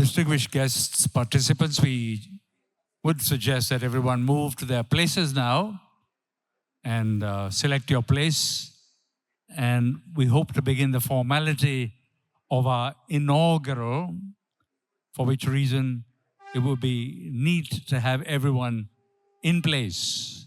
Distinguished guests, participants, we would suggest that everyone move to their places now and select your place. And we hope to begin the formality of our inaugural, for which reason it would be neat to have everyone in place.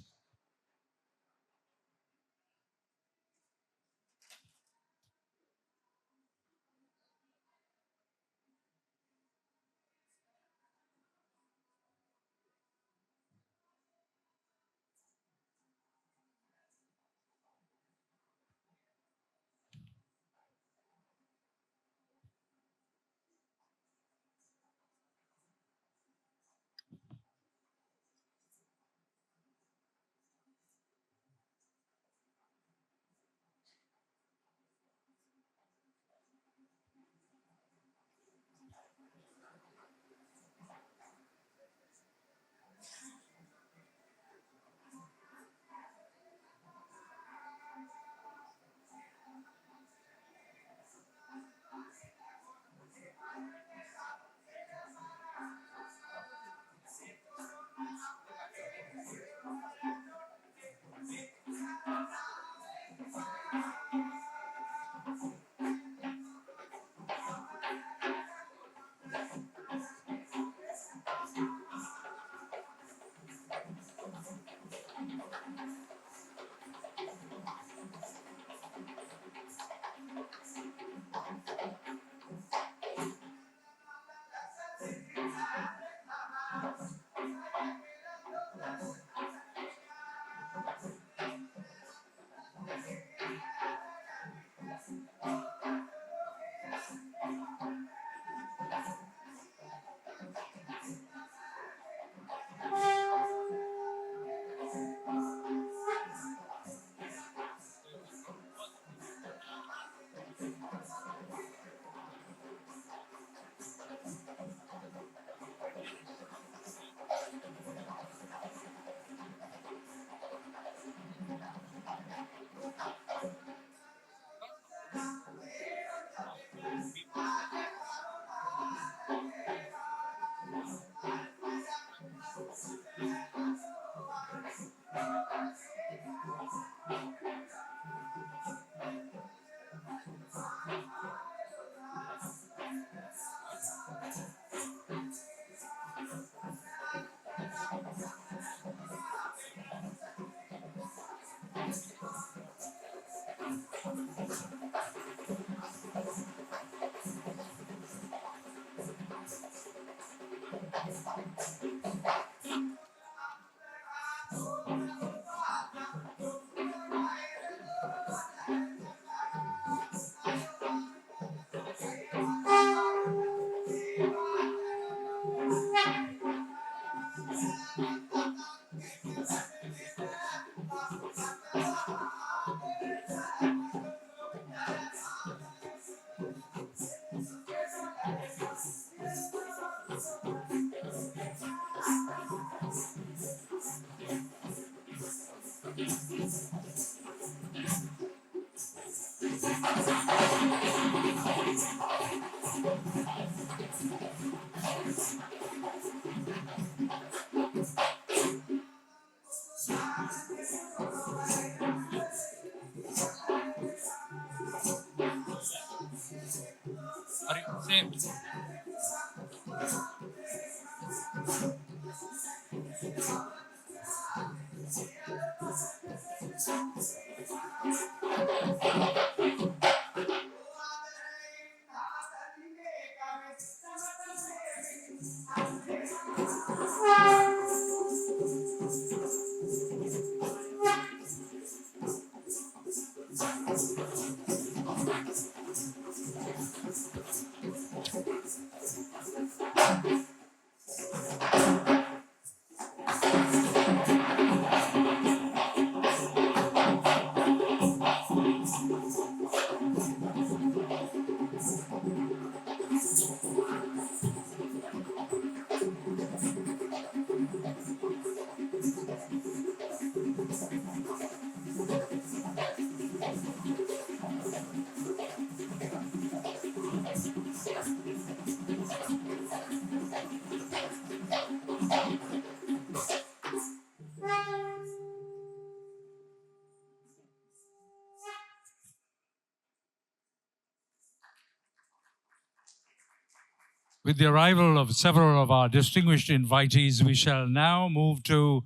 With the arrival of several of our distinguished invitees, we shall now move to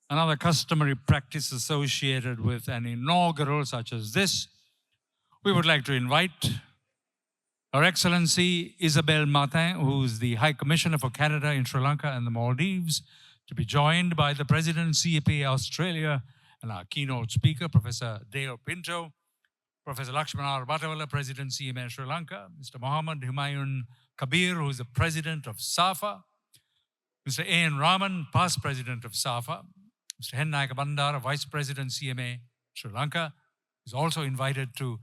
another customary practice associated with an inaugural such as this. We would like to invite Her Excellency Isabelle Martin, who is the High Commissioner for Canada in Sri Lanka and the Maldives, to be joined by the President, CMA Australia, and our keynote speaker, Professor Deo Pinto, Professor Lakshmana Bhattawala, President, CMA Sri Lanka, Mr. Mohammed Humayun Kabir, who is the President of SAFA, Mr. A.N. Raman, past President of SAFA, Mr. Hennayaka Bandara, Vice President, CMA Sri Lanka, is also invited to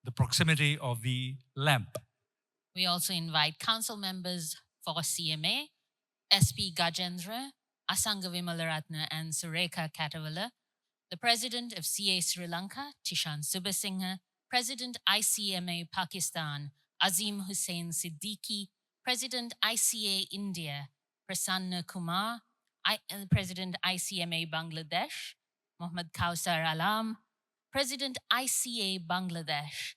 the proximity of the lamp. We also invite council members for CMA, SP Gajendra, Asanga Vimalaratna and Sureka Katavala, the President of CA Sri Lanka, Tishan Subasinghe, President ICMA Pakistan, Azim Hussain Siddiqui, President ICA India, Prasanna Kumar, President ICMA Bangladesh, Mohammad Kausar Alam, President ICA Bangladesh,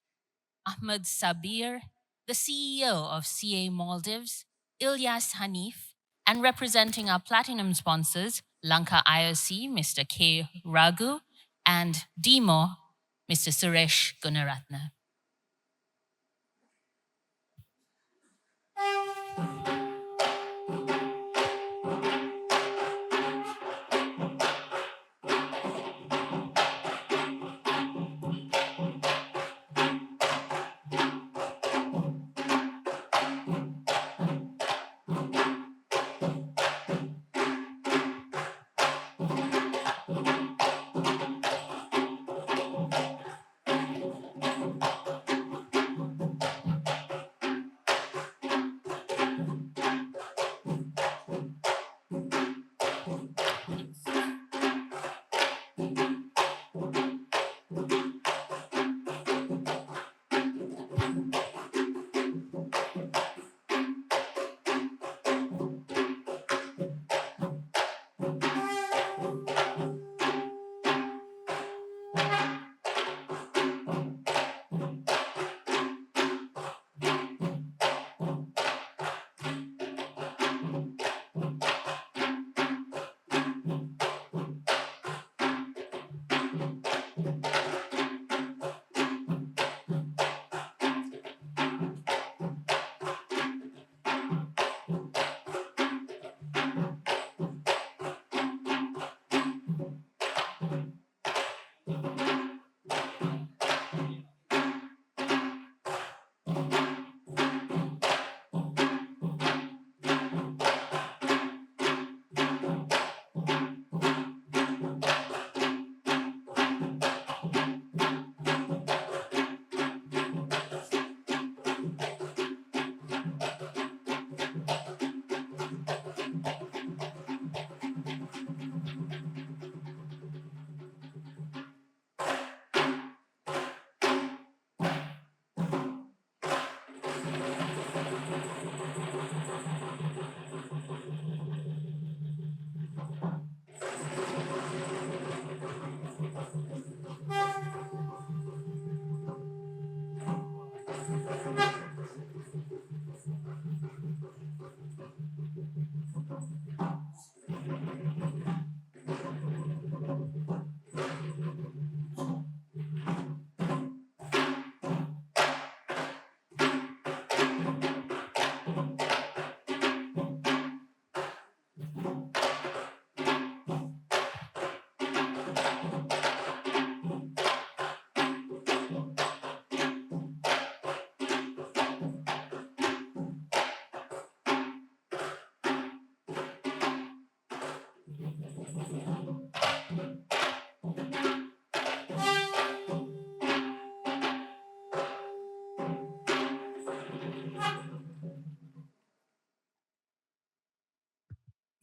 Ahmed Sabir, the CEO of CA Maldives, Ilyas Hanif, and representing our platinum sponsors, Lanka IOC, Mr. K. Raghu, and DMO, Mr. Suresh Gunaratna.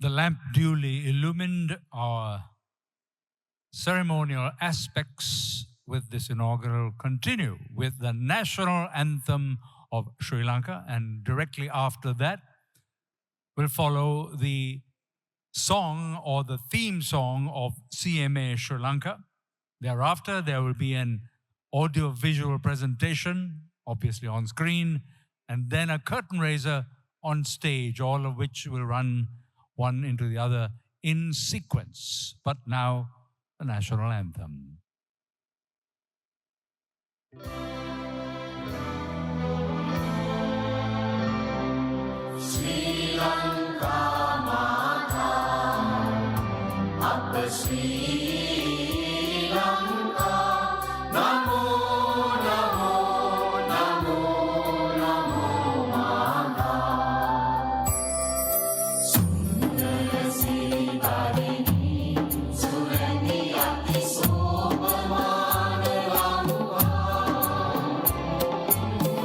The lamp duly illumined our ceremonial aspects with this inaugural continue with the national anthem of Sri Lanka, and directly after that will follow the song or the theme song of CMA Sri Lanka. Thereafter, there will be an audio-visual presentation, obviously on screen, and then a curtain raiser on stage, all of which will run one into the other in sequence. But now, the national anthem. Sri Lanka Mata, Appa Sri Lanka, Namo Namo Namo Namo Mata. Sundara Sivarini, Surani Ati Sobhamana Lanka.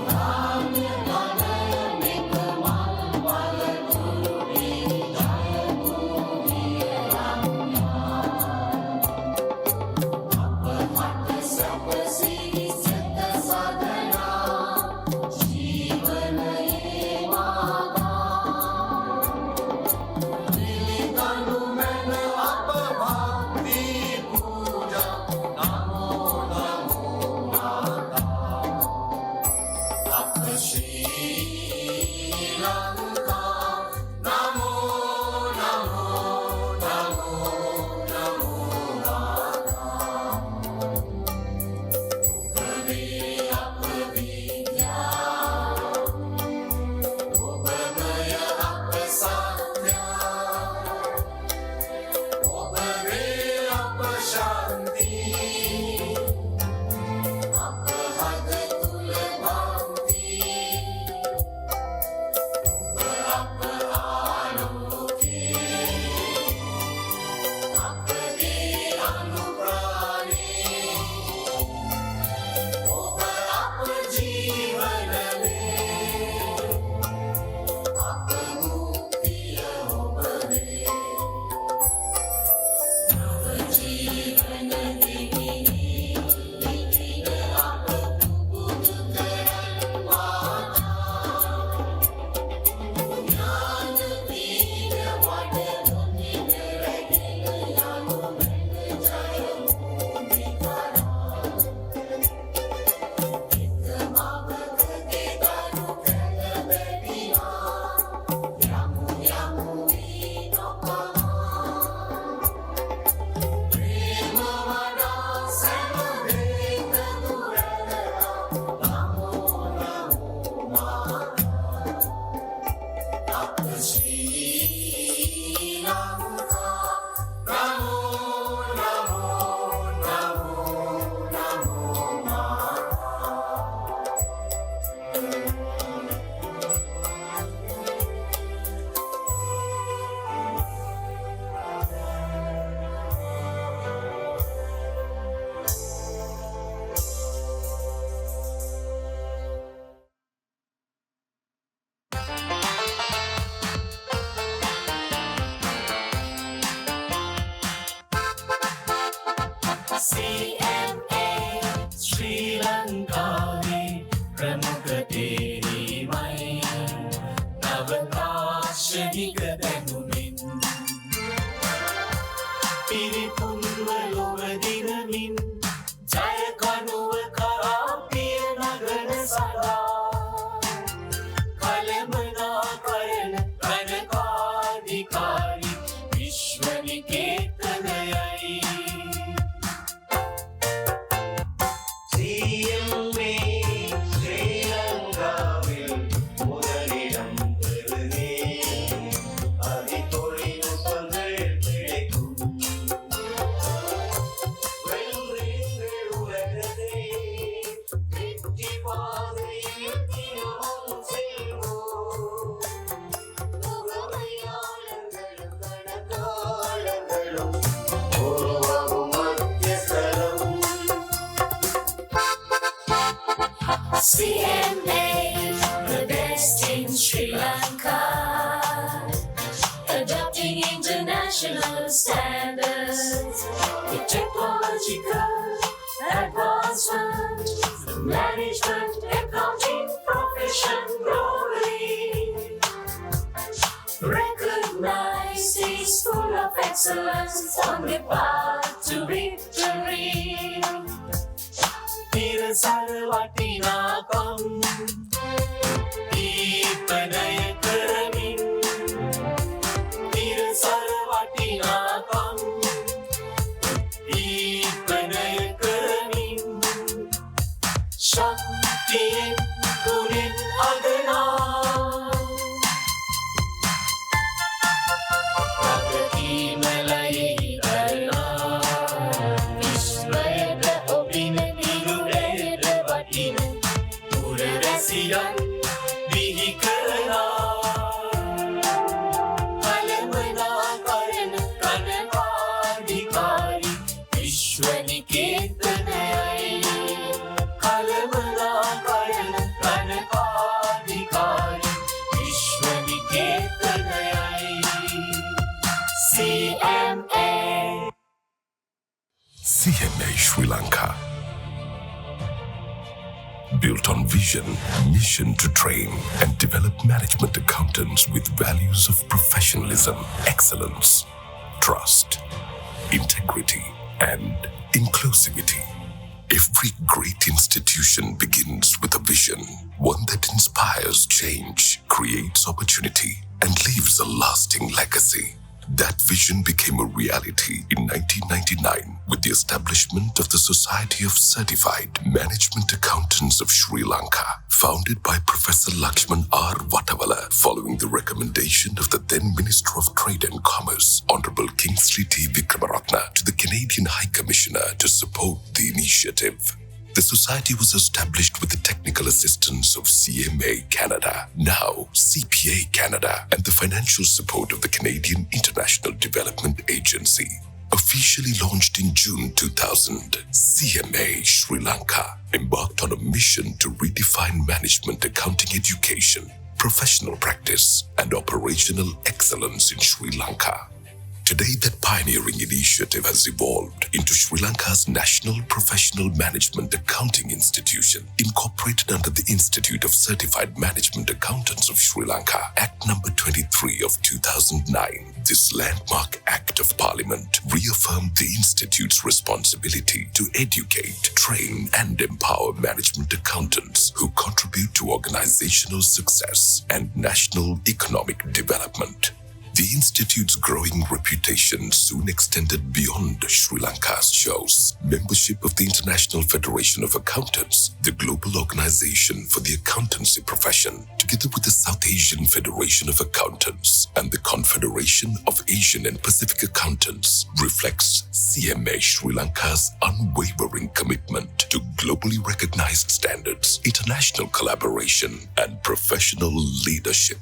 Ranya Ganaya Mekamal Valaturi Jaya Bhumiya Ramya. Apahata Sapasiri Setta Sadhana, Jivana Emada. Vilidanu Mena Apabhakti Puja, Namo Namo Mata. Appa Sri Lanka, Namo Namo Namo Namo Mata. Upave Appavidya, Upamaya Appasatya, Upave Appashanti, Appahata Tulabhanti, Uppa Aloke, Appade Anuprane, Uppa Appajeevaname, Appa Muktiya Upave. Navajivana Divini, Divina Appa Buddharan Mata. Jnana Vida Vadavani Niragila Yagumana Jaya Bhumikara. Ikkamavakate Daru Kalabadiya, Yamu Yamu Vinopama. Premavada Samaveta Durara, Namo Namo Mata. Appa Sri Lanka, Namo Namo Namo Namo Mata. CMA Sri Lankawe Pramuka Terimai Navatashanika Danumin Piripulva Lovadinamin Jaya Kanuva Karapiya Nagana Sada Kalamana Karana Kanakadikari Vishwaniketanayai CMA Sri Lankaவில் முதலிடம் பெறுதே அதிதொழில்நுட்பங்கள் கிடைக்கும் வென்றீர்கள் உலகத்தை வெற்றி பாதையில் தினமும் செல்வோம் முகமையாளர்களும் கணக்காளர்களும் உருவமும் மத்தியஸ்தலம் CMA, the best in Sri Lanka, adopting international standards with technological advancement, the management accounting profession growing, recognized is full of excellence on the path to victory. Tira Sarvati Nakam CMA Sri Lanka. Built on vision, mission to train and develop management accountants with values of professionalism, excellence, trust, integrity, and inclusivity. Every great institution begins with a vision, one that inspires change, creates opportunity, and leaves a lasting legacy. That vision became a reality in 1999 with the establishment of the Society of Certified Management Accountants of Sri Lanka, founded by Professor Lakshman R. Vatavala, following the recommendation of the then Minister of Trade and Commerce, Honorable Kingsley T. Vikramaratne, to the Canadian High Commissioner to support the initiative. The society was established with the technical assistance of CMA Canada, now CPA Canada, and the financial support of the Canadian International Development Agency. Officially launched in June 2000, CMA Sri Lanka embarked on a mission to redefine management accounting education, professional practice, and operational excellence in Sri Lanka. Today, that pioneering initiative has evolved into Sri Lanka's National Professional Management Accounting Institution, incorporated under the Institute of Certified Management Accountants of Sri Lanka, Act No. 23 of 2009. This landmark Act of Parliament reaffirmed the Institute's responsibility to educate, train, and empower management accountants who contribute to organizational success and national economic development. The Institute's growing reputation soon extended beyond Sri Lanka's shores. Membership of the International Federation of Accountants, the global organization for the accountancy profession, together with the South Asian Federation of Accountants and the Confederation of Asian and Pacific Accountants, reflects CMA Sri Lanka's unwavering commitment to globally recognized standards, international collaboration, and professional leadership.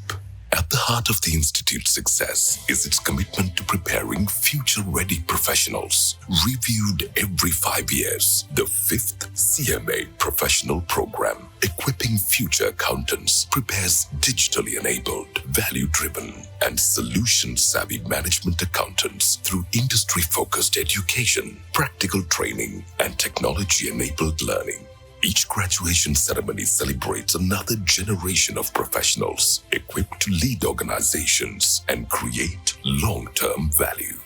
At the heart of the Institute's success is its commitment to preparing future-ready professionals. Reviewed every 5 years, the 5th CMA Professional Program, equipping future accountants, prepares digitally enabled, value-driven, and solution-savvy management accountants through industry-focused education, practical training, and technology-enabled learning. Each graduation ceremony celebrates another generation of professionals equipped to lead organizations and create long-term value.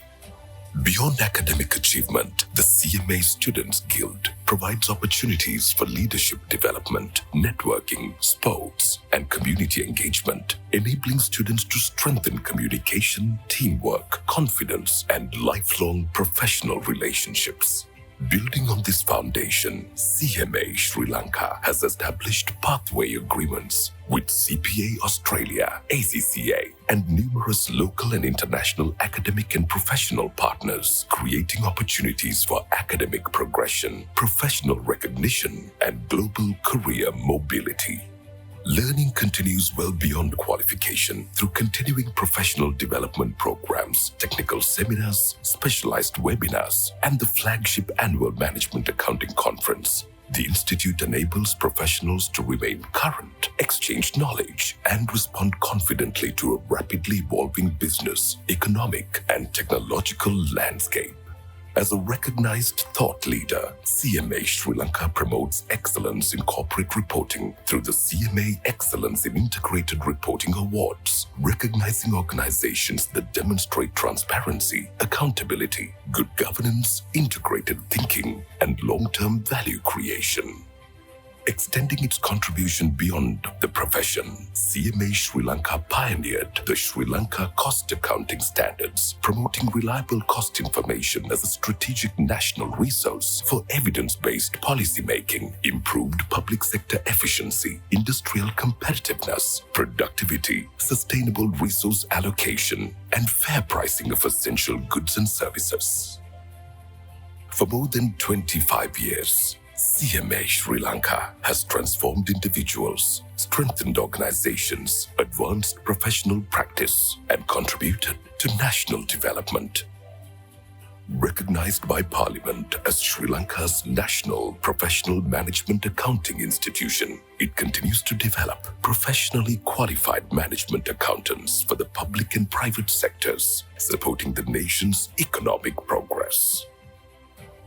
Beyond academic achievement, the CMA Students Guild provides opportunities for leadership development, networking, sports, and community engagement, enabling students to strengthen communication, teamwork, confidence, and lifelong professional relationships. Building on this foundation, CMA Sri Lanka has established pathway agreements with CPA Australia, ACCA, and numerous local and international academic and professional partners, creating opportunities for academic progression, professional recognition, and global career mobility. Learning continues well beyond qualification through continuing professional development programs, technical seminars, specialized webinars, and the flagship annual Management Accounting Conference. The Institute enables professionals to remain current, exchange knowledge, and respond confidently to a rapidly evolving business, economic, and technological landscape. As a recognized thought leader, CMA Sri Lanka promotes excellence in corporate reporting through the CMA Excellence in Integrated Reporting Awards, recognizing organizations that demonstrate transparency, accountability, good governance, integrated thinking, and long-term value creation. Extending its contribution beyond the profession, CMA Sri Lanka pioneered the Sri Lanka Cost Accounting Standards, promoting reliable cost information as a strategic national resource for evidence-based policymaking, improved public sector efficiency, industrial competitiveness, productivity, sustainable resource allocation, and fair pricing of essential goods and services. For more than 25 years, CMA Sri Lanka has transformed individuals, strengthened organizations, advanced professional practice, and contributed to national development. Recognized by Parliament as Sri Lanka's National Professional Management Accounting Institution, it continues to develop professionally qualified management accountants for the public and private sectors, supporting the nation's economic progress.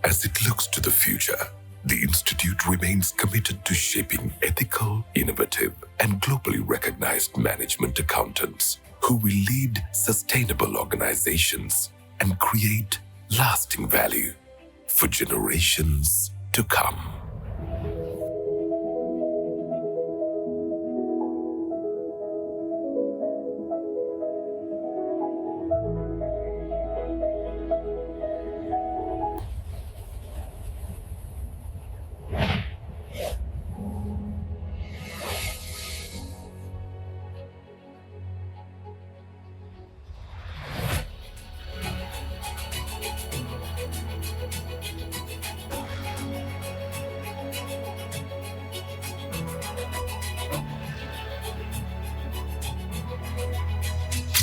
As it looks to the future, the Institute remains committed to shaping ethical, innovative, and globally recognized management accountants who will lead sustainable organizations and create lasting value for generations to come.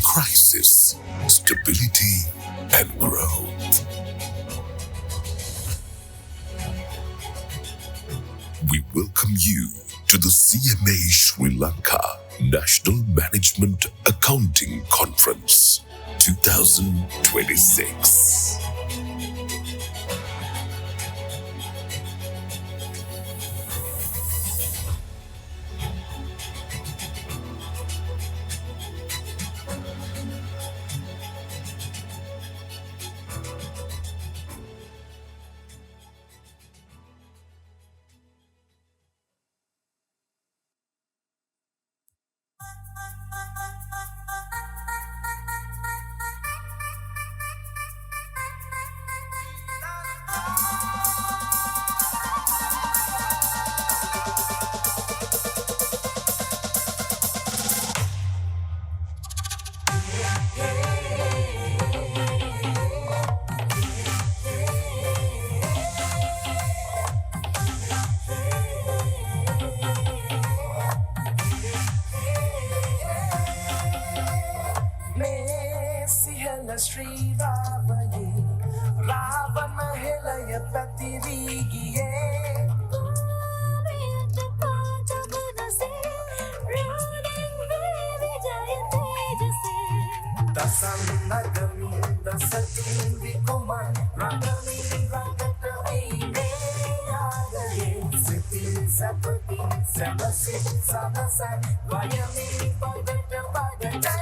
Crisis, stability, and growth. We welcome you to the CMA Sri Lanka National Management Accounting Conference 2026. Sri Ravani, Ravana Helaya Patirigiye. Dasanagami, Dasatin Vikuman, Ragami, Ragatavi, Neyagaye, Sitin Sapati, Samasit, Samasan, Vayami, Pagata, Pagata,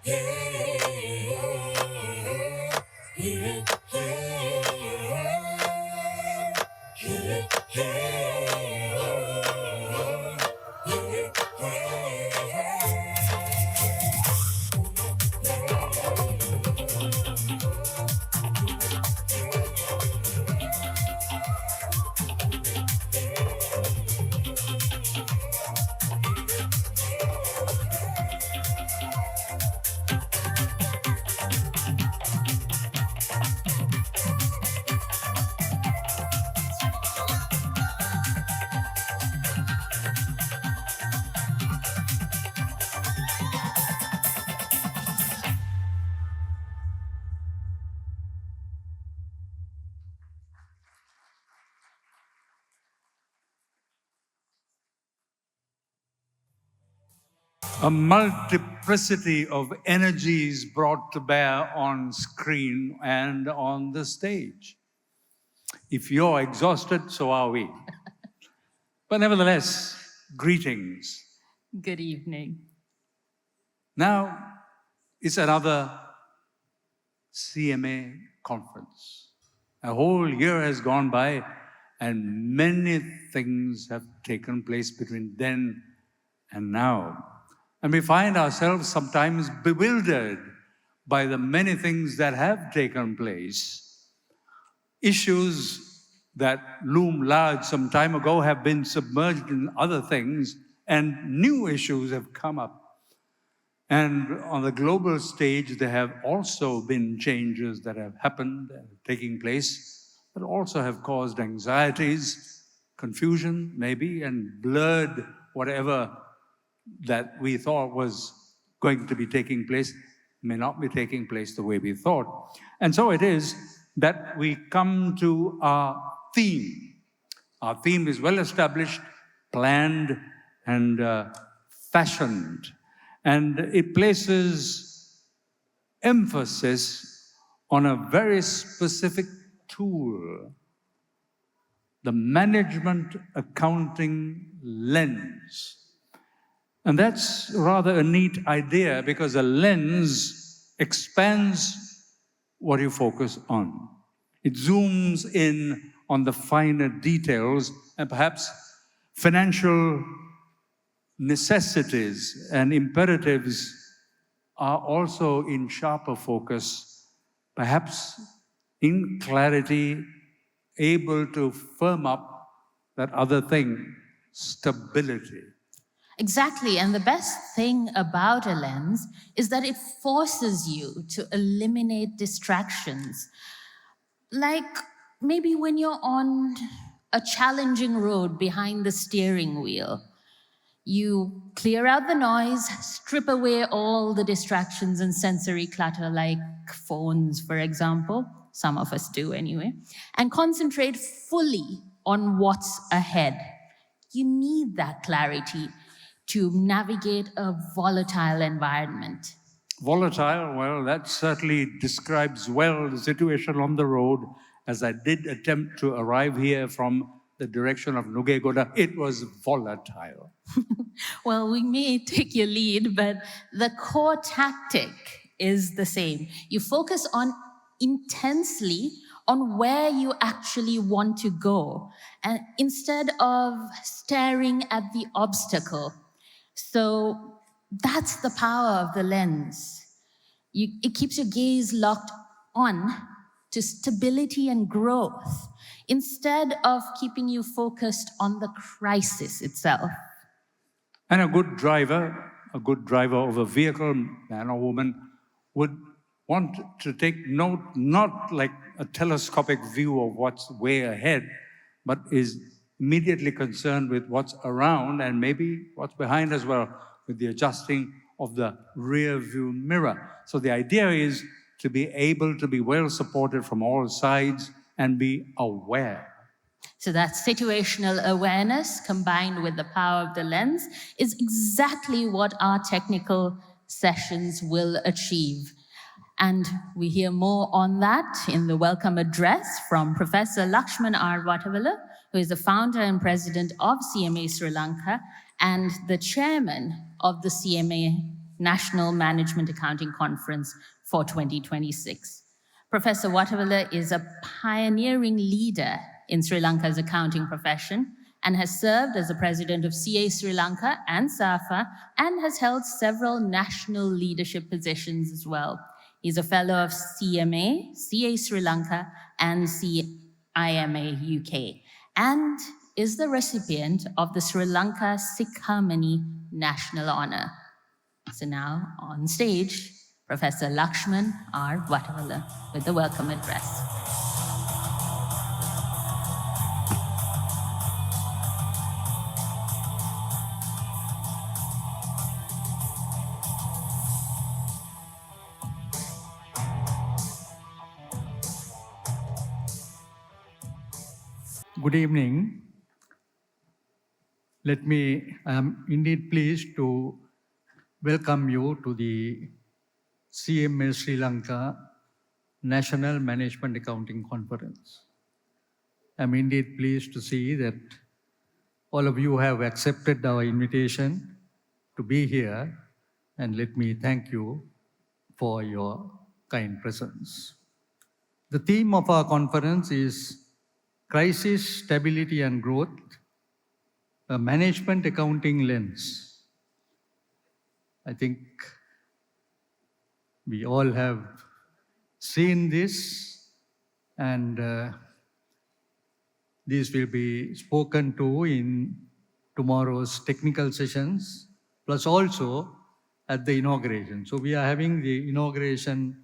Hey. A multiplicity of energies brought to bear on screen and on the stage. If you're exhausted, so are we. But nevertheless, greetings. Good evening. Now, it's another CMA conference. A whole year has gone by, and many things have taken place between then and now. And we find ourselves sometimes bewildered by the many things that have taken place. Issues that loomed large some time ago have been submerged in other things, and new issues have come up. And on the global stage, there have also been changes that have happened, taking place, that also have caused anxieties, confusion maybe, and blurred whatever that we thought was going to be taking place may not be taking place the way we thought. And so it is that we come to our theme. Our theme is well established, planned, and fashioned. And it places emphasis on a very specific tool, the management accounting lens. And that's rather a neat idea because a lens expands what you focus on. It zooms in on the finer details and perhaps financial necessities and imperatives are also in sharper focus, perhaps in clarity, able to firm up that other thing, stability. Exactly, and the best thing about a lens is that it forces you to eliminate distractions. Like maybe when you're on a challenging road behind the steering wheel, you clear out the noise, strip away all the distractions and sensory clutter like phones, for example. Some of us do anyway, and concentrate fully on what's ahead. You need that clarity to navigate a volatile environment. Volatile, well, that certainly describes well the situation on the road. As I did attempt to arrive here from the direction of Nugegoda, it was volatile. Well, we may take your lead, but the core tactic is the same. You focus on intensely on where you actually want to go, and instead of staring at the obstacle. So that's the power of the lens. It keeps your gaze locked on to stability and growth instead of keeping you focused on the crisis itself. And a good driver of a vehicle, man or woman, would want to take note, not like a telescopic view of what's way ahead, but is immediately concerned with what's around and maybe what's behind as well, with the adjusting of the rear view mirror. So the idea is to be able to be well supported from all sides and be aware. So that situational awareness combined with the power of the lens is exactly what our technical sessions will achieve. And we hear more on that in the welcome address from Professor Lakshman R. Vatavilla, who is the founder and president of CMA Sri Lanka and the chairman of the CMA National Management Accounting Conference for 2026. Professor Vatavilla is a pioneering leader in Sri Lanka's accounting profession and has served as the president of CA Sri Lanka and SAFA and has held several national leadership positions as well. He's a fellow of CMA, CA Sri Lanka, and CIMA UK, and is the recipient of the Sri Lanka Sikhamani National Honor. So now on stage, Professor Lakshman R. Vatavilla with the welcome address. Good evening. I am indeed pleased to welcome you to the CMA Sri Lanka National Management Accounting Conference. I'm indeed pleased to see that all of you have accepted our invitation to be here, and let me thank you for your kind presence. The theme of our conference is Crisis, Stability and Growth, a Management Accounting Lens. I think we all have seen this, and this will be spoken to in tomorrow's technical sessions, plus also at the inauguration. So we are having the inauguration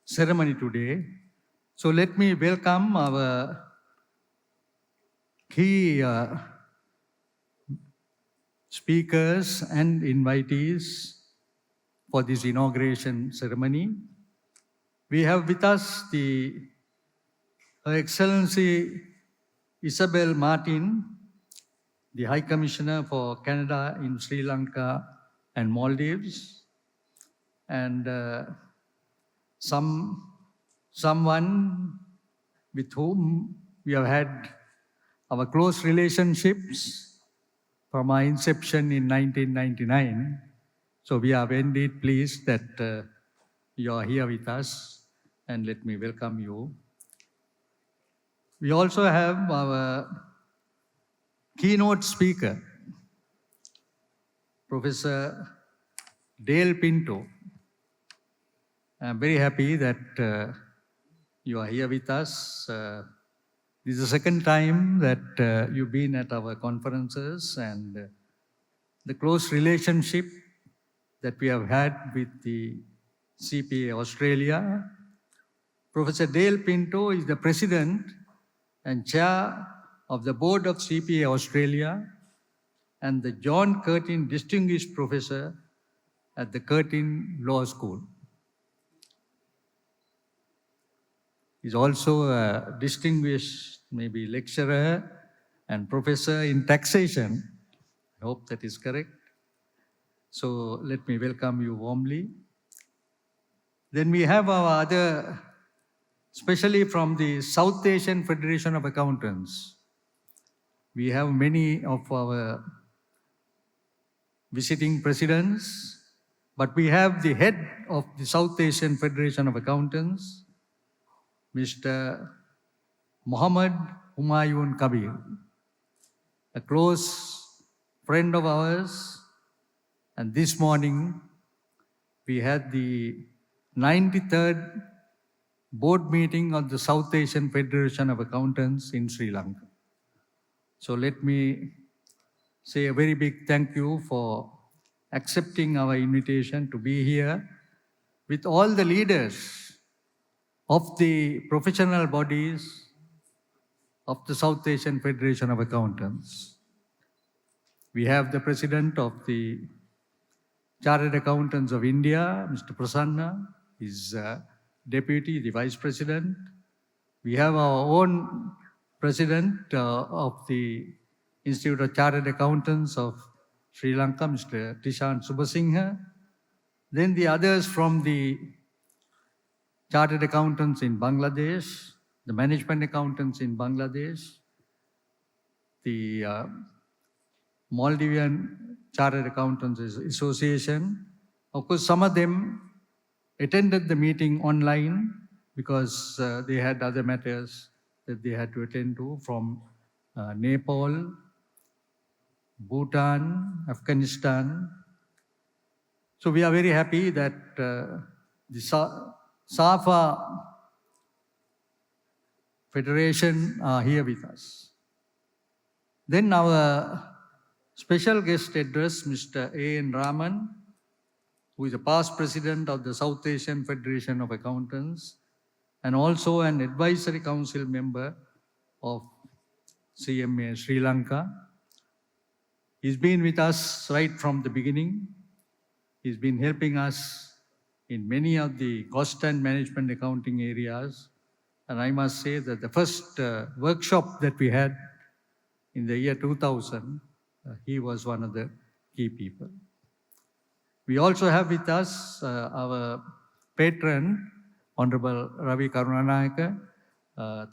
ceremony today. So let me welcome our key speakers and invitees for this inauguration ceremony. We have with us Her Excellency Isabel Martin, the High Commissioner for Canada in Sri Lanka and Maldives, and someone with whom we have had our close relationships from our inception in 1999. So we are indeed pleased that you are here with us, and let me welcome you. We also have our keynote speaker, Professor Dale Pinto. I'm very happy that you are here with us. This is the second time that you've been at our conferences, and the close relationship that we have had with the CPA Australia. Professor Dale Pinto is the President and Chair of the Board of CPA Australia and the John Curtin Distinguished Professor at the Curtin Law School. He's also a distinguished maybe lecturer and professor in taxation. I hope that is correct. So let me welcome you warmly. Then we have our other, especially from the South Asian Federation of Accountants. We have many of our visiting presidents, but we have the head of the South Asian Federation of Accountants, Mr. Muhammad Humayun Kabir, a close friend of ours. And this morning, we had the 93rd board meeting of the South Asian Federation of Accountants in Sri Lanka. So let me say a very big thank you for accepting our invitation to be here with all the leaders of the professional bodies of the South Asian Federation of Accountants. We have the President of the Chartered Accountants of India, Mr. Prasanna, his deputy, the Vice President. We have our own President of the Institute of Chartered Accountants of Sri Lanka, Mr. Tishan Subasinghe. Then the others from the Chartered Accountants in Bangladesh, the Management Accountants in Bangladesh, the Maldivian Chartered Accountants Association. Of course, some of them attended the meeting online because they had other matters that they had to attend to from Nepal, Bhutan, Afghanistan. So we are very happy that the SAFA Federation are here with us. Then our special guest address, Mr. A.N. Raman, who is a past president of the South Asian Federation of Accountants and also an advisory council member of CMA Sri Lanka. He's been with us right from the beginning. He's been helping us in many of the cost and management accounting areas. And I must say that the first workshop that we had in the year 2000, he was one of the key people. We also have with us our patron, Honorable Ravi Karunanayake.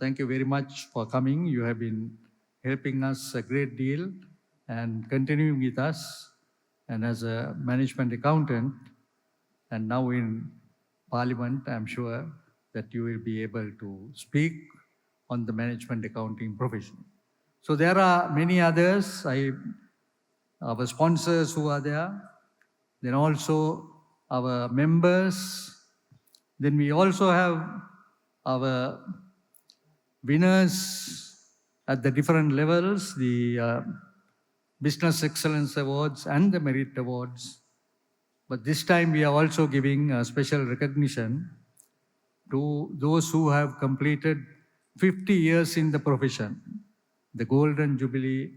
Thank you very much for coming. You have been helping us a great deal and continuing with us. And as a management accountant, and now in Parliament, I'm sure that you will be able to speak on the management accounting profession. So there are many others, our sponsors who are there, then also our members. Then we also have our winners at the different levels, the Business Excellence Awards and the Merit Awards. But this time we are also giving a special recognition to those who have completed 50 years in the profession, the Golden Jubilee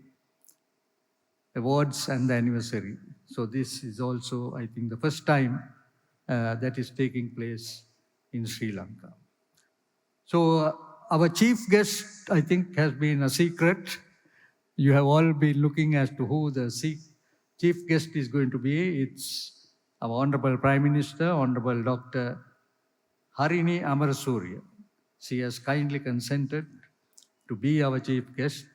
Awards and the anniversary. So this is also, I think, the first time that is taking place in Sri Lanka. So our chief guest, I think, has been a secret. You have all been looking as to who the chief guest is going to be. It's our Honorable Prime Minister, Honorable Dr. Harini Amarasuriya. She has kindly consented to be our chief guest,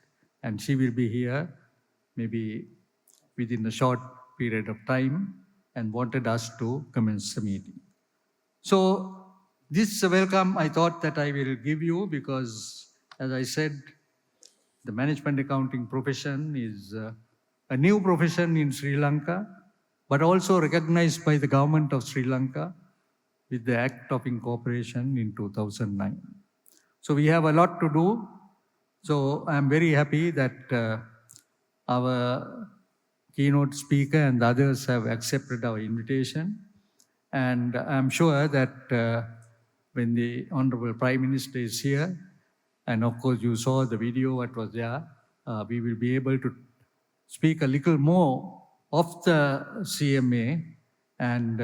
and she will be here maybe within a short period of time and wanted us to commence the meeting. So this welcome I thought that I will give you because, as I said, the management accounting profession is a new profession in Sri Lanka, but also recognized by the government of Sri Lanka with the Act of Incorporation in 2009. So we have a lot to do. So I'm very happy that our keynote speaker and others have accepted our invitation. And I'm sure that when the Honorable Prime Minister is here, and of course you saw the video what was there, we will be able to speak a little more of the CMA. And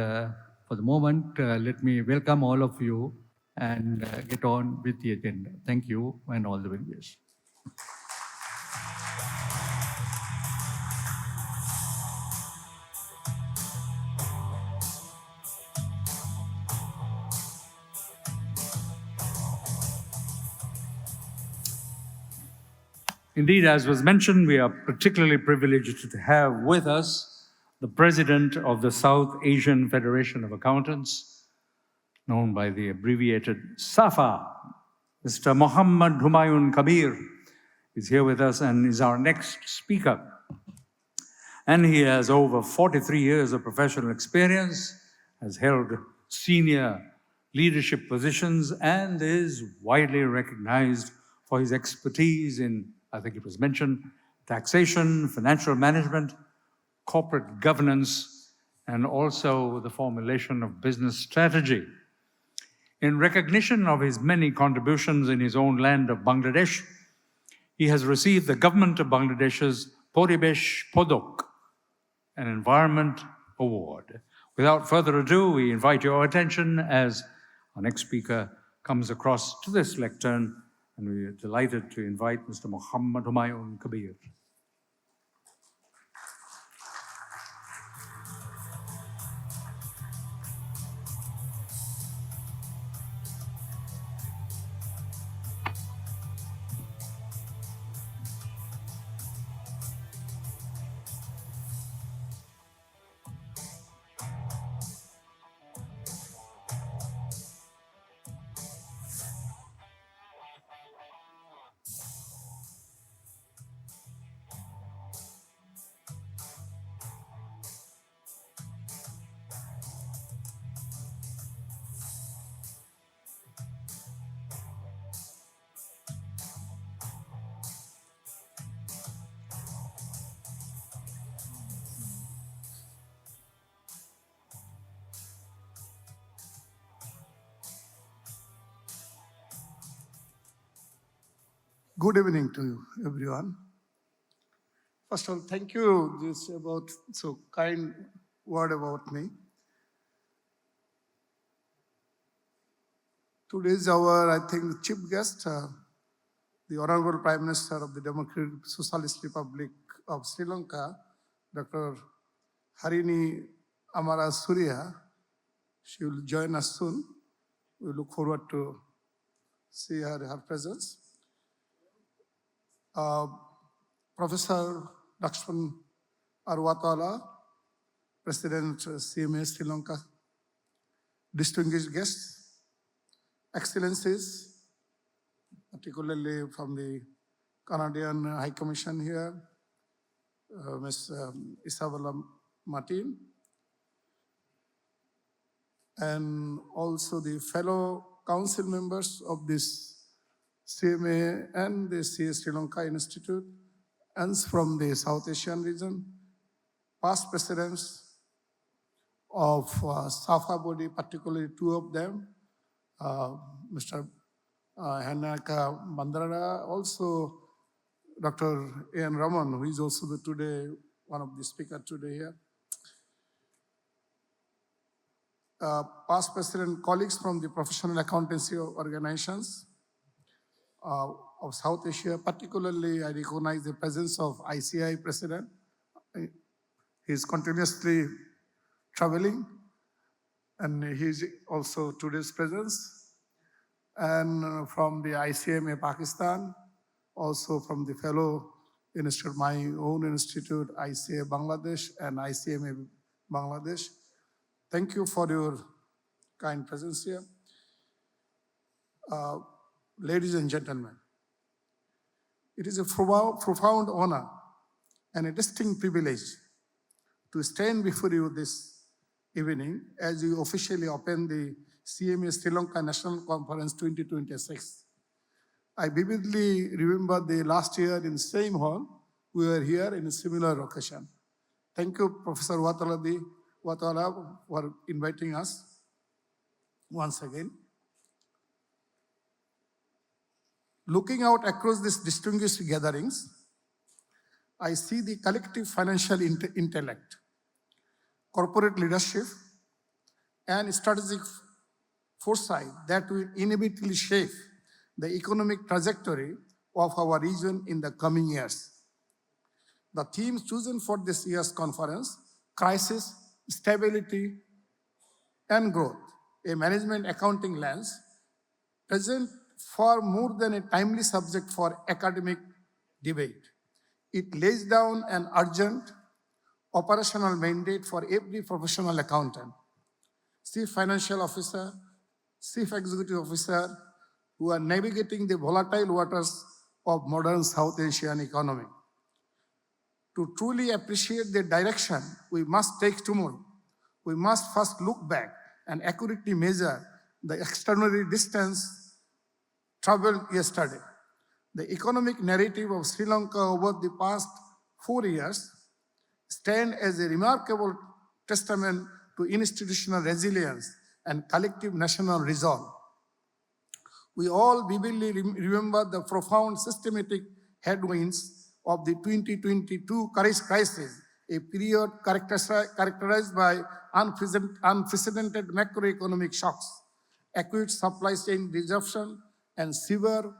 for the moment, let me welcome all of you and get on with the agenda. Thank you and all the very best. Indeed, as was mentioned, we are particularly privileged to have with us the President of the South Asian Federation of Accountants, known by the abbreviated SAFA, Mr. Muhammad Humayun Kabir, is here with us and is our next speaker. And he has over 43 years of professional experience, has held senior leadership positions, and is widely recognized for his expertise in, I think it was mentioned, taxation, financial management, corporate governance, and also the formulation of business strategy. In recognition of his many contributions in his own land of Bangladesh, he has received the government of Bangladesh's Poribesh Podok, an environment award. Without further ado, we invite your attention as our next speaker comes across to this lectern, and we are delighted to invite Mr. Muhammad Humayun Kabir. Good evening to you, everyone. First of all, thank you this about so kind word about me. Today is our, I think, chief guest, the Honorable Prime Minister of the Democratic Socialist Republic of Sri Lanka, Dr. Harini Amara Surya. She will join us soon. We look forward to see her presence. Professor Lakshman Arwatala, President CMA Sri Lanka, distinguished guests, excellencies, particularly from the Canadian High Commission here, Ms. Isabella Martin, and also the fellow council members of this CMA and the CA Sri Lanka Institute, and from the South Asian region, past presidents of SAFA body, particularly two of them, Mr. Hanaka Bandarara, also Dr. A.N. Raman, who is also one of the speakers today here. Past president colleagues from the professional accountancy organizations of South Asia, particularly I recognize the presence of ICI president. He is continuously traveling, and he is also today's presence. And from the ICMA Pakistan, also from the fellow institute, my own institute, ICA Bangladesh and ICMA Bangladesh. Thank you for your kind presence here. Ladies and gentlemen, it is a profound honor and a distinct privilege to stand before you this evening as you officially open the CMA Sri Lanka National Conference 2026. I vividly remember the last year in the same hall, we were here in a similar occasion. Thank you, Professor Watala, for inviting us once again. Looking out across these distinguished gatherings, I see the collective financial intellect, corporate leadership, and strategic foresight that will inevitably shape the economic trajectory of our region in the coming years. The themes chosen for this year's conference, crisis, stability, and growth, a management accounting lens, present far more than a timely subject for academic debate. It lays down an urgent operational mandate for every professional accountant, chief financial officer, chief executive officer, who are navigating the volatile waters of modern South Asian economy. To truly appreciate the direction we must take tomorrow, we must first look back and accurately measure the extraordinary distance traveled yesterday. The economic narrative of Sri Lanka over the past 4 years stand as a remarkable testament to institutional resilience and collective national resolve. We all vividly remember the profound systematic headwinds of the 2022 crisis, a period characterized by unprecedented macroeconomic shocks, acute supply chain disruption, and severe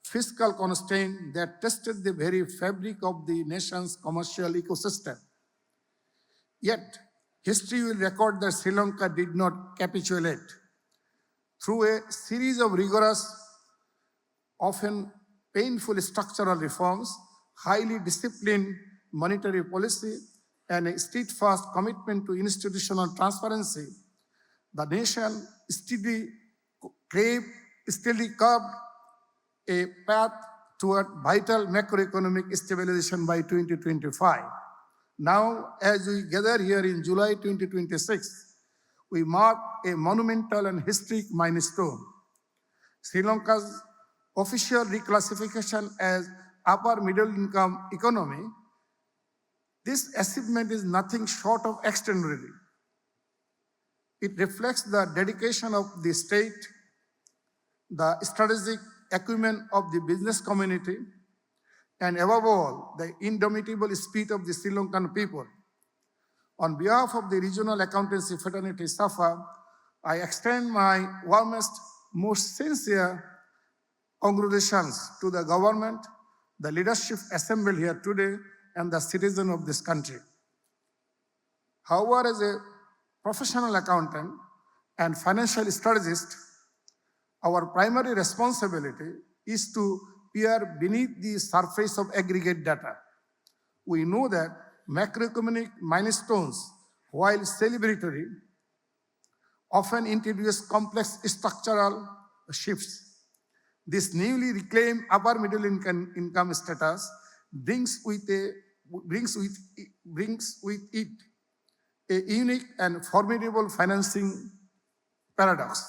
fiscal constraint that tested the very fabric of the nation's commercial ecosystem. Yet, history will record that Sri Lanka did not capitulate. Through a series of rigorous, often painful structural reforms, highly disciplined monetary policy, and a steadfast commitment to institutional transparency, the nation steadily carved a path toward vital macroeconomic stabilization by 2025. Now, as we gather here in July 2026, we mark a monumental and historic milestone. Sri Lanka's official reclassification as upper middle income economy, this achievement is nothing short of extraordinary. It reflects the dedication of the state, the strategic acumen of the business community, and above all, the indomitable spirit of the Sri Lankan people. On behalf of the Regional Accountancy Fraternity, SAFA, I extend my warmest, most sincere congratulations to the government, the leadership assembled here today, and the citizens of this country. However, as a professional accountant, and financial strategist, our primary responsibility is to peer beneath the surface of aggregate data. We know that macroeconomic milestones, while celebratory, often introduce complex structural shifts. This newly reclaimed upper middle income status brings with it a unique and formidable financing paradox.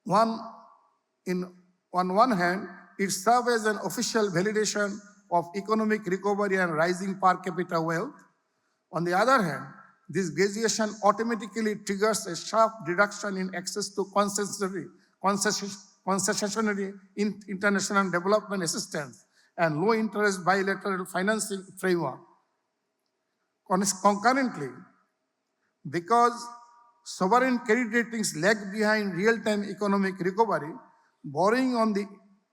On one hand, it serves as an official validation of economic recovery and rising per capita wealth. On the other hand, this graduation automatically triggers a sharp reduction in access to concessionary international development assistance and low-interest bilateral financing framework. Concurrently, because sovereign credit ratings lag behind real-time economic recovery, borrowing on the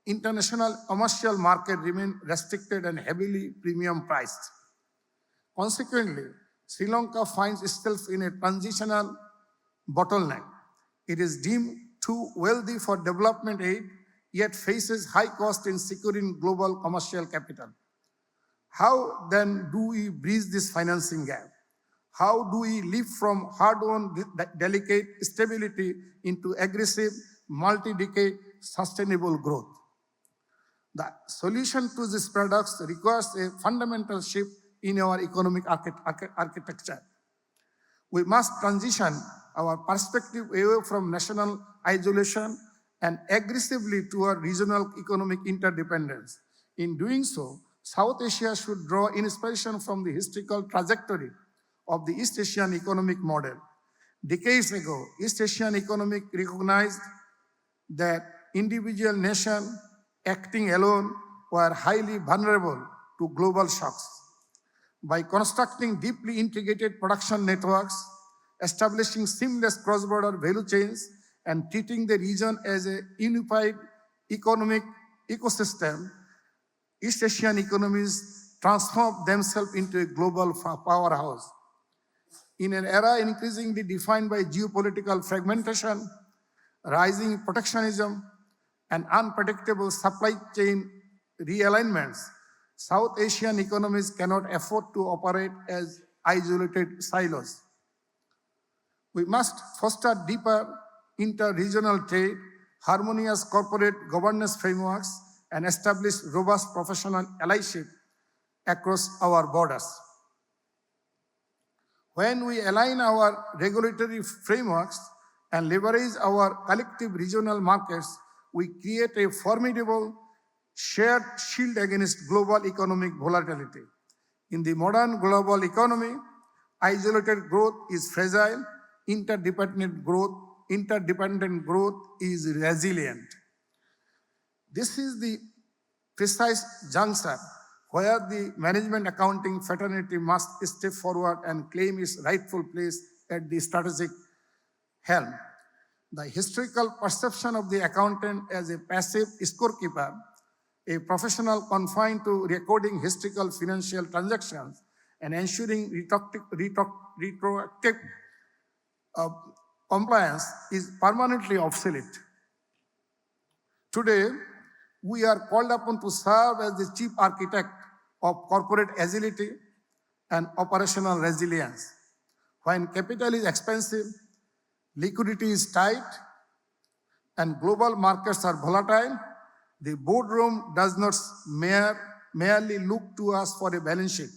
international commercial market remain restricted and heavily premium priced. Consequently, Sri Lanka finds itself in a transitional bottleneck. It is deemed too wealthy for development aid, yet faces high cost in securing global commercial capital. How then do we bridge this financing gap? How do we leap from hard-won delicate stability into aggressive, multi-decade sustainable growth? The solution to this paradox requires a fundamental shift in our economic architecture. We must transition our perspective away from national isolation and aggressively toward regional economic interdependence. In doing so, South Asia should draw inspiration from the historical trajectory of the East Asian economic model. Decades ago, East Asian economic recognized that individual nations acting alone were highly vulnerable to global shocks. By constructing deeply integrated production networks, establishing seamless cross-border value chains, and treating the region as a unified economic ecosystem, East Asian economies transformed themselves into a global powerhouse. In an era increasingly defined by geopolitical fragmentation, rising protectionism, and unpredictable supply chain realignments, South Asian economies cannot afford to operate as isolated silos. We must foster deeper inter-regional trade, harmonious corporate governance frameworks, and establish robust professional allyship across our borders. When we align our regulatory frameworks and leverage our collective regional markets, we create a formidable shared shield against global economic volatility. In the modern global economy, isolated growth is fragile, interdependent growth is resilient. This is the precise juncture where the management accounting fraternity must step forward and claim its rightful place at the strategic helm. The historical perception of the accountant as a passive scorekeeper, a professional confined to recording historical financial transactions and ensuring retroactive compliance is permanently obsolete. Today, we are called upon to serve as the chief architect of corporate agility and operational resilience. When capital is expensive, liquidity is tight, and global markets are volatile, the boardroom does not merely look to us for a balance sheet.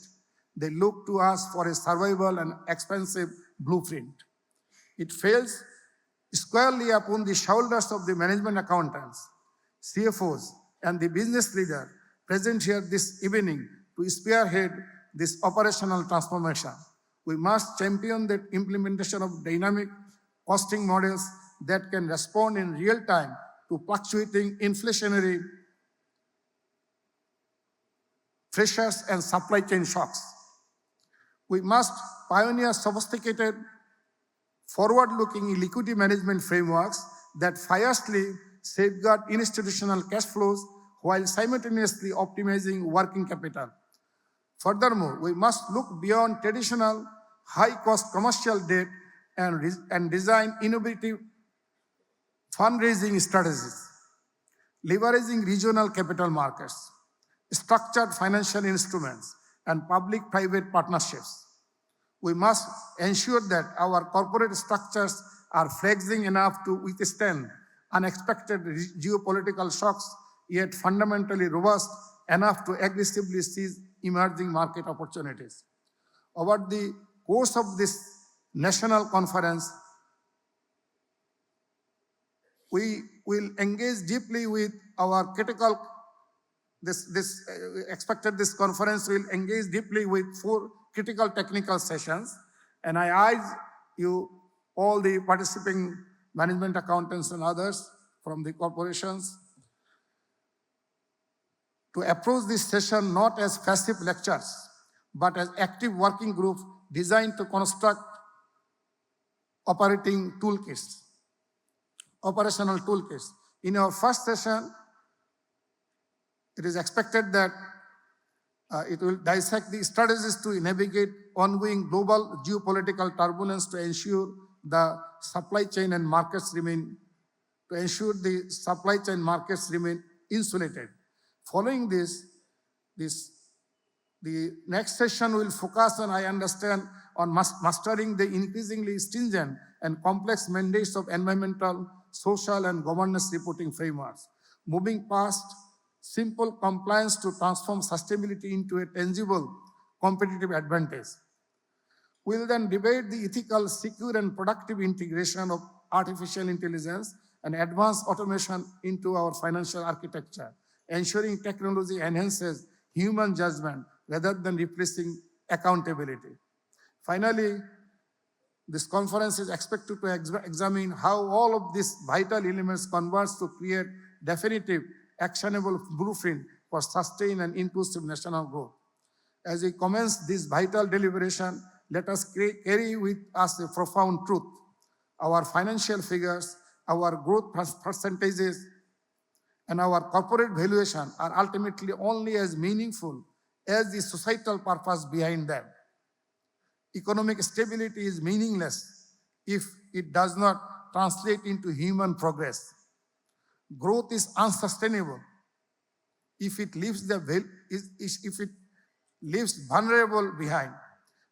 They look to us for a survival and expensive blueprint. It falls squarely upon the shoulders of the management accountants, CFOs, and the business leader present here this evening to spearhead this operational transformation. We must champion the implementation of dynamic costing models that can respond in real time to fluctuating inflationary pressures and supply chain shocks. We must pioneer sophisticated, forward-looking liquidity management frameworks that fiercely safeguard institutional cash flows while simultaneously optimizing working capital. Furthermore, we must look beyond traditional high-cost commercial debt, and design innovative fundraising strategies, leveraging regional capital markets, structured financial instruments, and public-private partnerships. We must ensure that our corporate structures are flexing enough to withstand unexpected geopolitical shocks, yet fundamentally robust enough to aggressively seize emerging market opportunities. Over the course of this national conference, we will engage deeply with our critical, this conference will engage deeply with 4 critical technical sessions, and I urge you, all the participating management accountants and others from the corporations, to approach this session not as passive lectures, but as active working groups designed to construct operational toolkits. In our first session, it is expected that it will dissect the strategies to navigate ongoing global geopolitical turbulence to ensure the supply chain and markets remain insulated. Following this, the next session will focus on, I understand, on mastering the increasingly stringent and complex mandates of environmental, social, and governance reporting frameworks, moving past simple compliance to transform sustainability into a tangible competitive advantage. We'll then debate the ethical, secure, and productive integration of artificial intelligence and advanced automation into our financial architecture, ensuring technology enhances human judgment rather than replacing accountability. Finally, this conference is expected to examine how all of these vital elements converge to create definitive, actionable blueprint for sustained and inclusive national growth. As we commence this vital deliberation, let us carry with us a profound truth. Our financial figures, our growth percentages, and our corporate valuation are ultimately only as meaningful as the societal purpose behind them. Economic stability is meaningless if it does not translate into human progress. Growth is unsustainable if it leaves vulnerable behind.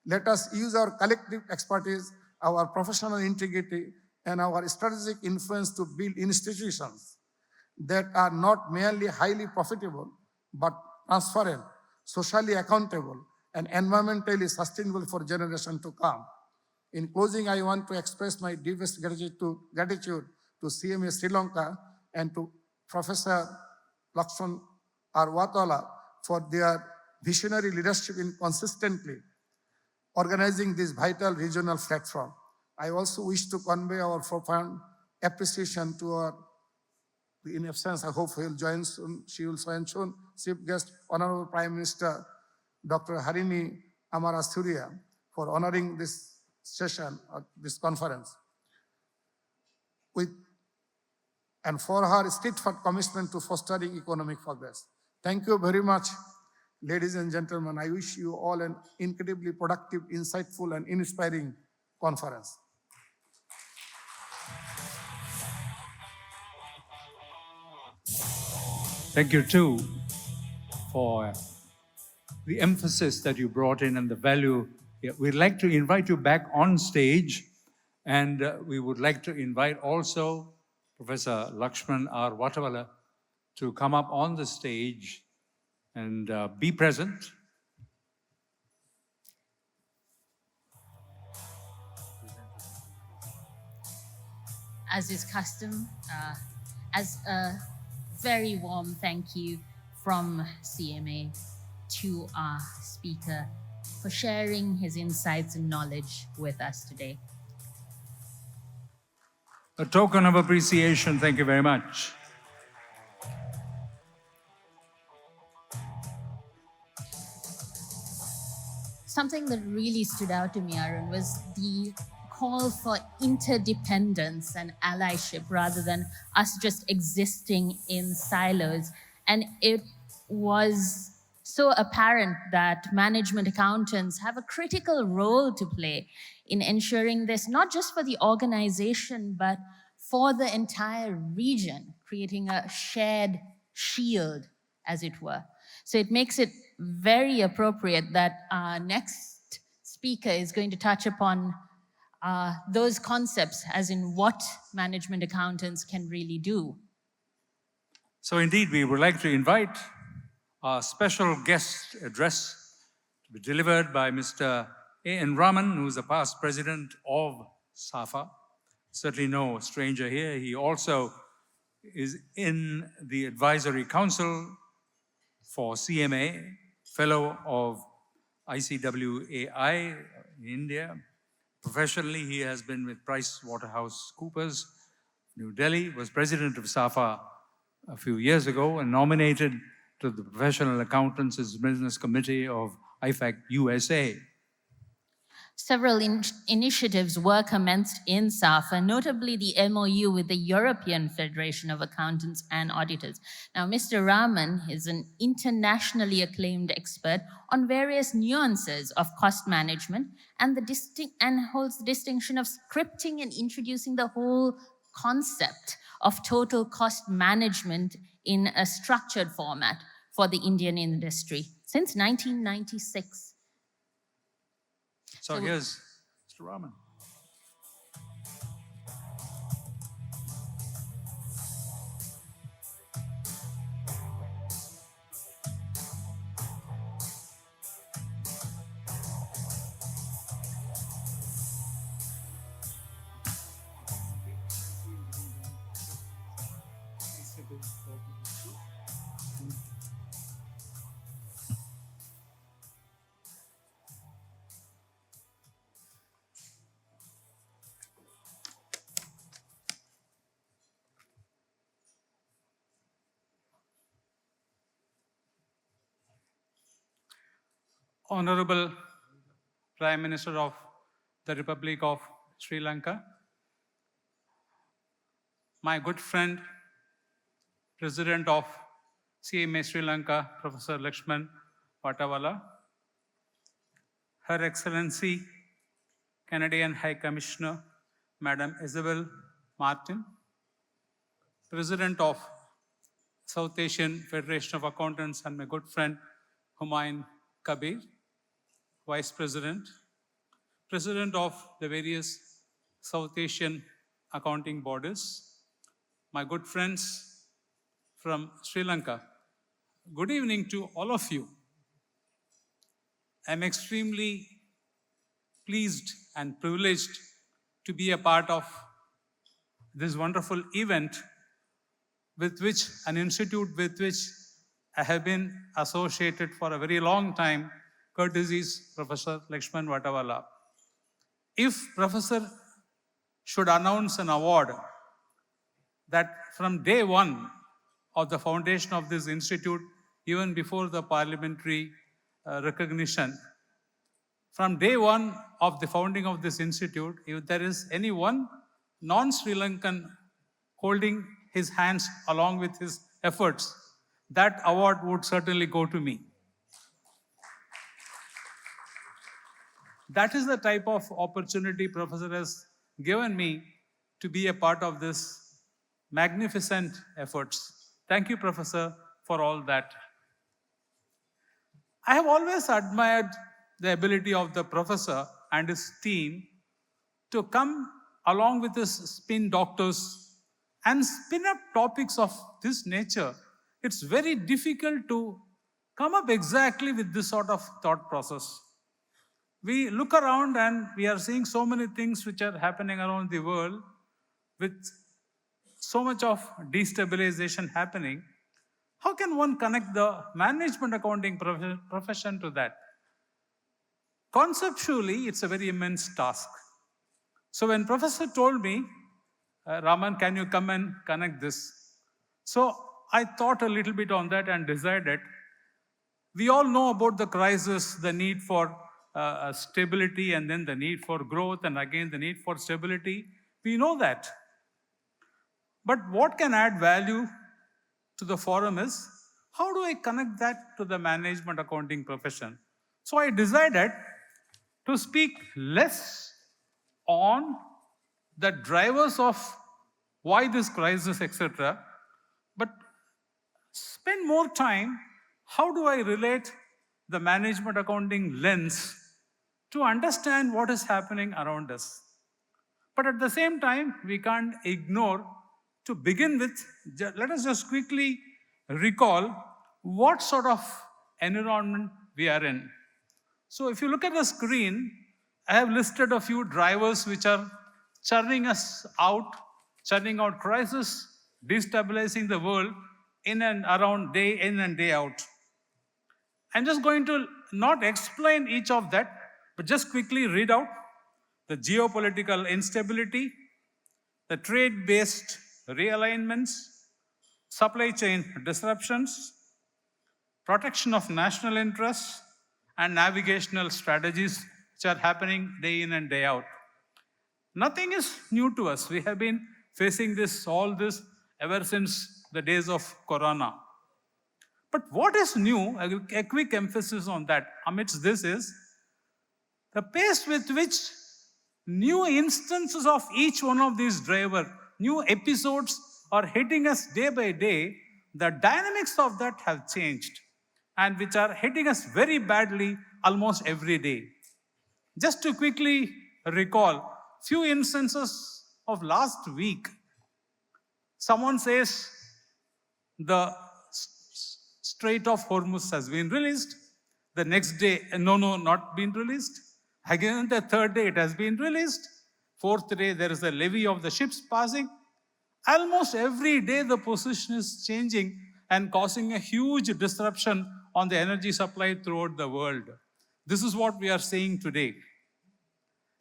Let us use our collective expertise, our professional integrity, and our strategic influence to build institutions that are not merely highly profitable, but transparent, socially accountable, and environmentally sustainable for generations to come. In closing, I want to express my deepest gratitude to CMA Sri Lanka and to Professor Lakshman R. Watala for their visionary leadership in consistently organizing this vital regional platform. I also wish to convey our profound appreciation to our, in absence, I hope he'll join soon, she will join soon, Chief Guest, Honorable Prime Minister Dr. Harini Amara Surya, for honoring this session, this conference, and for her steadfast commitment to fostering economic progress. Thank you very much, ladies and gentlemen. I wish you all an incredibly productive, insightful, and inspiring conference. Thank you too for the emphasis that you brought in and the value. We'd like to invite you back on stage, and we would like to invite also Professor Lakshman R. Watawala to come up on the stage and be present. As is custom, as a very warm thank you from CMA to our speaker for sharing his insights and knowledge with us today. A token of appreciation. Thank you very much. Something that really stood out to me, Arun, was the call for interdependence and allyship rather than us just existing in silos. And it was so apparent that management accountants have a critical role to play in ensuring this, not just for the organization, but for the entire region, creating a shared shield, as it were. So it makes it very appropriate that our next speaker is going to touch upon those concepts, as in what management accountants can really do. So indeed, we would like to invite our special guest address to be delivered by Mr. A.N. Raman, who is the past president of SAFA. Certainly no stranger here. He also is in the advisory council for CMA, fellow of ICWAI in India. Professionally, he has been with PricewaterhouseCoopers, New Delhi, was president of SAFA a few years ago and nominated to the Professional Accountants' Business Committee of IFAC USA. Several initiatives were commenced in SAFA, notably the MOU with the European Federation of Accountants and Auditors. Now, Mr. Raman is an internationally acclaimed expert on various nuances of cost management and holds the distinction of scripting and introducing the whole concept of total cost management in a structured format for the Indian industry since 1996. So here's Mr. Raman. Honorable Prime Minister of the Republic of Sri Lanka, my good friend, President of CMA Sri Lanka, Professor Lakshman Vatawala, Her Excellency, Canadian High Commissioner, Madam Isabel Martin, President of South Asian Federation of Accountants and my good friend, Humayun Kabir, Vice President, President of the various South Asian accounting bodies, my good friends from Sri Lanka, good evening to all of you. I'm extremely pleased and privileged to be a part of this wonderful event with which an institute with which I have been associated for a very long time, courtesies Professor Lakshman Vatawala. If Professor should announce an award that from day one of the foundation of this institute, even before the parliamentary recognition, from day one of the founding of this institute, if there is any one non-Sri Lankan holding his hands along with his efforts, that award would certainly go to me. That is the type of opportunity Professor has given me to be a part of this magnificent efforts. Thank you, Professor, for all that. I have always admired the ability of the professor and his team to come along with his spin doctors and spin up topics of this nature. It's very difficult to come up exactly with this sort of thought process. We look around and we are seeing so many things which are happening around the world with so much of destabilization happening. How can one connect the management accounting profession to that? Conceptually, it's a very immense task. So when Professor told me, Raman, can you come and connect this? So I thought a little bit on that and decided. We all know about the crisis, the need for stability, and then the need for growth, and again the need for stability. We know that. But what can add value to the forum is, How do I connect that to the management accounting profession? So I decided to speak less on the drivers of why this crisis, etc., but spend more time how do I relate the management accounting lens to understand what is happening around us. But at the same time, we can't ignore, to begin with, let us just quickly recall what sort of environment we are in. So if you look at the screen, I have listed a few drivers which are churning out crisis, destabilizing the world in and around, day in and day out. I'm just going to not explain each of that, but just quickly read out the geopolitical instability, the trade-based realignments, supply chain disruptions, protection of national interests, and navigational strategies which are happening day in and day out. Nothing is new to us. We have been facing all this ever since the days of Corona. But what is new, a quick emphasis on that amidst this is the pace with which new instances of each one of these drivers, new episodes are hitting us day by day. The dynamics of that have changed and which are hitting us very badly almost every day. Just to quickly recall few instances of last week. Someone says the Strait of Hormuz has been released. The next day, no, not been released. Again, the third day, it has been released. Fourth day, there is a levy of the ships passing. Almost every day, the position is changing and causing a huge disruption on the energy supply throughout the world. This is what we are seeing today.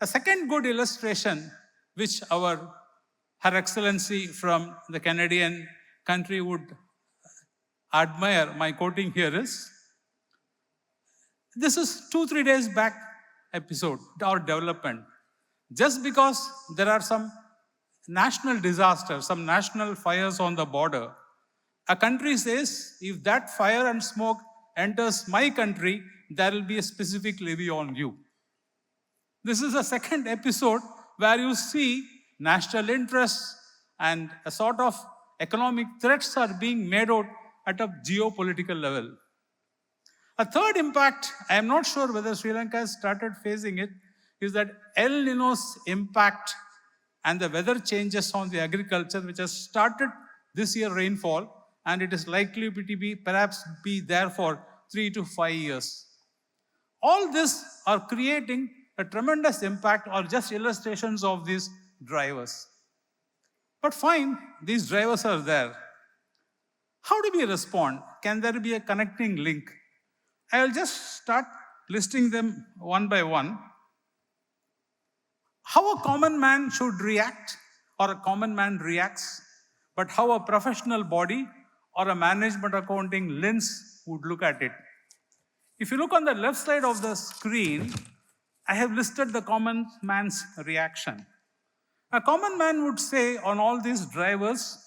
A second good illustration, which Her Excellency from the Canadian country would admire, my quoting here is, this is 2-3 days back episode or development. Just because there are some national disasters, some national fires on the border, a country says, if that fire and smoke enters my country, there will be a specific levy on you. This is a second episode where you see national interests and a sort of economic threats are being made out at a geopolitical level. A third impact, I am not sure whether Sri Lanka has started facing it, is that El Nino's impact and the weather changes on the agriculture, which has started this year rainfall, and it is likely to be perhaps be there for 3 to 5 years. All this are creating a tremendous impact or just illustrations of these drivers. But fine, these drivers are there. How do we respond? Can there be a connecting link? I'll just start listing them one by one. How a common man should react or a common man reacts, but how a professional body or a management accounting lens would look at it. If you look on the left side of the screen, I have listed the common man's reaction. A common man would say on all these drivers,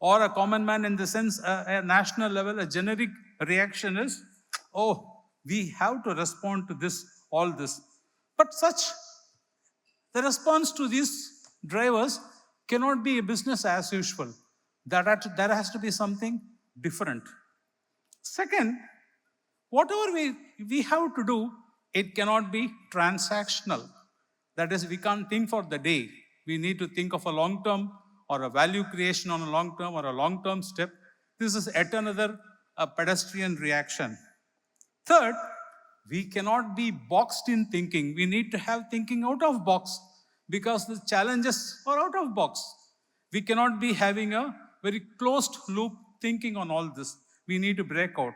or a common man in the sense, a national level, a generic reaction is, oh, we have to respond to this, all this. But the response to these drivers cannot be a business as usual. There has to be something different. Second, whatever we have to do, it cannot be transactional. That is, we can't think for the day. We need to think of a long term or a value creation on a long term or a long term step. This is yet another pedestrian reaction. Third, we cannot be boxed in thinking. We need to have thinking out of box because the challenges are out of box. We cannot be having a very closed loop thinking on all this. We need to break out.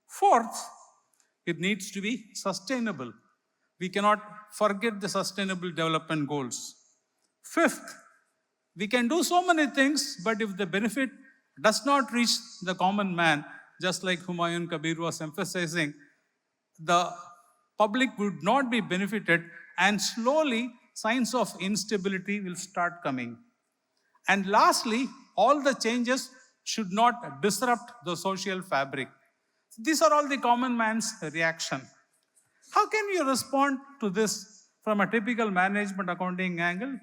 Fourth, it needs to be sustainable. We cannot forget the sustainable development goals. Fifth, we can do so many things, but if the benefit does not reach the common man, just like Humayun Kabir was emphasizing, the public would not be benefited, and slowly signs of instability will start coming. And lastly, all the changes should not disrupt the social fabric. These are all the common man's reaction. How can you respond to this from a typical management accounting angle?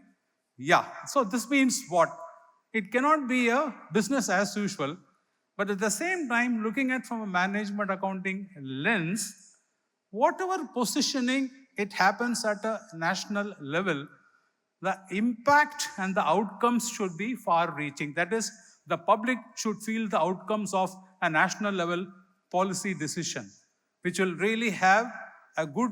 Yeah, so this means what? It cannot be a business as usual, but at the same time, looking at from a management accounting lens, whatever positioning it happens at a national level, the impact and the outcomes should be far reaching. That is, the public should feel the outcomes of a national level policy decision, which will really have a good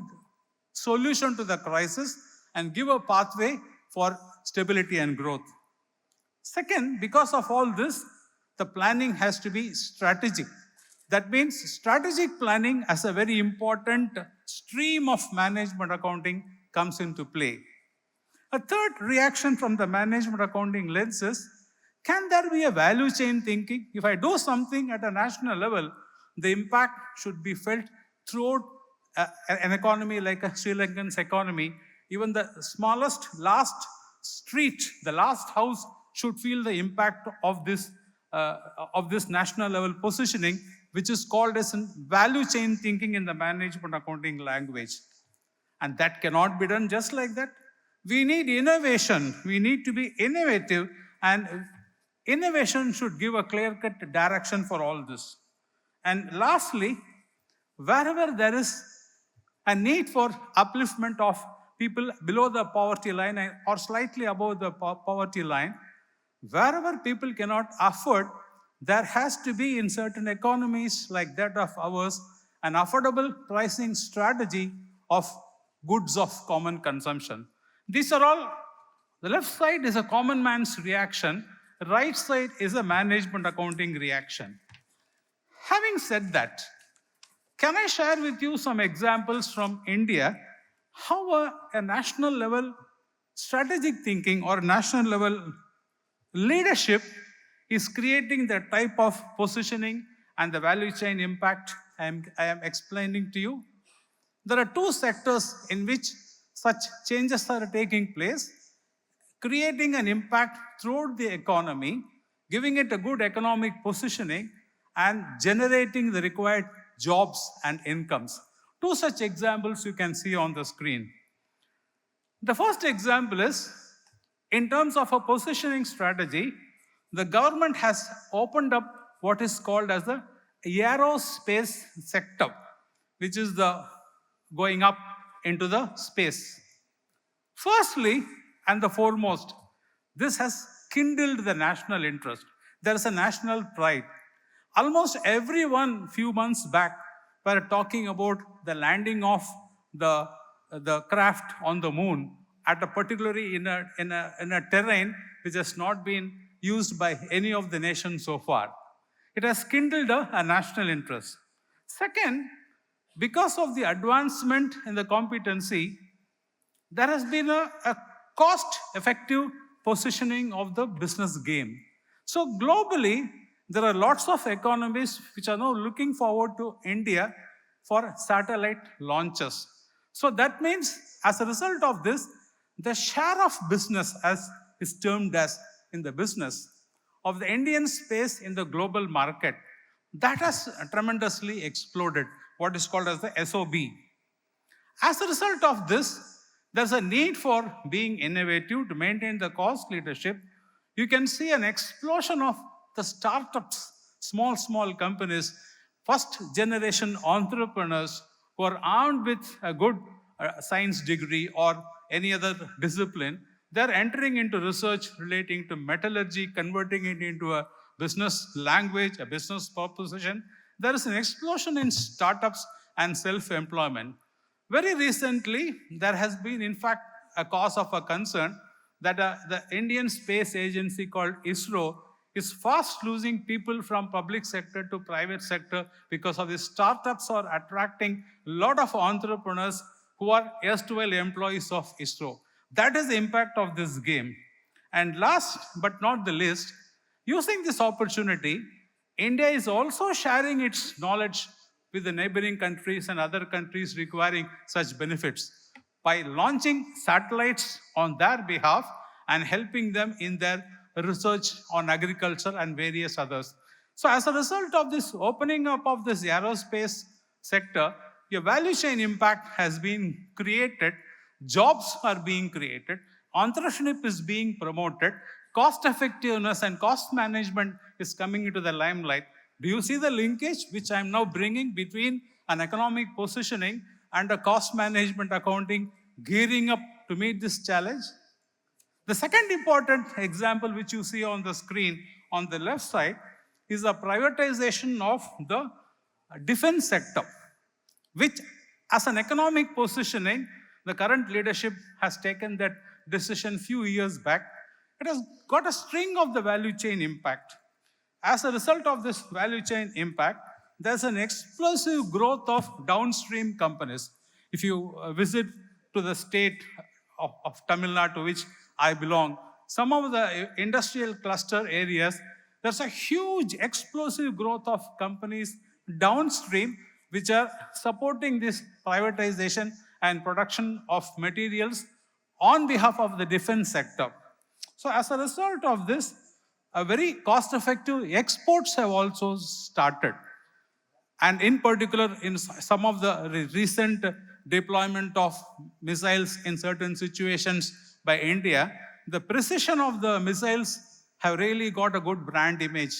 solution to the crisis and give a pathway for stability and growth. Second, because of all this, the planning has to be strategic. That means strategic planning as a very important stream of management accounting comes into play. A third reaction from the management accounting lens is, can there be a value chain thinking? If I do something at a national level, the impact should be felt throughout an economy like a Sri Lankan's economy. Even the smallest last street, the last house should feel the impact of this national level positioning, which is called as value chain thinking in the management accounting language. And that cannot be done just like that. We need innovation. We need to be innovative, and innovation should give a clear-cut direction for all this. And lastly, wherever there is a need for upliftment of people below the poverty line or slightly above the poverty line, wherever people cannot afford, there has to be, in certain economies like that of ours, an affordable pricing strategy of goods of common consumption. These are all, the left side is a common man's reaction, the right side is a management accounting reaction. Having said that, can I share with you some examples from India, how a national level strategic thinking or national level leadership is creating the type of positioning and the value chain impact I am explaining to you. There are two sectors in which such changes are taking place, creating an impact throughout the economy, giving it a good economic positioning, and generating the required jobs and incomes. Two such examples you can see on the screen. The first example is, in terms of a positioning strategy, the government has opened up what is called as the aerospace sector, which is the going up into the space. Firstly, and the foremost, this has kindled the national interest. There is a national pride. Almost everyone few months back were talking about the landing of the craft on the moon at a particularly in a terrain which has not been used by any of the nations so far. It has kindled a national interest. Second, because of the advancement in the competency, there has been a cost-effective positioning of the business game. So globally, there are lots of economies which are now looking forward to India for satellite launches. So that means, as a result of this, the share of business, as is termed as in the business, of the Indian space in the global market, that has tremendously exploded, what is called as the SOB. As a result of this, there's a need for being innovative to maintain the cost leadership. You can see an explosion of the startups, small companies, first generation entrepreneurs who are armed with a good science degree or any other discipline. They're entering into research relating to metallurgy, converting it into a business language, a business proposition. There is an explosion in startups and self-employment. Very recently, there has been, in fact, a cause of a concern that the Indian Space Agency called ISRO is fast losing people from public sector to private sector because of the startups are attracting a lot of entrepreneurs who are erstwhile employees of ISRO. That is the impact of this game. And last but not the least, using this opportunity, India is also sharing its knowledge with the neighboring countries and other countries requiring such benefits by launching satellites on their behalf and helping them in their research on agriculture and various others. So as a result of this opening up of this aerospace sector, a value chain impact has been created, jobs are being created, entrepreneurship is being promoted, cost effectiveness and cost management is coming into the limelight. Do you see the linkage which I am now bringing between an economic positioning and a cost management accounting gearing up to meet this challenge? The second important example which you see on the screen on the left side is the privatization of the defense sector, which as an economic positioning, the current leadership has taken that decision few years back. It has got a string of the value chain impact. As a result of this value chain impact, there's an explosive growth of downstream companies. If you visit to the state of Tamil Nadu, to which I belong, some of the industrial cluster areas, there's a huge explosive growth of companies downstream which are supporting this privatization and production of materials on behalf of the defense sector. So as a result of this, a very cost-effective exports have also started. And in particular, in some of the recent deployment of missiles in certain situations by India, the precision of the missiles have really got a good brand image.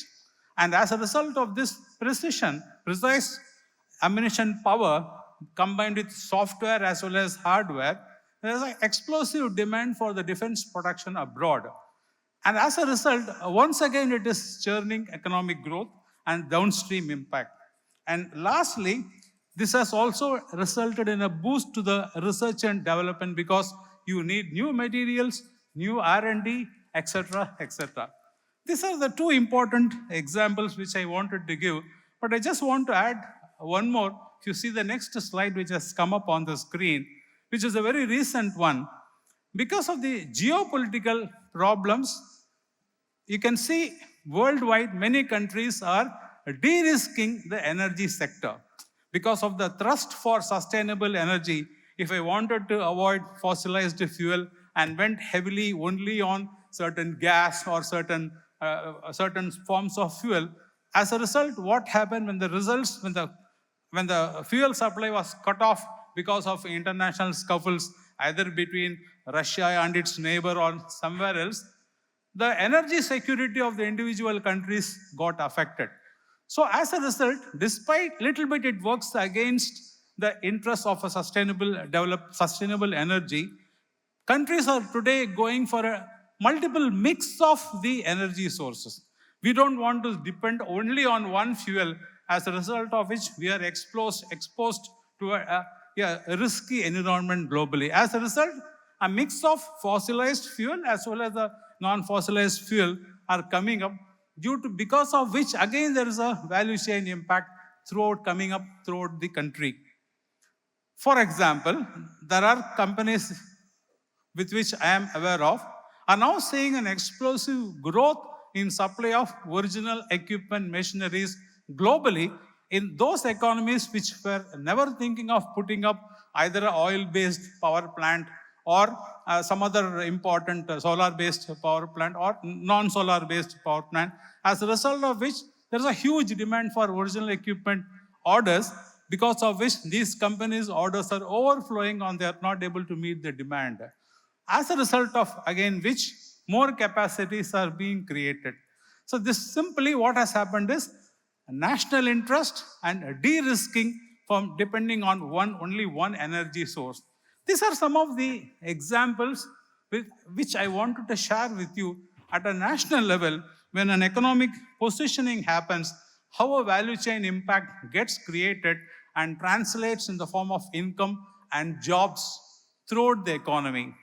And as a result of this precision, precise ammunition power combined with software as well as hardware, there is an explosive demand for the defense production abroad. And as a result, once again, it is churning economic growth and downstream impact. And lastly, this has also resulted in a boost to the research and development because you need new materials, new R&D, etc., etc. These are the two important examples which I wanted to give, but I just want to add one more. If you see the next slide which has come up on the screen, which is a very recent one, because of the geopolitical problems, you can see worldwide many countries are de-risking the energy sector. Because of the thrust for sustainable energy, if I wanted to avoid fossilized fuel and went heavily only on certain gas or certain forms of fuel, as a result, what happened when the fuel supply was cut off because of international scuffles, either between Russia and its neighbor or somewhere else, the energy security of the individual countries got affected. So as a result, despite little bit it works against the interest of a sustainable energy, countries are today going for a multiple mix of the energy sources. We don't want to depend only on one fuel, as a result of which we are exposed to a risky environment globally. As a result, a mix of fossilized fuel as well as the non-fossilized fuel are coming up, because of which again there is a value chain impact coming up throughout the country. For example, there are companies with which I am aware of are now seeing an explosive growth in supply of original equipment machineries globally in those economies which were never thinking of putting up either an oil-based power plant or some other important solar-based power plant or non-solar-based power plant, as a result of which there is a huge demand for original equipment orders, because of which these companies' orders are overflowing and they are not able to meet the demand. As a result of, again, which more capacities are being created. So this simply what has happened is national interest and de-risking from depending on only one energy source. These are some of the examples which I wanted to share with you at a national level. When an economic positioning happens, how a value chain impact gets created and translates in the form of income and jobs throughout the economy.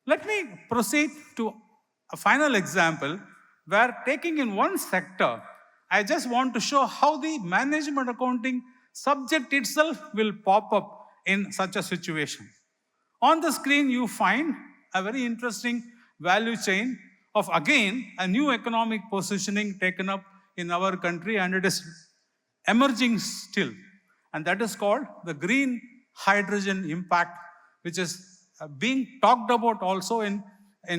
Let me proceed to a final example where, taking in one sector, I just want to show how the management accounting subject itself will pop up in such a situation. On the screen, you find a very interesting value chain of, again, a new economic positioning taken up in our country, and it is emerging still. And that is called the green hydrogen impact, which is being talked about also in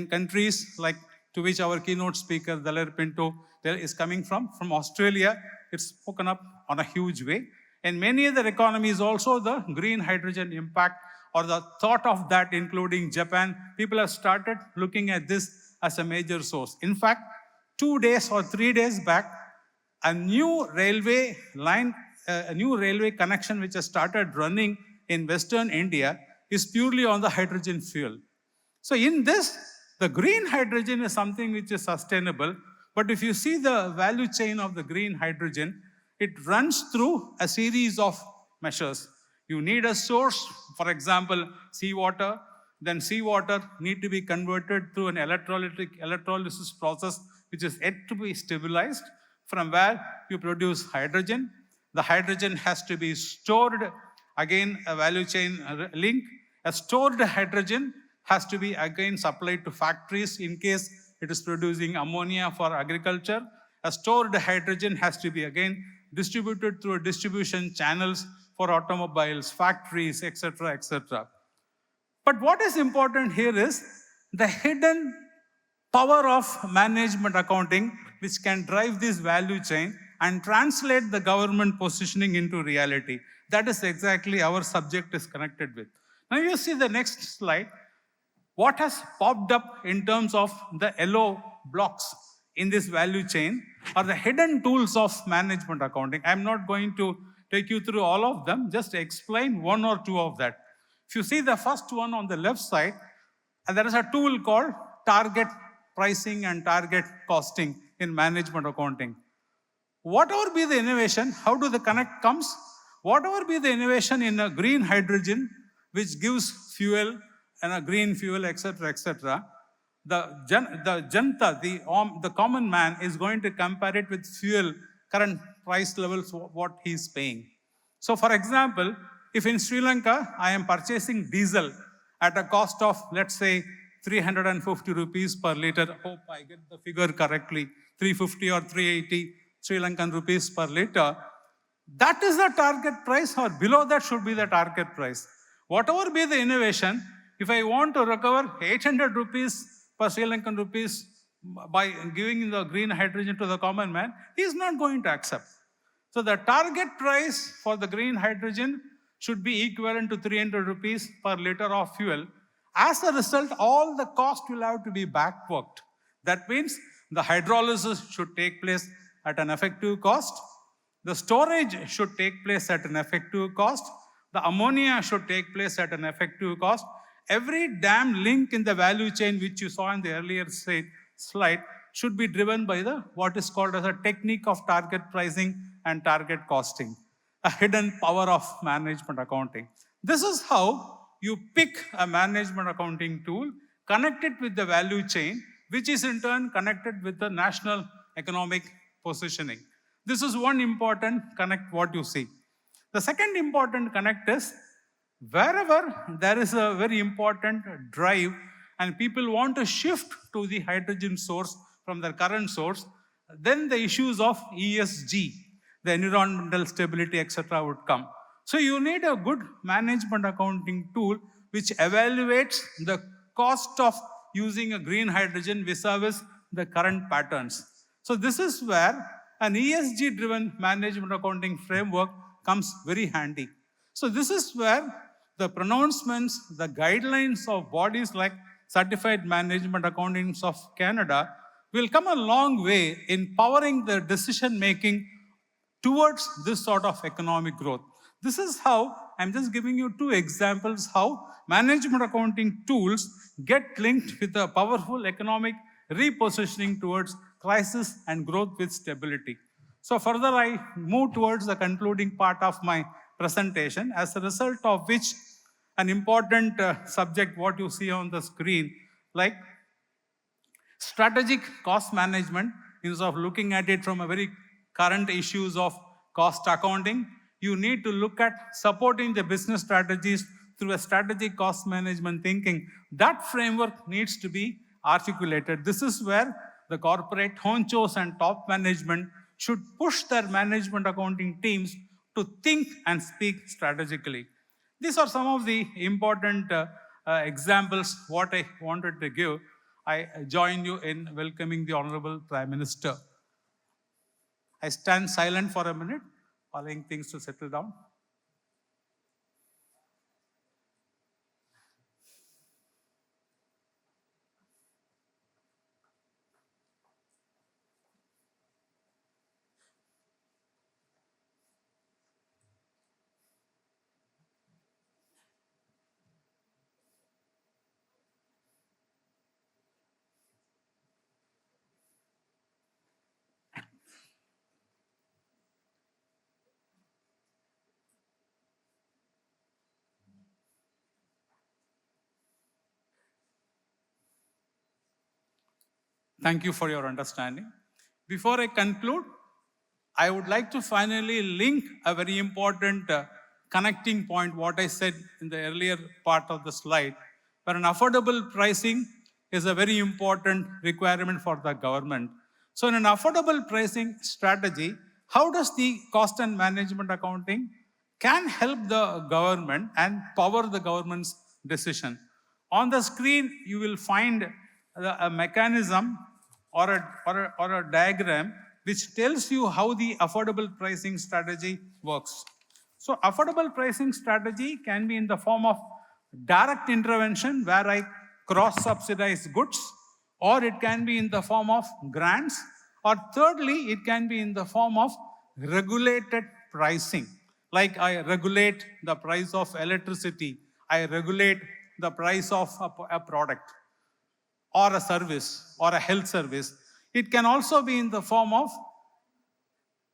countries like to which our keynote speaker, Daler Pinto, is coming from Australia. It's spoken up on a huge way. In many other economies also, the green hydrogen impact or the thought of that, including Japan, people have started looking at this as a major source. In fact, 2 days or 3 days back, a new railway line, a new railway connection which has started running in Western India is purely on the hydrogen fuel. So in this, the green hydrogen is something which is sustainable. But if you see the value chain of the green hydrogen, it runs through a series of measures. You need a source, for example, seawater. Then seawater need to be converted through an electrolysis process, which is yet to be stabilized, from where you produce hydrogen. The hydrogen has to be stored. Again, a value chain link. A stored hydrogen has to be again supplied to factories in case it is producing ammonia for agriculture. A stored hydrogen has to be again distributed through distribution channels for automobiles, factories, etc., etc. But what is important here is the hidden power of management accounting, which can drive this value chain and translate the government positioning into reality. That is exactly our subject is connected with. Now you see the next slide. What has popped up in terms of the yellow blocks in this value chain are the hidden tools of management accounting. I'm not going to take you through all of them, just explain one or two of that. If you see the first one on the left side, there is a tool called target pricing and target costing in management accounting. Whatever be the innovation, how do the connect comes? Whatever be the innovation in a green hydrogen, which gives fuel and a green fuel, etc., etc., the common man is going to compare it with fuel current price levels, what he's paying. So for example, if in Sri Lanka, I am purchasing diesel at a cost of, let's say, 350 rupees per liter, hope I get the figure correctly, 350 or 380 Sri Lankan rupees per liter, that is the target price, or below that should be the target price. Whatever be the innovation, if I want to recover 800 rupees per Sri Lankan rupees by giving the green hydrogen to the common man, he is not going to accept. So the target price for the green hydrogen should be equivalent to 300 rupees per liter of fuel. As a result, all the cost will have to be back-worked. That means the hydrolysis should take place at an effective cost. The storage should take place at an effective cost. The ammonia should take place at an effective cost. Every damn link in the value chain, which you saw in the earlier slide, should be driven by the what is called as a technique of target pricing and target costing, a hidden power of management accounting. This is how you pick a management accounting tool, connect it with the value chain, which is in turn connected with the national economic positioning. This is one important connect what you see. The second important connect is wherever there is a very important drive and people want to shift to the hydrogen source from their current source, then the issues of ESG, the environmental stability, etc. would come. So you need a good management accounting tool which evaluates the cost of using a green hydrogen vis-a-vis the current patterns. So this is where an ESG-driven management accounting framework comes very handy. So this is where the pronouncements, the guidelines of bodies like Certified Management Accountants of Canada will come a long way in powering the decision-making towards this sort of economic growth. This is how, I'm just giving you two examples, how management accounting tools get linked with a powerful economic repositioning towards crisis and growth with stability. So further, I move towards the concluding part of my presentation, as a result of which an important subject, what you see on the screen, like strategic cost management, instead of looking at it from a very current issues of cost accounting, you need to look at supporting the business strategies through a strategic cost management thinking. That framework needs to be articulated. This is where the corporate honchos and top management should push their management accounting teams to think and speak strategically. These are some of the important examples what I wanted to give. I join you in welcoming the Honorable Prime Minister. I stand silent for a minute, allowing things to settle down. Thank you for your understanding. Before I conclude, I would like to finally link a very important connecting point, what I said in the earlier part of the slide, where an affordable pricing is a very important requirement for the government. So in an affordable pricing strategy, how does the cost and management accounting can help the government and power the government's decision? On the screen, you will find a mechanism or a diagram which tells you how the affordable pricing strategy works. So affordable pricing strategy can be in the form of direct intervention where I cross-subsidize goods, or it can be in the form of grants, or thirdly, it can be in the form of regulated pricing. Like I regulate the price of electricity, I regulate the price of a product or a service or a health service. It can also be in the form of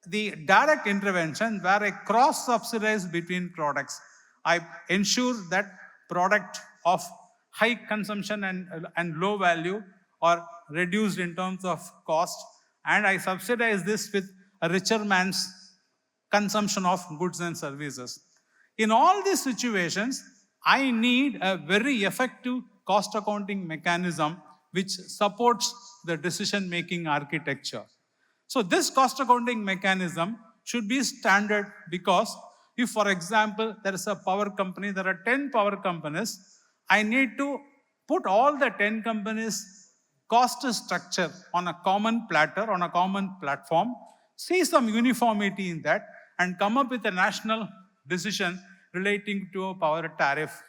the direct intervention where I cross-subsidize between products. I ensure that product of high consumption and low value are reduced in terms of cost, and I subsidize this with a richer man's consumption of goods and services. In all these situations, I need a very effective cost accounting mechanism which supports the decision-making architecture. So this cost accounting mechanism should be standard because if, for example, there is a power company, there are 10 power companies, I need to put all the 10 companies' cost structure on a common platter, on a common platform, see some uniformity in that, and come up with a national decision relating to a power tariff.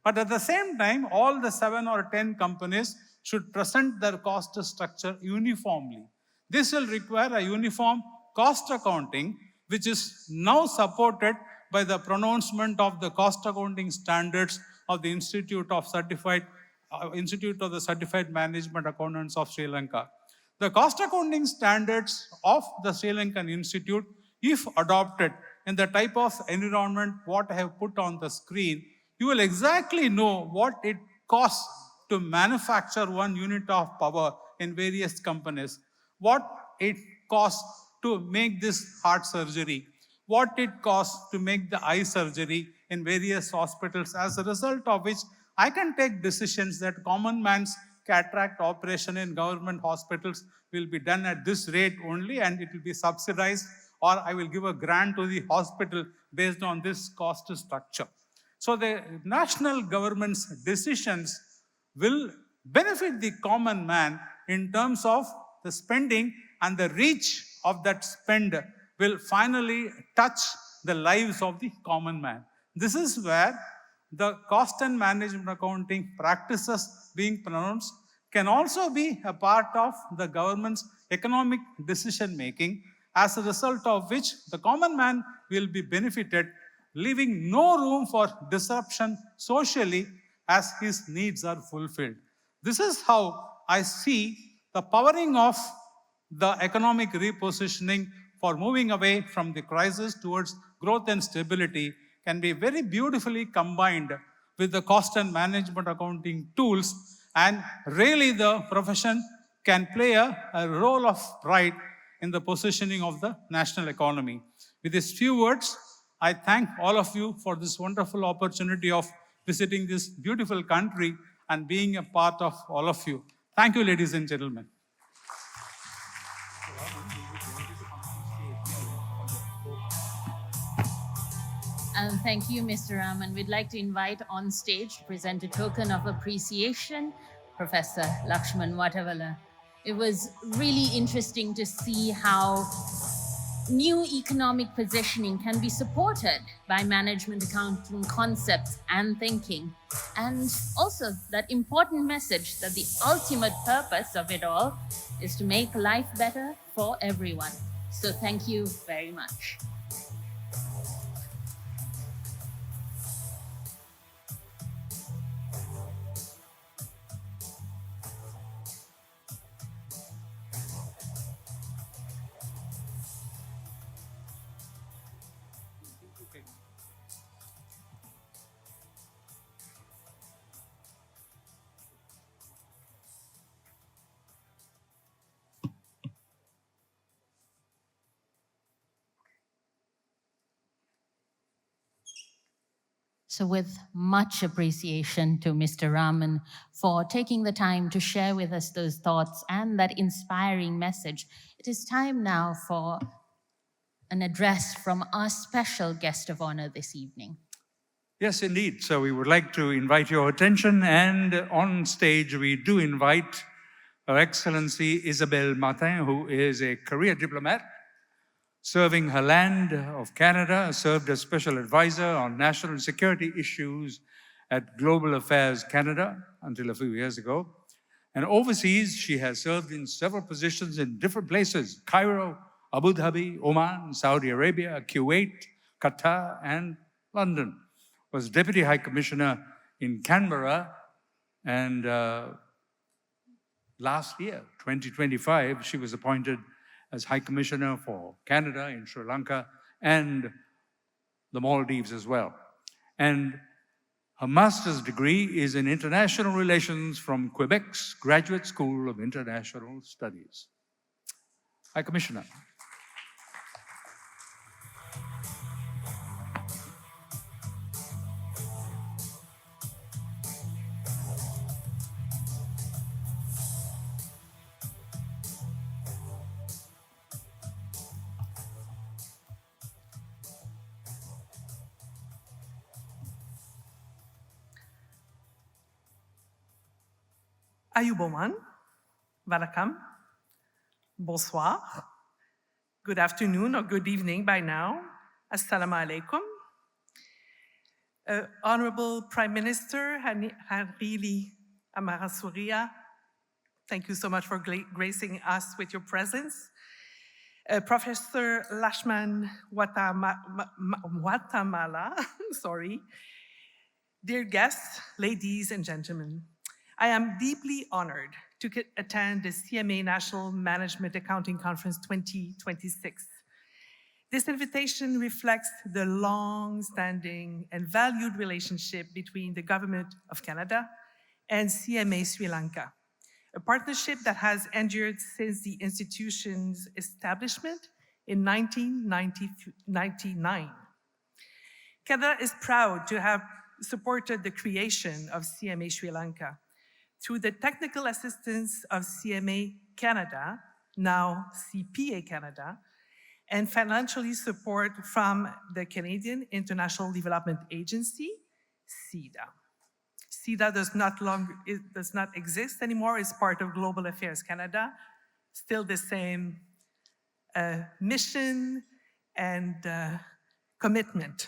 But at the same time, all the 7 or 10 companies should present their cost structure uniformly. This will require a uniform cost accounting, which is now supported by the pronouncement of the cost accounting standards of the Institute of the Certified Management Accountants of Sri Lanka. The cost accounting standards of the Sri Lankan Institute, if adopted in the type of environment what I have put on the screen, you will exactly know what it costs to manufacture one unit of power in various companies, what it costs to make this heart surgery, what it costs to make the eye surgery in various hospitals, as a result of which I can take decisions that common man's cataract operation in government hospitals will be done at this rate only and it will be subsidized, or I will give a grant to the hospital based on this cost structure. So the national government's decisions will benefit the common man in terms of the spending, and the reach of that spend will finally touch the lives of the common man. This is where the cost and management accounting practices being pronounced can also be a part of the government's economic decision making, as a result of which the common man will be benefited, leaving no room for disruption socially as his needs are fulfilled. This is how I see the powering of the economic repositioning for moving away from the crisis towards growth and stability can be very beautifully combined with the cost and management accounting tools, and really the profession can play a role of pride in the positioning of the national economy. With these few words, I thank all of you for this wonderful opportunity of visiting this beautiful country and being a part of all of you. Thank you, ladies and gentlemen. And thank you, Mr. Raman. We'd like to invite on stage to present a token of appreciation Professor Lakshman Watavala. It was really interesting to see how new economic positioning can be supported by management accounting concepts and thinking. And also that important message that the ultimate purpose of it all is to make life better for everyone. So thank you very much. So with much appreciation to Mr. Raman for taking the time to share with us those thoughts and that inspiring message, it is time now for an address from our special guest of honor this evening. Yes, indeed. So we would like to invite your attention, and on stage we do invite Her Excellency Isabelle Martin, who is a career diplomat serving her land of Canada, served as special advisor on national security issues at Global Affairs Canada until a few years ago. And overseas, she has served in several positions in different places: Cairo, Abu Dhabi, Oman, Saudi Arabia, Kuwait, Qatar, and London. Was Deputy High Commissioner in Canberra, and last year, 2025, she was appointed as High Commissioner for Canada in Sri Lanka and the Maldives as well. And her master's degree is in international relations from Quebec's Graduate School of International Studies. High Commissioner. Ayuboman, Vanakkam, bonsoir, good afternoon or good evening by now, assalamu alaikum. Honorable Prime Minister Harili Amarasuriya, thank you so much for gracing us with your presence. Professor Lakshman Watavala, sorry, dear guests, ladies and gentlemen, I am deeply honored to attend the CMA National Management Accounting Conference 2026. This invitation reflects the long-standing and valued relationship between the Government of Canada and CMA Sri Lanka, a partnership that has endured since the institution's establishment in 1999. Canada is proud to have supported the creation of CMA Sri Lanka through the technical assistance of CMA Canada, now CPA Canada, and financially support from the Canadian International Development Agency, CIDA. CIDA does not exist anymore. It's part of Global Affairs Canada, still the same mission and commitment.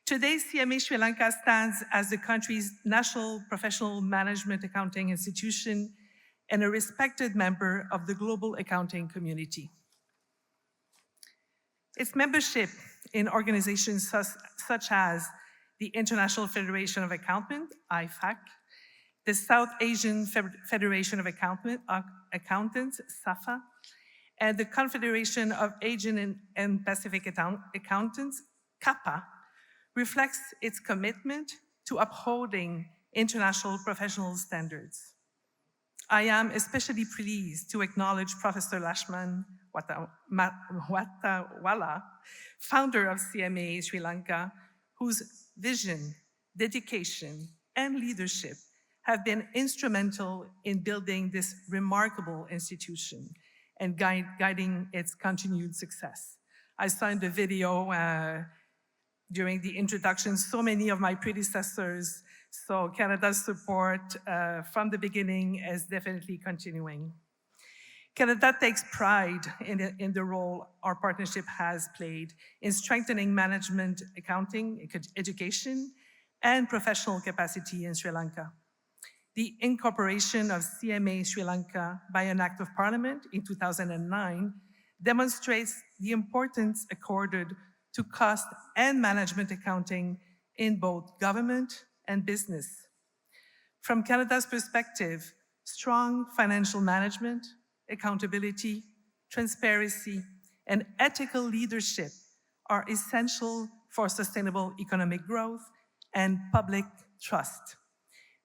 Today, CMA Sri Lanka stands as the country's national professional management accounting institution and a respected member of the global accounting community. Its membership in organizations such as the International Federation of Accountants, IFAC, the South Asian Federation of Accountants, SAFA, and the Confederation of Asian and Pacific Accountants, CAPA, reflects its commitment to upholding international professional standards. I am especially pleased to acknowledge Professor Lakshman Watavala, founder of CMA Sri Lanka, whose vision, dedication, and leadership have been instrumental in building this remarkable institution and guiding its continued success. I saw in the video during the introduction so many of my predecessors So Canada's support from the beginning is definitely continuing. Canada takes pride in the role our partnership has played in strengthening management, accounting, education, and professional capacity in Sri Lanka. The incorporation of CMA Sri Lanka by an act of parliament in 2009 demonstrates the importance accorded to cost and management accounting in both government and business. From Canada's perspective, strong financial management, accountability, transparency, and ethical leadership are essential for sustainable economic growth and public trust.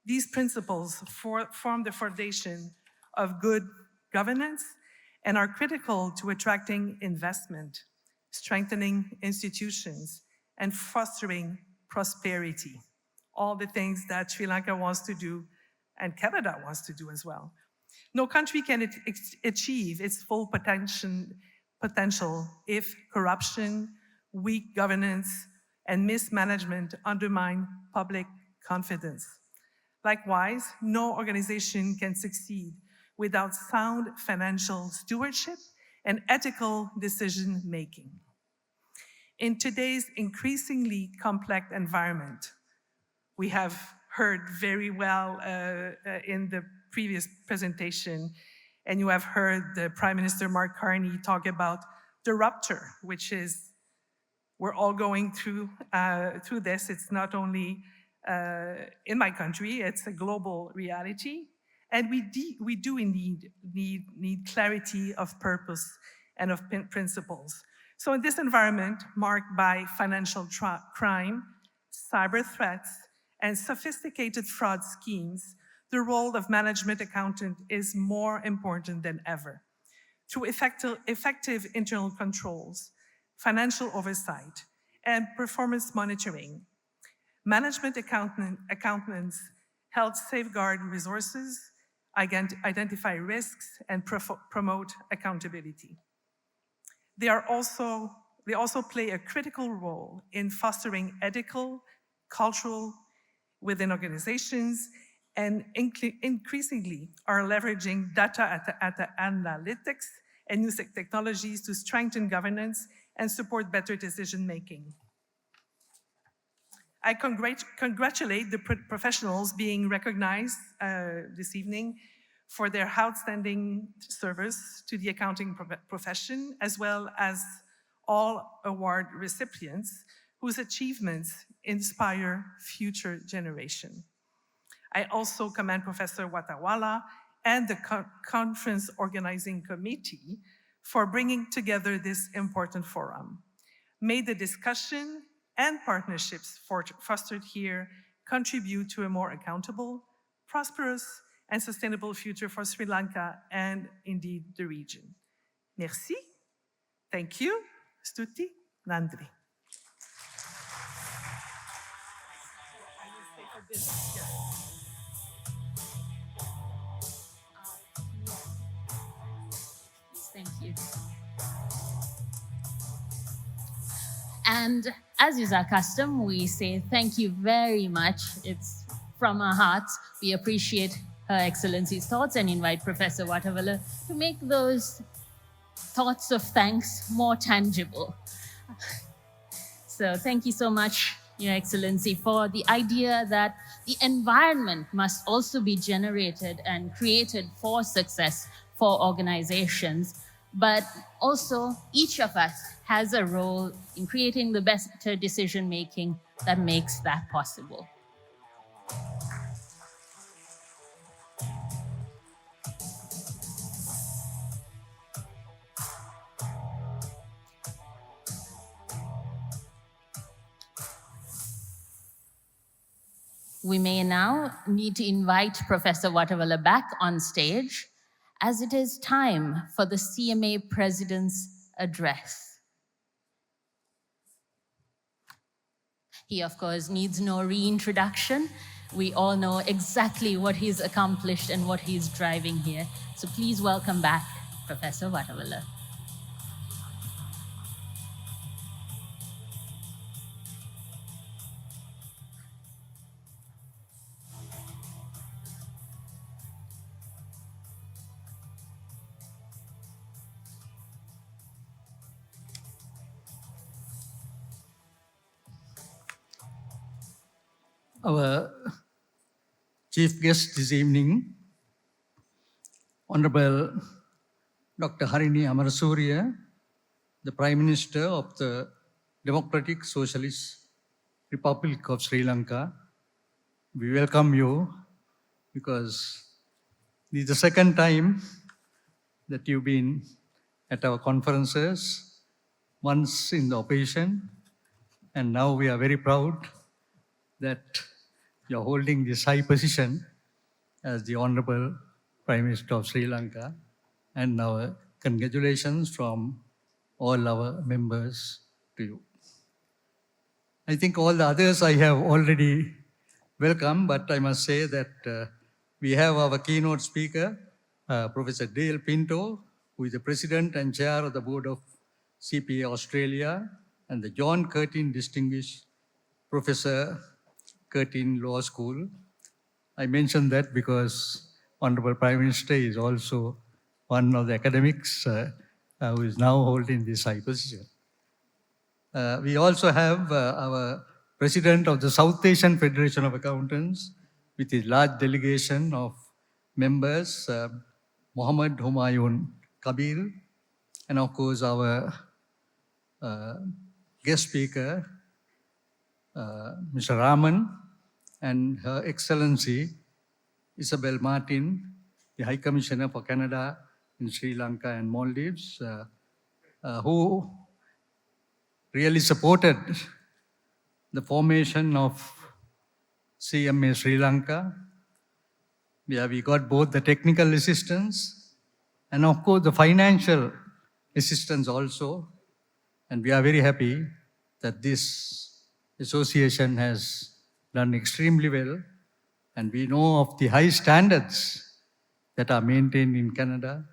These principles form the foundation of good governance and are critical to attracting investment, strengthening institutions, and fostering prosperity. All the things that Sri Lanka wants to do and Canada wants to do as well. No country can achieve its full potential if corruption, weak governance, and mismanagement undermine public confidence. Likewise, no organization can succeed without sound financial stewardship and ethical decision-making. In today's increasingly complex environment, we have heard very well in the previous presentation, and you have heard the Prime Minister Mark Carney talk about the rupture, which is, we're all going through this. It's not only in my country, it's a global reality. And we do indeed need clarity of purpose and of principles. So in this environment marked by financial crime, cyber threats, and sophisticated fraud schemes, the role of management accountant is more important than ever. Through effective internal controls, financial oversight, and performance monitoring, management accountants help safeguard resources, identify risks, and promote accountability. They also play a critical role in fostering ethical, cultural within organizations, and increasingly are leveraging data analytics and new technologies to strengthen governance and support better decision-making. I congratulate the professionals being recognized this evening for their outstanding service to the accounting profession, as well as all award recipients whose achievements inspire future generations. I also commend Professor Watawala and the conference organizing committee for bringing together this important forum. May the discussion and partnerships fostered here contribute to a more accountable, prosperous, and sustainable future for Sri Lanka and indeed the region. Merci. Thank you. Stuti. Nandri. Thank you. And as is our custom, we say thank you very much. It's from our hearts. We appreciate Her Excellency's thoughts and invite Professor Watawala to make those thoughts of thanks more tangible. So thank you so much, Your Excellency, for the idea that the environment must also be generated and created for success for organizations, but also each of us has a role in creating the better decision-making that makes that possible. We may now need to invite Professor Watawala back on stage, as it is time for the CMA President's address. He, of course, needs no reintroduction. We all know exactly what he's accomplished and what he's driving here. So please welcome back Professor Watawala. our chief guest this evening, Honorable Dr. Harini Amarasuriya, the Prime Minister of the Democratic Socialist Republic of Sri Lanka. We welcome you because this is the second time that you've been at our conferences, once in the opposition, and now we are very proud that you're holding this high position as the Honorable Prime Minister of Sri Lanka. And our congratulations from all our members to you. I think all the others I have already welcomed, but I must say that we have our keynote speaker, Professor Dale Pinto, who is the President and Chair of the Board of CPA Australia, and the John Curtin Distinguished Professor, Curtin Law School. I mention that because Honorable Prime Minister is also one of the academics who is now holding this high position. We also have our President of the South Asian Federation of Accountants with his large delegation of members, Muhammad Humayun Kabir, and of course our guest speaker, Mr. Raman, and Her Excellency Isabel Martin, the High Commissioner for Canada in Sri Lanka and Maldives, who really supported the formation of CMA Sri Lanka. We got both the technical assistance and of course the financial assistance also. And we are very happy that this association has done extremely well. And we know of the high standards that are maintained in Canada,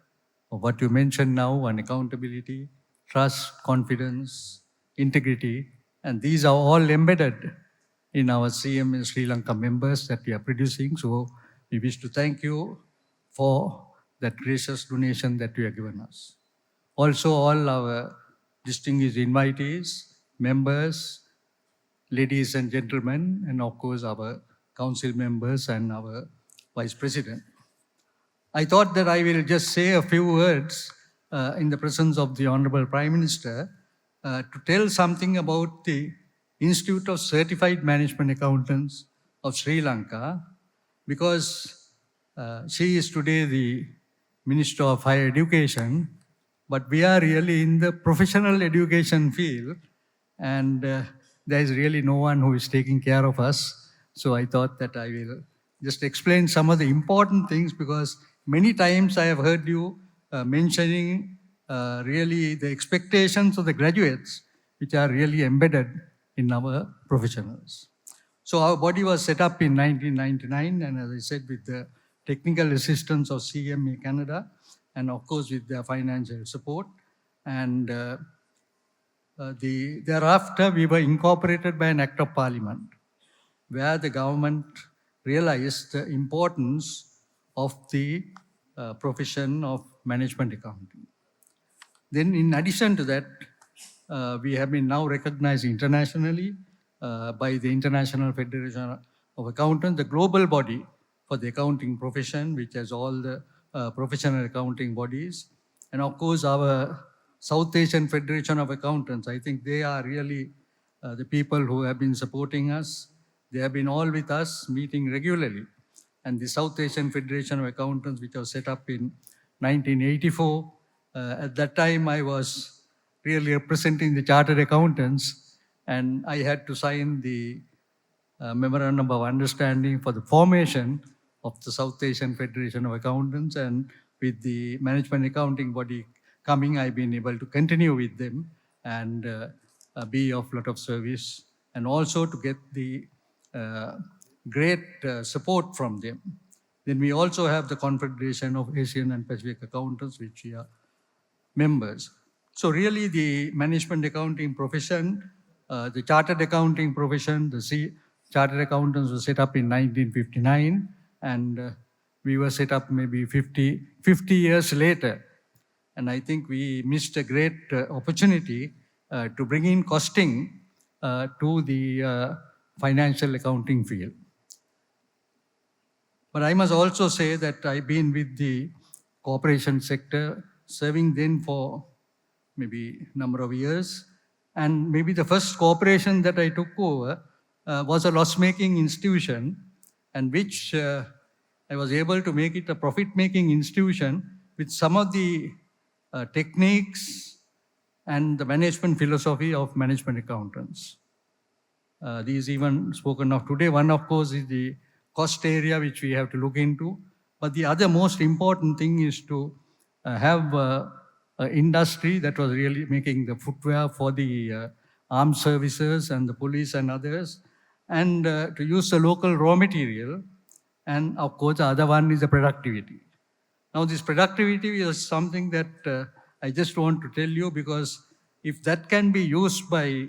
of what you mentioned now on accountability, trust, confidence, integrity, and these are all embedded in our CMA Sri Lanka members that we are producing. So we wish to thank you for that gracious donation that you have given us. Also, all our distinguished invitees, members, ladies and gentlemen, and of course our council members and our Vice President. I thought that I will just say a few words in the presence of the Honorable Prime Minister to tell something about the Institute of Certified Management Accountants of Sri Lanka, because she is today the Minister of Higher Education, but we are really in the professional education field, and there is really no one who is taking care of us. So I thought that I will just explain some of the important things, because many times I have heard you mentioning really the expectations of the graduates, which are really embedded in our professionals. So our body was set up in 1999, and as I said, with the technical assistance of CMA Canada, and of course with their financial support. And thereafter, we were incorporated by an Act of Parliament, where the government realized the importance of the profession of management accounting. Then in addition to that, we have been now recognized internationally by the International Federation of Accountants, the global body for the accounting profession, which has all the professional accounting bodies. And of course, our South Asian Federation of Accountants, I think they are really the people who have been supporting us. They have been all with us, meeting regularly. And the South Asian Federation of Accountants, which was set up in 1984, at that time I was really representing the chartered accountants, and I had to sign the Memorandum of Understanding for the formation of the South Asian Federation of Accountants. And with the management accounting body coming, I've been able to continue with them and be of lot of service, and also to get the great support from them. Then we also have the Confederation of Asian and Pacific Accountants, which we are members. So really the management accounting profession, the chartered accounting profession, the chartered accountants were set up in 1959, and we were set up maybe 50 years later. And I think we missed a great opportunity to bring in costing to the financial accounting field. But I must also say that I've been with the corporation sector, serving then for maybe number of years. And maybe the first corporation that I took over was a loss-making institution, and which I was able to make it a profit-making institution with some of the techniques and the management philosophy of management accountants. These even spoken of today. One, of course, is the cost area, which we have to look into. But the other most important thing is to have an industry that was really making the footwear for the armed services and the police and others, and to use the local raw material. And of course, the other one is the productivity. Now, this productivity is something that I just want to tell you, because if that can be used by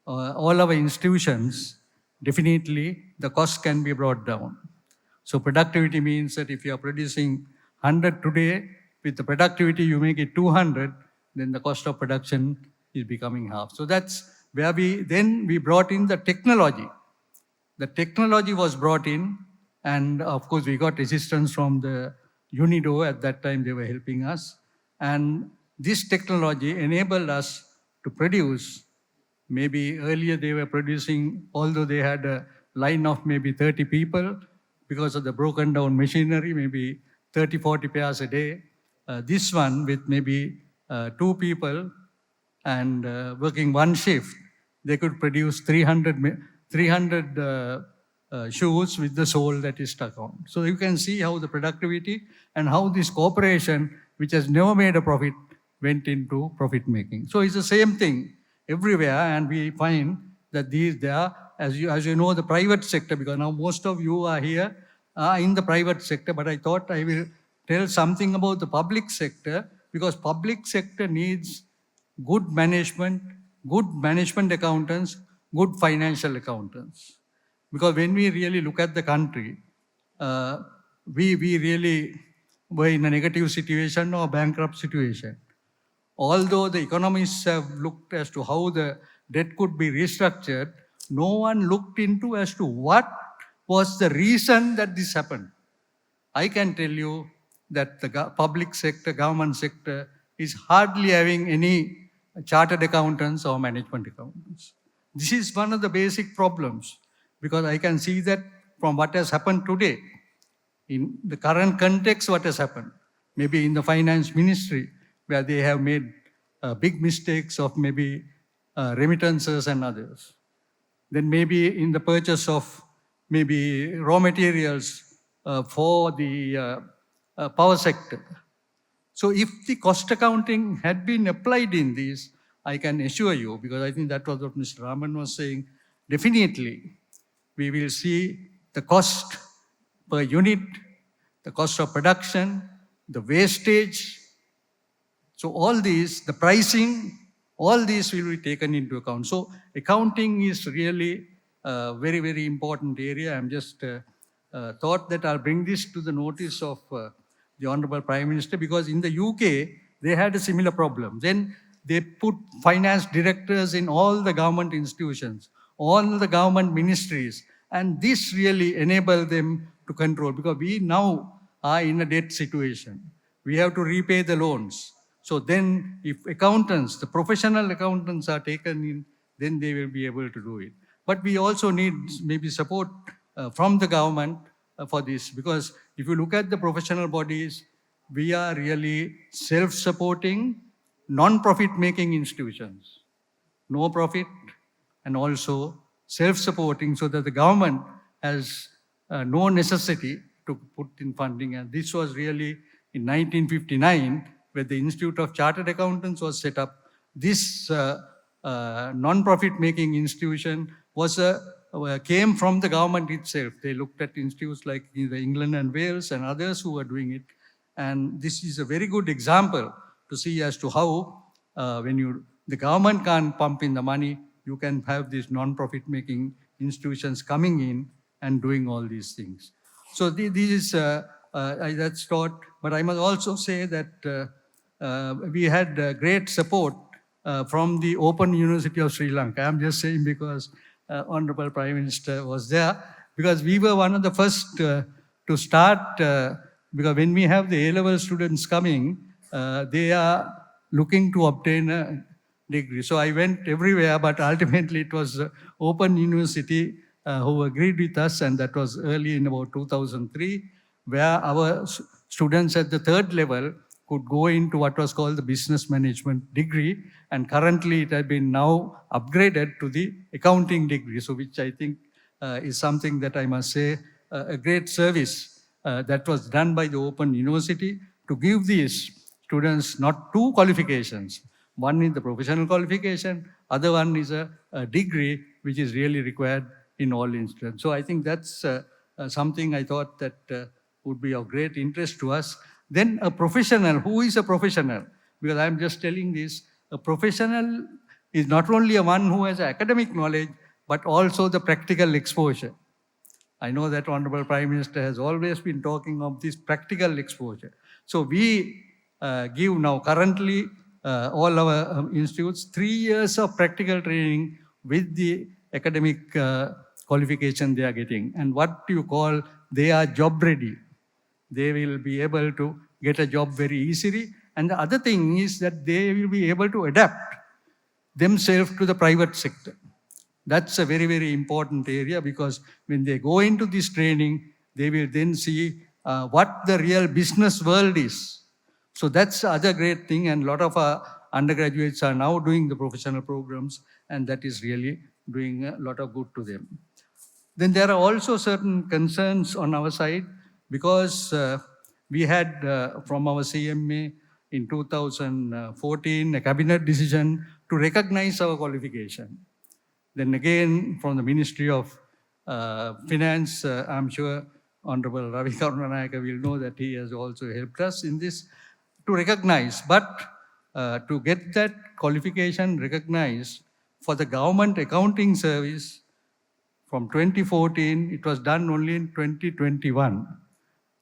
all our institutions, definitely the cost can be brought down. So productivity means that if you are producing 100 today, with the productivity you make it 200, then the cost of production is becoming half. So that's where we brought in the technology. The technology was brought in, and of course we got assistance from the UNIDO. At that time they were helping us. And this technology enabled us to produce. Maybe earlier they were producing, although they had a line of maybe 30 people, because of the broken down machinery, maybe 30, 40 pairs a day. This one with maybe 2 people and working one shift, they could produce 300 shoes with the sole that is stuck on. So you can see how the productivity and how this corporation, which has never made a profit, went into profit making. So it's the same thing everywhere, and we find that as you know, the private sector, because now most of you are here in the private sector, but I thought I will tell something about the public sector, because public sector needs good management accountants, good financial accountants. Because when we really look at the country, we really were in a negative situation or bankrupt situation. Although the economists have looked as to how the debt could be restructured, no one looked into as to what was the reason that this happened. I can tell you that the public sector, government sector, is hardly having any chartered accountants or management accountants. This is one of the basic problems, because I can see that from what has happened today, in the current context, what has happened, maybe in the finance ministry, where they have made big mistakes of maybe remittances and others. Then maybe in the purchase of maybe raw materials for the power sector. So if the cost accounting had been applied in these, I can assure you, because I think that was what Mr. Raman was saying, definitely we will see the cost per unit, the cost of production, the wastage. So all these, the pricing, all these will be taken into account. So accounting is really a very, very important area. I'm just thought that I'll bring this to the notice of the Honorable Prime Minister, because in the UK, they had a similar problem. Then they put finance directors in all the government institutions, all the government ministries, and this really enabled them to control, because we now are in a debt situation. We have to repay the loans. So then if accountants, the professional accountants are taken in, then they will be able to do it. But we also need maybe support from the government for this, because if you look at the professional bodies, we are really self-supporting, non-profit making institutions. No profit and also self-supporting, so that the government has no necessity to put in funding. And this was really in 1959, where the Institute of Chartered Accountants was set up. This non-profit making institution was came from the government itself. They looked at institutes like the England and Wales and others who were doing it. And this is a very good example to see as to how when the government can't pump in the money, you can have these non-profit making institutions coming in and doing all these things. So this is, that's taught, but I must also say that we had great support from the Open University of Sri Lanka. I'm just saying because Honorable Prime Minister was there, because we were one of the first to start, because when we have the A-level students coming, they are looking to obtain a degree. So I went everywhere, but ultimately it was Open University who agreed with us, and that was early in about 2003, where our students at the third level could go into what was called the business management degree, and currently it has been now upgraded to the accounting degree, so which I think is something that I must say a great service that was done by the Open University to give these students not two qualifications. One is the professional qualification, other one is a degree which is really required in all instances. So I think that's something I thought that would be of great interest to us. Then a professional, who is a professional? Because I'm just telling this, a professional is not only a one who has academic knowledge, but also the practical exposure. I know that Honorable Prime Minister has always been talking of this practical exposure. So we give now currently all our institutes 3 years of practical training with the academic qualification they are getting. And what you call, they are job ready. They will be able to get a job very easily. And the other thing is that they will be able to adapt themselves to the private sector. That's a very, very important area, because when they go into this training, they will then see what the real business world is. So that's the other great thing, and a lot of our undergraduates are now doing the professional programs, and that is really doing a lot of good to them. Then there are also certain concerns on our side, because we had from our CMA in 2014 a cabinet decision to recognize our qualification. Then again, from the Ministry of Finance, I'm sure Honorable Ravi Karunanayake will know that he has also helped us in this to recognize. But to get that qualification recognized for the government accounting service from 2014, it was done only in 2021.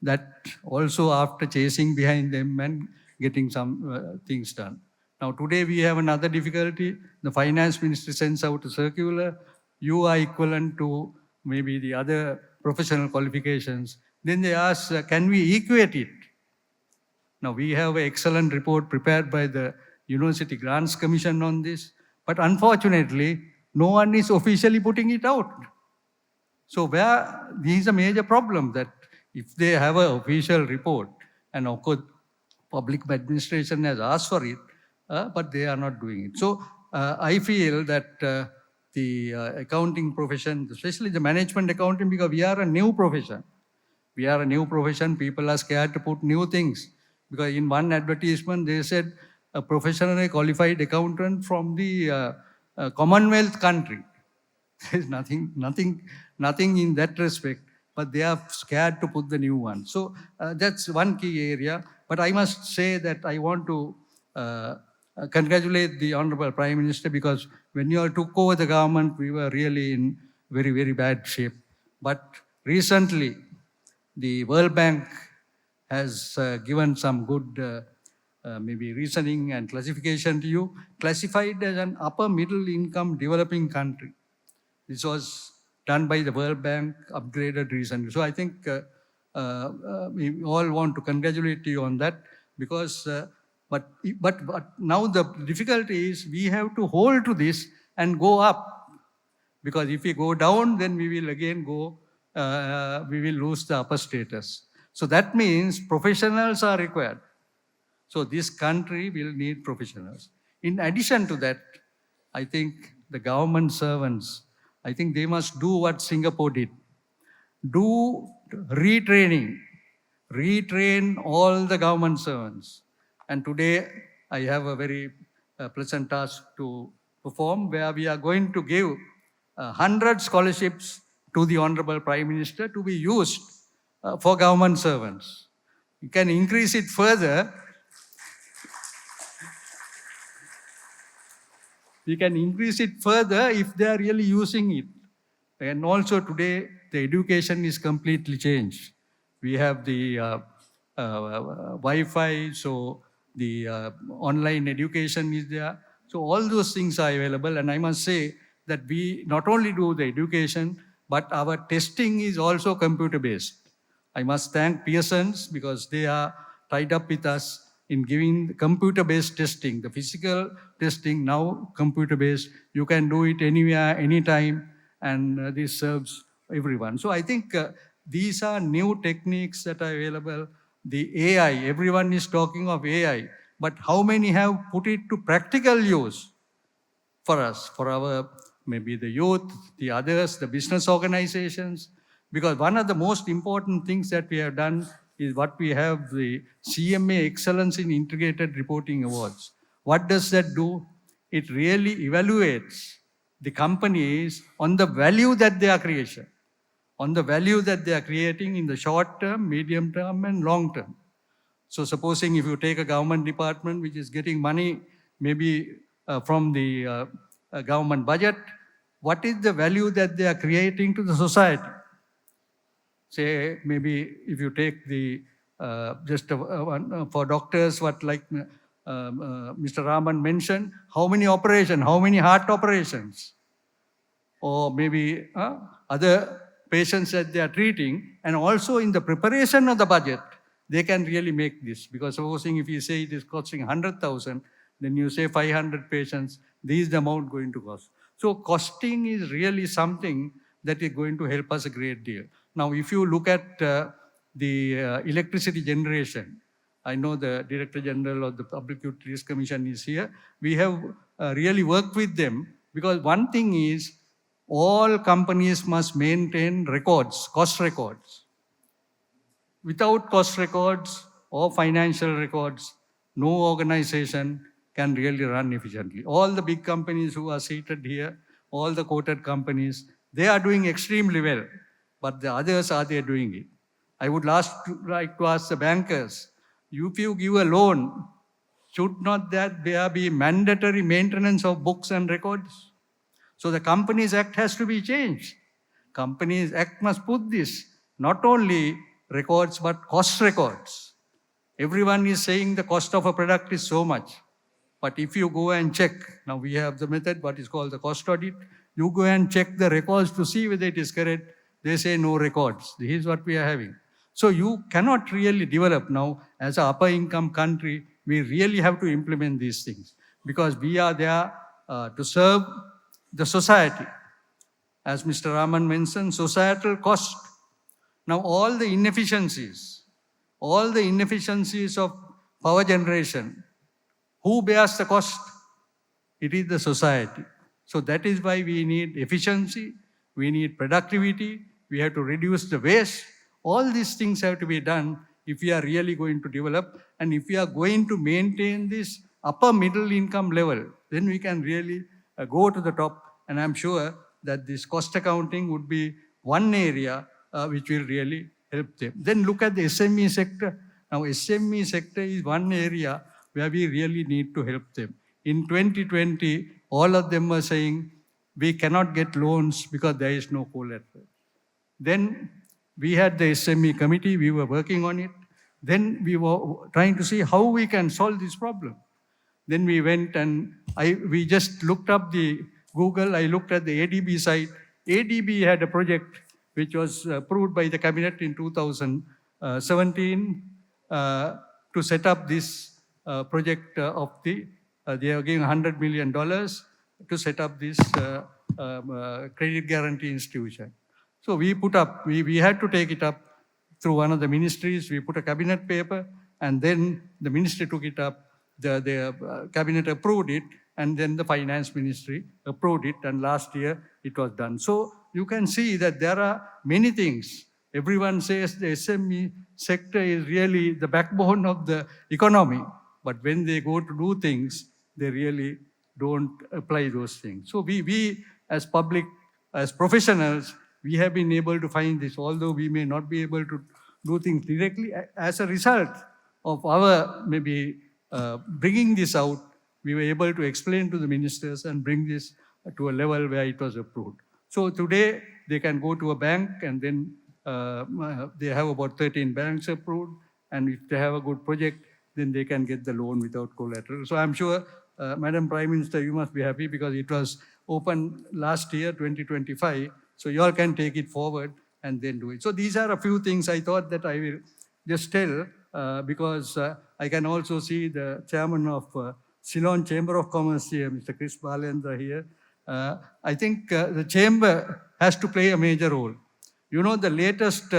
That also after chasing behind them and getting some things done. Now today we have another difficulty. The finance ministry sends out a circular. You are equivalent to maybe the other professional qualifications. Then they ask, can we equate it? Now we have an excellent report prepared by the University Grants Commission on this. But unfortunately, no one is officially putting it out. So where this is a major problem, that if they have an official report, and of course public administration has asked for it, but they are not doing it. So I feel that the accounting profession, especially the management accounting, because we are a new profession. We are a new profession. People are scared to put new things. Because in one advertisement, they said a professionally qualified accountant from the Commonwealth country. There's nothing in that respect, but they are scared to put the new one. So that's one key area. But I must say that I want to congratulate the Honorable Prime Minister, because when you all took over the government, we were really in very, very bad shape. But recently, the World Bank has given some good maybe reasoning and classification to you, classified as an upper middle income developing country. This was done by the World Bank, upgraded recently. So I think we all want to congratulate you on that, because but now the difficulty is we have to hold to this and go up, because if we go down, then we will again go, we will lose the upper status. So that means professionals are required. So this country will need professionals. In addition to that, I think the government servants, I think they must do what Singapore did. Do retraining. Retrain all the government servants. And today, I have a very pleasant task to perform, where we are going to give 100 scholarships to the Honorable Prime Minister to be used for government servants. You can increase it further. We can increase it further if they are really using it. And also today, the education is completely changed. We have the Wi-Fi, so the online education is there. So all those things are available. And I must say that we not only do the education, but our testing is also computer-based. I must thank Pearson's because they are tied up with us in giving the computer-based testing, the physical testing now computer-based. You can do it anywhere, anytime, and this serves everyone. So I think these are new techniques that are available. The AI, everyone is talking of AI, but how many have put it to practical use for us, for our, maybe the youth, the others, the business organizations? Because one of the most important things that we have done is what we have, the CMA Excellence in Integrated Reporting Awards. What does that do? It really evaluates the companies on the value that they are creating, on the value that they are creating in the short term, medium term, and long term. So supposing if you take a government department which is getting money maybe from the government budget, what is the value that they are creating to the society? Say maybe if you take the for doctors, what like Mr. Raman mentioned, how many operations, how many heart operations, or maybe other patients that they are treating, and also in the preparation of the budget, they can really make this. Because supposing if you say it is costing 100,000, then you say 500 patients, this is the amount going to cost. So costing is really something that is going to help us a great deal. Now, if you look at the electricity generation, I know the Director General of the Public Utilities Commission is here. We have really worked with them because one thing is all companies must maintain records, cost records. Without cost records or financial records, no organization can really run efficiently. All the big companies who are seated here, all the quoted companies, they are doing extremely well, but the others, are they doing it? I would like to ask the bankers, if you give a loan, should not that there be mandatory maintenance of books and records? So the Companies Act has to be changed. Companies Act must put this, not only records, but cost records. Everyone is saying the cost of a product is so much. But if you go and check, now we have the method, what is called the cost audit, you go and check the records to see whether it is correct. They say no records. This is what we are having. So you cannot really develop now as an upper income country. We really have to implement these things because we are there to serve the society. As Mr. Raman mentioned, societal cost. Now all the inefficiencies of power generation, who bears the cost? It is the society. So that is why we need efficiency, we need productivity, we have to reduce the waste. All these things have to be done if we are really going to develop, and if we are going to maintain this upper middle income level, then we can really go to the top. And I'm sure that this cost accounting would be one area which will really help them. Then look at the SME sector. Now SME sector is one area where we really need to help them. In 2020, all of them were saying, we cannot get loans because there is no collateral. Then we had the SME committee, we were working on it. Then we were trying to see how we can solve this problem. Then we went and we just looked up the Google, I looked at the ADB site. ADB had a project which was approved by the cabinet in 2017 to set up this project of they are giving $100 million to set up this credit guarantee institution. So we put up, we had to take it up through one of the ministries. We put a cabinet paper, and then the ministry took it up. The cabinet approved it, and then the finance ministry approved it, and last year it was done. So you can see that there are many things. Everyone says the SME sector is really the backbone of the economy, but when they go to do things, they really don't apply those things. So we as public, as professionals, we have been able to find this, although we may not be able to do things directly. As a result of our maybe bringing this out, we were able to explain to the ministers and bring this to a level where it was approved. So today they can go to a bank, and then they have about 13 banks approved, and if they have a good project, then they can get the loan without collateral. So I'm sure, Madam Prime Minister, you must be happy because it was open last year, 2025. So you all can take it forward and then do it. So these are a few things I thought that I will just tell because I can also see the chairman of Ceylon Chamber of Commerce here, Mr. Chris Balendra here. I think the chamber has to play a major role. You know, the latest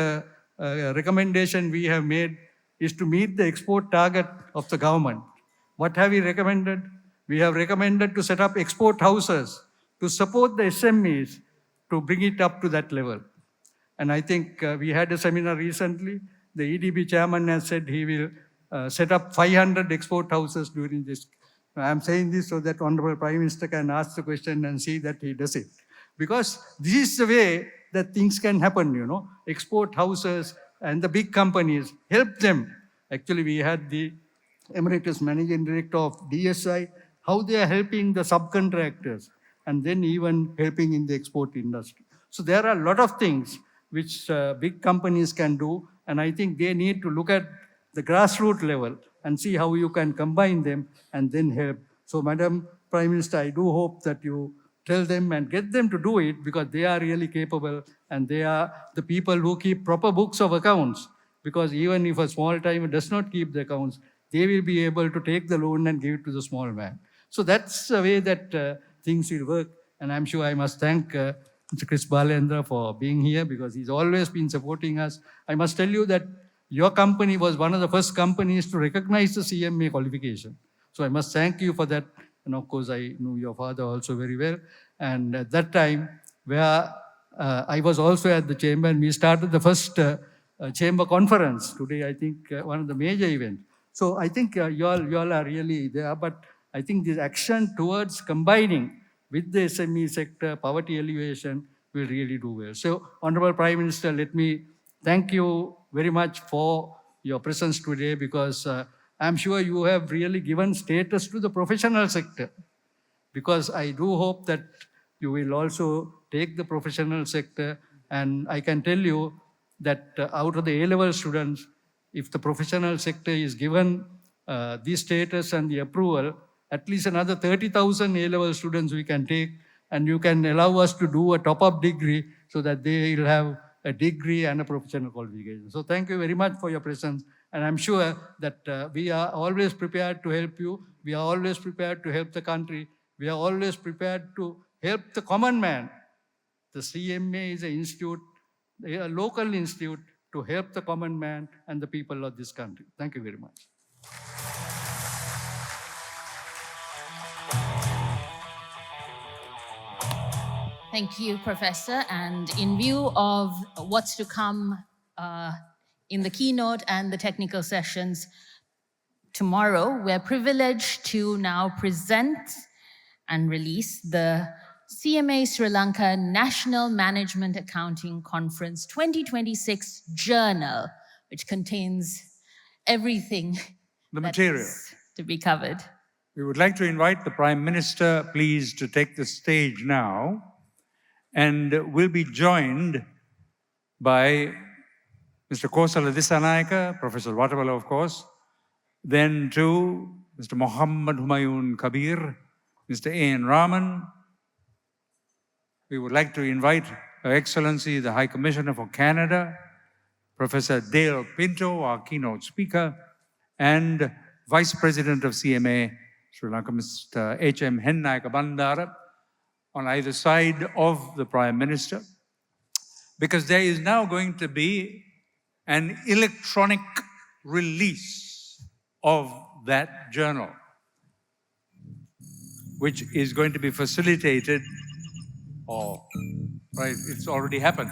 recommendation we have made is to meet the export target of the government. What have we recommended? We have recommended to set up export houses to support the SMEs to bring it up to that level. And I think we had a seminar recently. The EDB chairman has said he will set up 500 export houses during this. I'm saying this so that Honorable Prime Minister can ask the question and see that he does it. Because this is the way that things can happen, you know. Export houses and the big companies, help them. Actually, we had the Emeritus Managing Director of DSI, how they are helping the subcontractors and then even helping in the export industry. So there are a lot of things which big companies can do, and I think they need to look at the grassroots level and see how you can combine them and then help. So, Madam Prime Minister, I do hope that you tell them and get them to do it because they are really capable and they are the people who keep proper books of accounts. Because even if a small timer does not keep the accounts, they will be able to take the loan and give it to the small man. So that's the way that things will work. And I'm sure I must thank Mr. Chris Balendra for being here because he's always been supporting us. I must tell you that your company was one of the first companies to recognize the CMA qualification. So I must thank you for that. And of course, I know your father also very well. And at that time, where I was also at the chamber and we started the first chamber conference. Today, I think one of the major events. So I think you all are really there. But I think this action towards combining with the SME sector, poverty alleviation will really do well. So Honorable Prime Minister, let me thank you very much for your presence today because I'm sure you have really given status to the professional sector because I do hope that you will also take the professional sector and I can tell you that out of the A-level students, if the professional sector is given the status and the approval, at least another 30,000 A-level students we can take and you can allow us to do a top-up degree so that they will have a degree and a professional qualification. So thank you very much for your presence. And I'm sure that we are always prepared to help you. We are always prepared to help the country. We are always prepared to help the common man. The CMA is an institute, a local institute to help the common man and the people of this country. Thank you very much. Thank you, Professor. And in view of what's to come in the keynote and the technical sessions tomorrow, we're privileged to now present and release the CMA Sri Lanka National Management Accounting Conference 2026 Journal, which contains everything The material. that's to be covered. We would like to invite the Prime Minister, please, to take the stage now. And we'll be joined by Mr. Kosala Dissanayaka, Professor Vatavalla, of course, then to Mr. Muhammad Humayun Kabir, Mr. A.N. Raman. We would like to invite Her Excellency, the High Commissioner for Canada, Professor Dale Pinto, our keynote speaker, and Vice President of CMA Sri Lanka, Mr. H.M. Hennayaka Bandara, on either side of the Prime Minister, because there is now going to be an electronic release of that journal, which is going to be facilitated, right, it's already happened.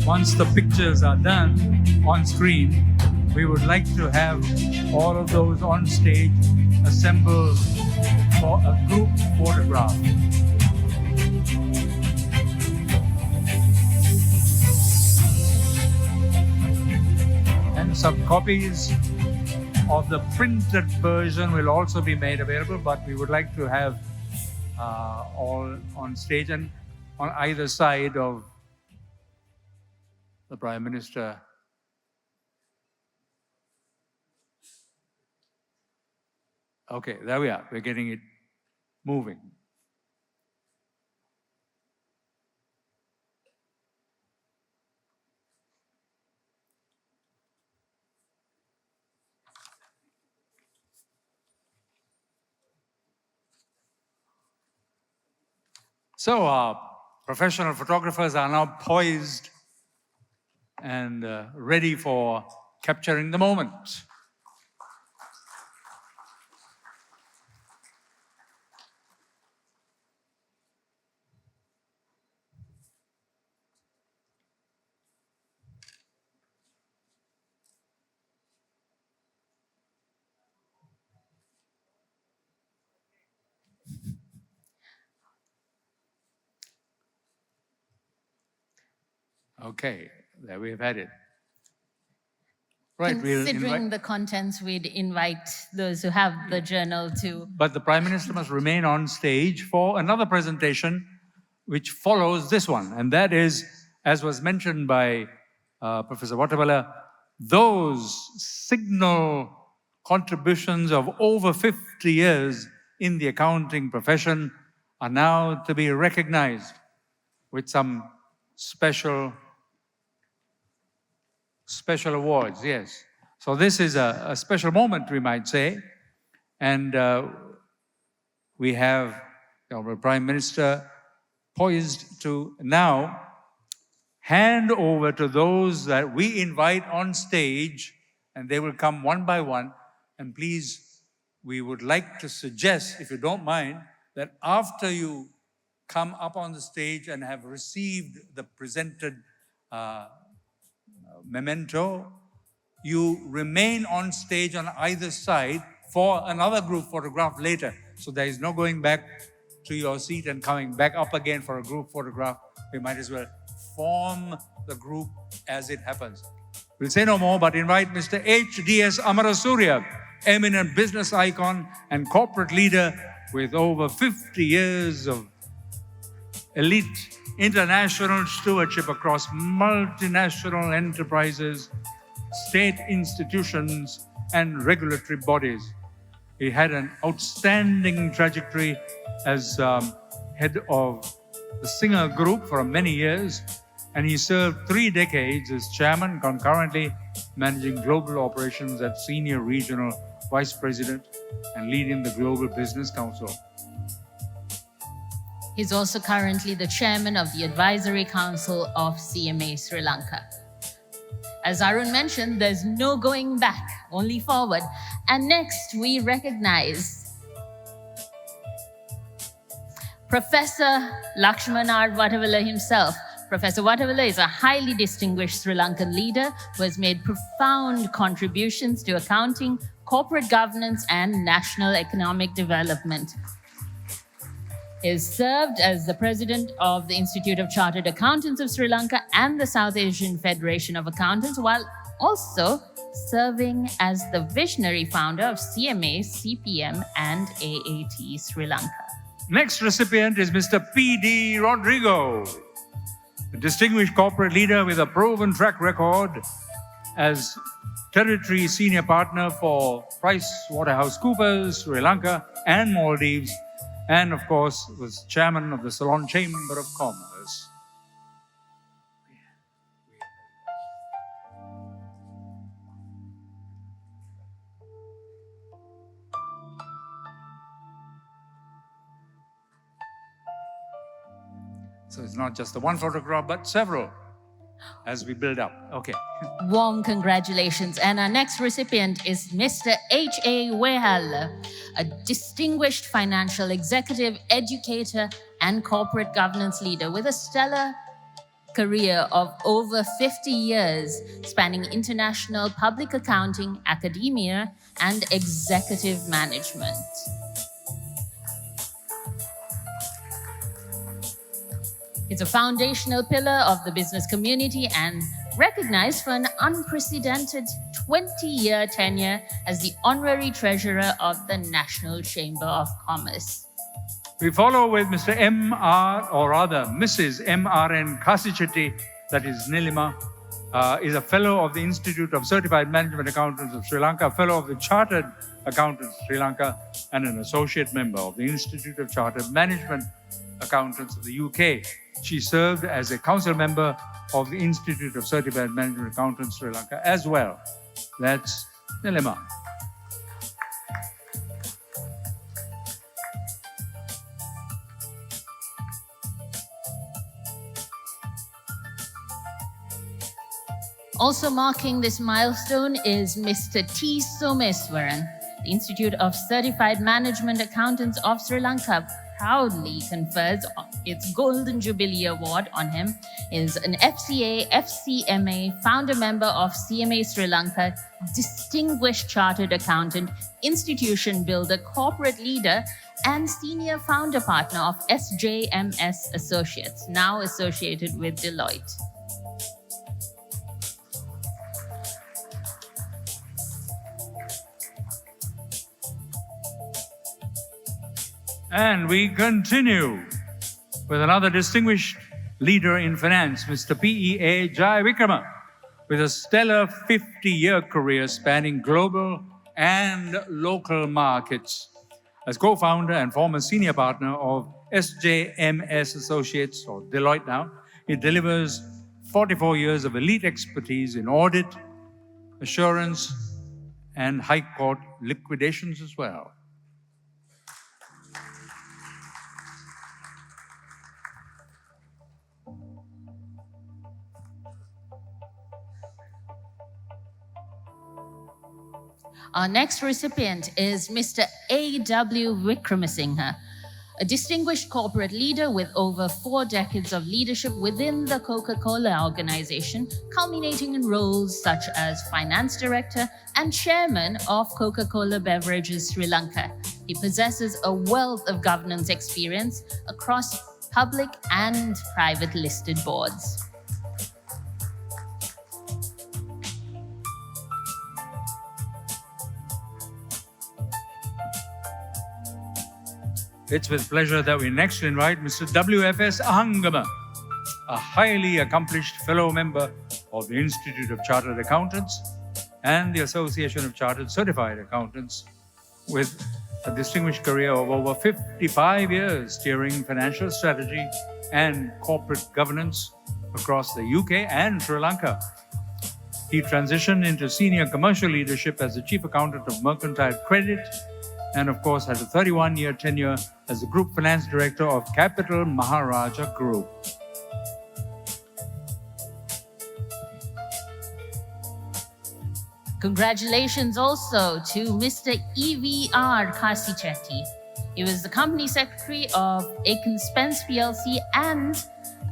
Once the pictures are done on screen, we would like to have all of those on stage assemble for a group photograph. And some copies of the printed version will also be made available, but we would like to have all on stage and on either side of the Prime Minister. Okay, there we are. We're getting it moving. So our professional photographers are now poised and ready for capturing the moment. Okay, there we've had it. Right, Considering the contents, we'd invite those who have the journal to... But the Prime Minister must remain on stage for another presentation which follows this one. And that is, as was mentioned by Professor Wattabella, those signal contributions of over 50 years in the accounting profession are now to be recognized with some special awards, yes. So this is a special moment, we might say. And we have the Honorable Prime Minister poised to now hand over to those that we invite on stage, and they will come one by one. And please, we would like to suggest, if you don't mind, that after you come up on the stage and have received the presented memento, you remain on stage on either side for another group photograph later. So there is no going back to your seat and coming back up again for a group photograph. We might as well form the group as it happens. We'll say no more, but invite Mr. H.D.S. Amarasuriya, eminent business icon and corporate leader with over 50 years of elite international stewardship across multinational enterprises, state institutions, and regulatory bodies. He had an outstanding trajectory as head of the Singer Group for many years, and he served 3 decades as chairman, concurrently managing global operations at senior regional vice president and leading the Global Business Council. He's also currently the chairman of the Advisory Council of CMA Sri Lanka. As Arun mentioned, there's no going back, only forward. And next, we recognize Professor Lakshman R. Wattabella himself. Professor Wattabella is a highly distinguished Sri Lankan leader who has made profound contributions to accounting, corporate governance, and national economic development. He has served as the president of the Institute of Chartered Accountants of Sri Lanka and the South Asian Federation of Accountants, while also serving as the visionary founder of CMA, CPM, and AAT Sri Lanka. Next recipient is Mr. P.D. Rodrigo, a distinguished corporate leader with a proven track record as territory senior partner for PricewaterhouseCoopers, Sri Lanka, and Maldives, and of course was chairman of the Ceylon Chamber of Commerce. So it's not just the one photograph, but several as we build up. Okay. Warm congratulations. And our next recipient is Mr. H.A. Wehal, a distinguished financial executive, educator, and corporate governance leader with a stellar career of over 50 years, spanning international public accounting, academia, and executive management. He's a foundational pillar of the business community and recognized for an unprecedented 20-year tenure as the honorary treasurer of the National Chamber of Commerce. We follow with Mr. M.R., or rather Mrs. M.R.N. Kasichetti, that is Nilima, is a fellow of the Institute of Certified Management Accountants of Sri Lanka, a fellow of the Chartered Accountants of Sri Lanka, and an associate member of the Institute of Chartered Management Accountants of the UK. She served as a council member of the Institute of Certified Management Accountants Sri Lanka as well. That's Nilima. Also marking this milestone is Mr. T. Someswaran. The Institute of Certified Management Accountants of Sri Lanka proudly confers its Golden Jubilee Award on him. He is an FCA, FCMA, founder member of CMA Sri Lanka, distinguished chartered accountant, institution builder, corporate leader, and senior founder partner of SJMS Associates, now associated with Deloitte. And we continue with another distinguished leader in finance, Mr. P.E.A. Jayavikrama, with a stellar 50-year career spanning global and local markets. As co-founder and former senior partner of SJMS Associates, or Deloitte now, he delivers 44 years of elite expertise in audit, assurance, and high court liquidations as well. Our next recipient is Mr. A.W. Wickramasinghe, a distinguished corporate leader with over 4 decades of leadership within the Coca-Cola organization, culminating in roles such as finance director and chairman of Coca-Cola Beverages Sri Lanka. He possesses a wealth of governance experience across public and private listed boards. It's with pleasure that we next invite Mr. W.F.S. Ahangama, a highly accomplished fellow member of the Institute of Chartered Accountants and the Association of Chartered Certified Accountants, with a distinguished career of over 55 years steering financial strategy and corporate governance across the UK and Sri Lanka. He transitioned into senior commercial leadership as the Chief Accountant of Mercantile Credit, and of course had a 31-year tenure as the Group Finance Director of Capital Maharaja Group. Congratulations also to Mr. E.V.R. Kasichetti. He was the company secretary of Aiken Spence PLC and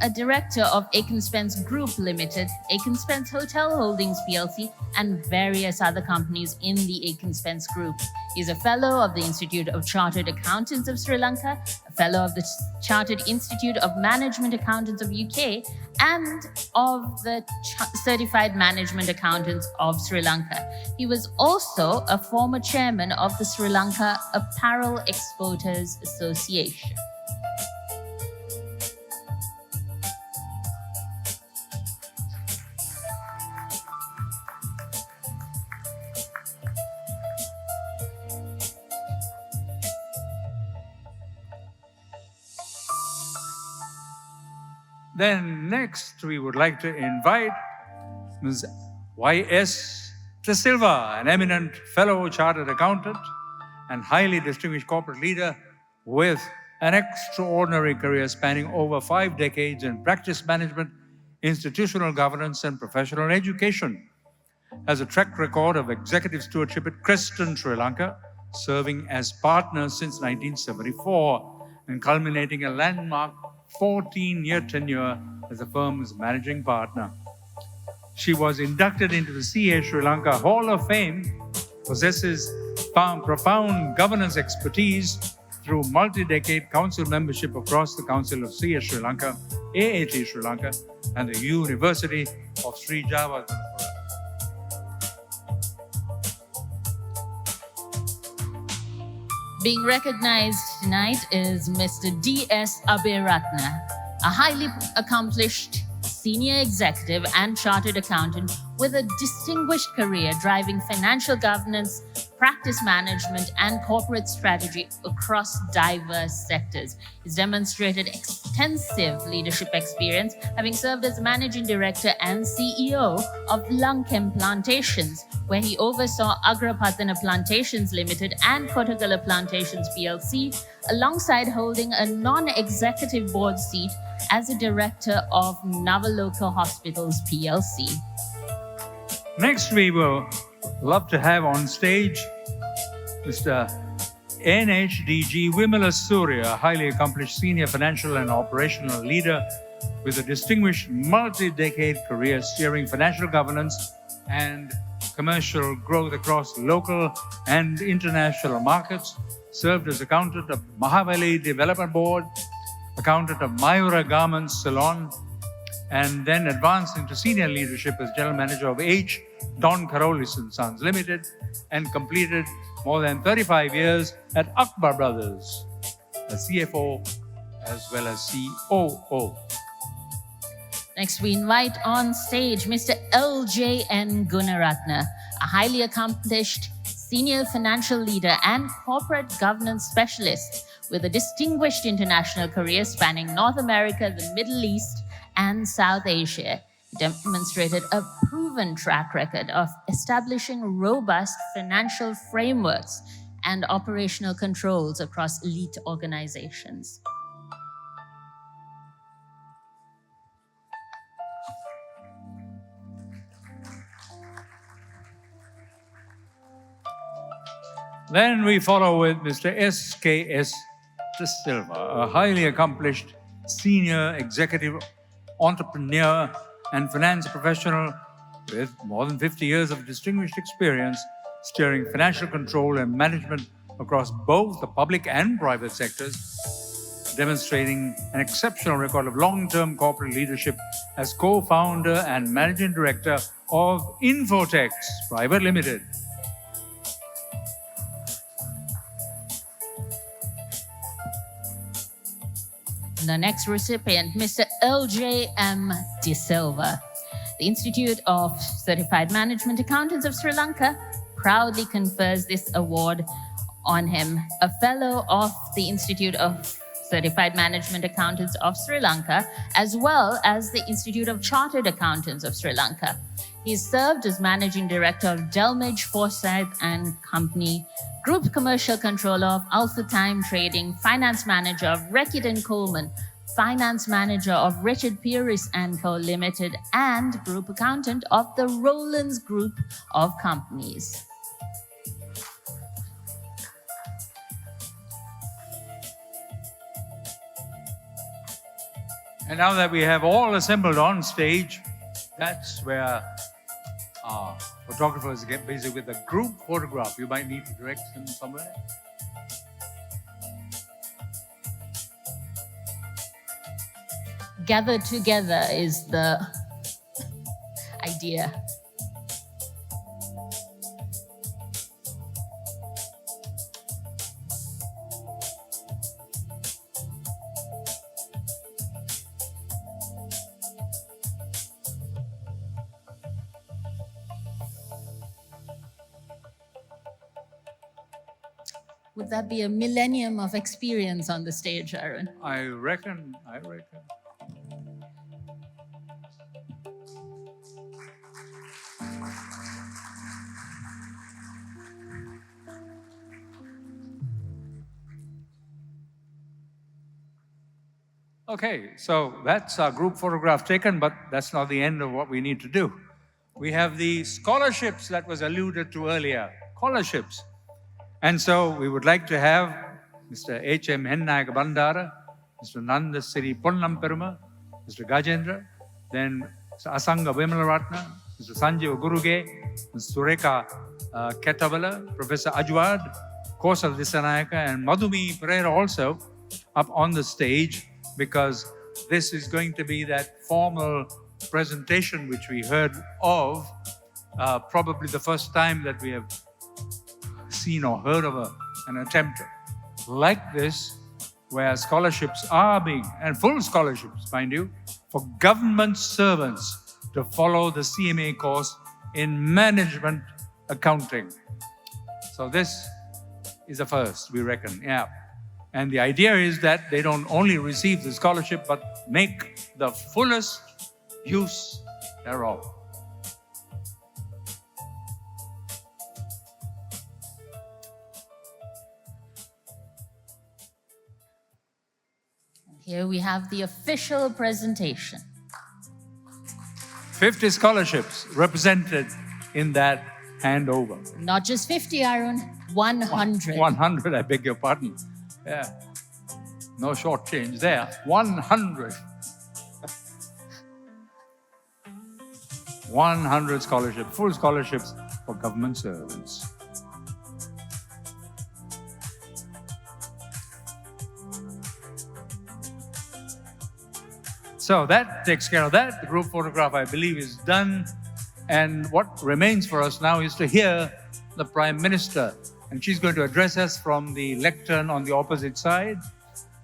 a director of Aiken Spence Group Limited, Aiken Spence Hotel Holdings PLC, and various other companies in the Aiken Spence Group. He's a fellow of the Institute of Chartered Accountants of Sri Lanka, a fellow of the Chartered Institute of Management Accountants of UK, and of the Certified Management Accountants of Sri Lanka. He was also a former chairman of the Sri Lanka Apparel Exporters Association. Then next, we would like to invite Ms. Y.S. De Silva, an eminent fellow chartered accountant and highly distinguished corporate leader with an extraordinary career spanning over 5 decades in practice management, institutional governance, and professional education. Has a track record of executive stewardship at Creston, Sri Lanka, serving as partner since 1974 and culminating a landmark 14-year tenure as the firm's managing partner. She was inducted into the CA Sri Lanka Hall of Fame, possesses profound governance expertise, through multi-decade council membership across the Council of CS Sri Lanka, AAT Sri Lanka, and the University of Sri Java. Being recognized tonight is Mr. D.S. Aberatna, a highly accomplished senior executive and chartered accountant with a distinguished career driving financial governance, practice management, and corporate strategy across diverse sectors. He's demonstrated extensive leadership experience, having served as managing director and CEO of Lanka Plantations, where he oversaw Agrapatana Plantations Limited and Kotagala Plantations PLC, alongside holding a non-executive board seat as a director of Navaloka Hospitals PLC. Next, we will love to have on stage Mr. NHDG Vimala Surya, a highly accomplished senior financial and operational leader with a distinguished multi-decade career steering financial governance and commercial growth across local and international markets, served as accountant of Mahavali Development Board, accountant of Mayura Garments Salon, and then advanced into senior leadership as general manager of H. Don Carolis & Sons Limited, and completed more than 35 years at Akbar Brothers, as CFO as well as COO. Next, we invite on stage Mr. L.J.N. Gunaratna, a highly accomplished senior financial leader and corporate governance specialist with a distinguished international career spanning North America, the Middle East, and South Asia. He demonstrated a proven track record of establishing robust financial frameworks and operational controls across elite organizations. Then we follow with Mr. S.K.S. De Silva, a highly accomplished senior executive entrepreneur and finance professional with more than 50 years of distinguished experience steering financial control and management across both the public and private sectors, demonstrating an exceptional record of long-term corporate leadership as co-founder and managing director of Infotex Private Limited. The next recipient, Mr. L.J.M. De Silva. The Institute of Certified Management Accountants of Sri Lanka proudly confers this award on him, a fellow of the Institute of Certified Management Accountants of Sri Lanka, as well as the Institute of Chartered Accountants of Sri Lanka. He served as Managing Director of Delmage Forsyth and Company, Group Commercial Controller of Alpha Time Trading, Finance Manager of Reckitt & Coleman, Finance Manager of Richard Pieris & Co. Limited, and Group Accountant of the Rollins Group of Companies. And now that we have all assembled on stage, that's where our photographers get busy with a group photograph. You might need to direct them somewhere. Gathered together is the idea. Would that be a millennium of experience on the stage, Aaron? I reckon. Okay, so that's our group photograph taken, but that's not the end of what we need to do. We have the scholarships that was alluded to earlier, scholarships. And so we would like to have Mr. H.M. Hennayaga Bandara, Mr. Nanda Siri Ponnam Peruma, Mr. Gajendra, then Mr. Asanga Vimalaratna, Mr. Sanjeev Guruge, Mr. Sureka Ketavala, Professor Ajwad, Kosal Disanayaka and Madhumi Pereira also up on the stage, because this is going to be that formal presentation which we heard of, probably the first time that we have seen or heard of an attempt like this, where scholarships are being, and full scholarships, mind you, for government servants to follow the CMA course in management accounting. So this is a first, we reckon, yeah. And the idea is that they don't only receive the scholarship, but make the fullest use thereof. Here we have the official presentation. 50 scholarships represented in that handover. Not just 50, Arun, 100. 100, I beg your pardon. Yeah. No short change there. 100. 100 scholarships, full scholarships for government servants. So that takes care of that. The group photograph, I believe, is done. And what remains for us now is to hear the Prime Minister. And she's going to address us from the lectern on the opposite side.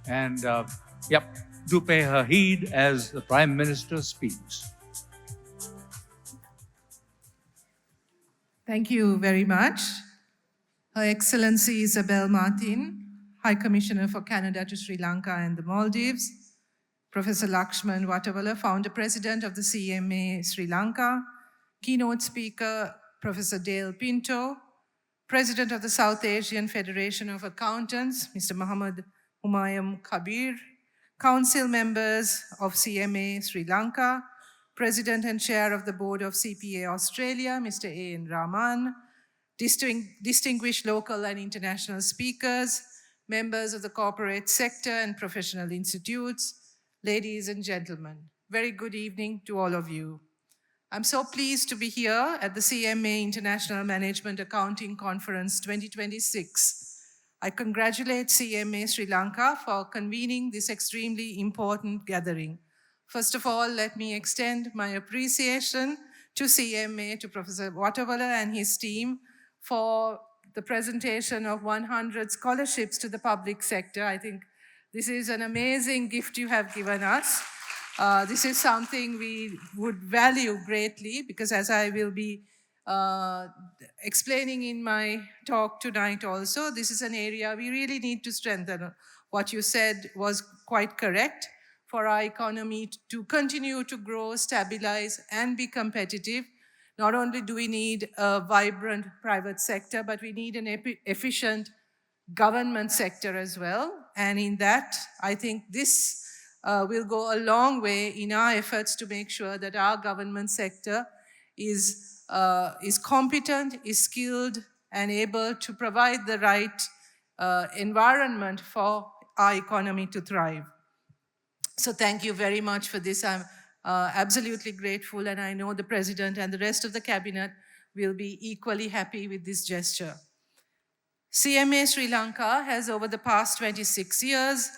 And do pay her heed as the Prime Minister speaks. Thank you very much. Her Excellency Isabel Martin, High Commissioner for Canada to Sri Lanka and the Maldives, Professor Lakshman Watawala, Founder President of the CMA Sri Lanka, Keynote Speaker Professor Dale Pinto, President of the South Asian Federation of Accountants, Mr. Muhammad Humayun Kabir, Council members of CMA Sri Lanka, President and Chair of the Board of CPA Australia, Mr. A.N. Raman, distinguished local and international speakers, members of the corporate sector and professional institutes, ladies and gentlemen, very good evening to all of you. I'm so pleased to be here at the CMA International Management Accounting Conference 2026. I congratulate CMA Sri Lanka for convening this extremely important gathering. First of all, let me extend my appreciation to CMA, to Professor Watawala and his team for the presentation of 100 scholarships to the public sector. I think this is an amazing gift you have given us. This is something we would value greatly, because as I will be explaining in my talk tonight also, this is an area we really need to strengthen. What you said was quite correct. For our economy to continue to grow, stabilize, and be competitive, not only do we need a vibrant private sector, but we need an efficient government sector as well. And in that, I think this will go a long way in our efforts to make sure that our government sector is competent, is skilled, and able to provide the right environment for our economy to thrive. So thank you very much for this. I'm absolutely grateful, and I know the President and the rest of the Cabinet will be equally happy with this gesture. CMA Sri Lanka has, over the past 26 years,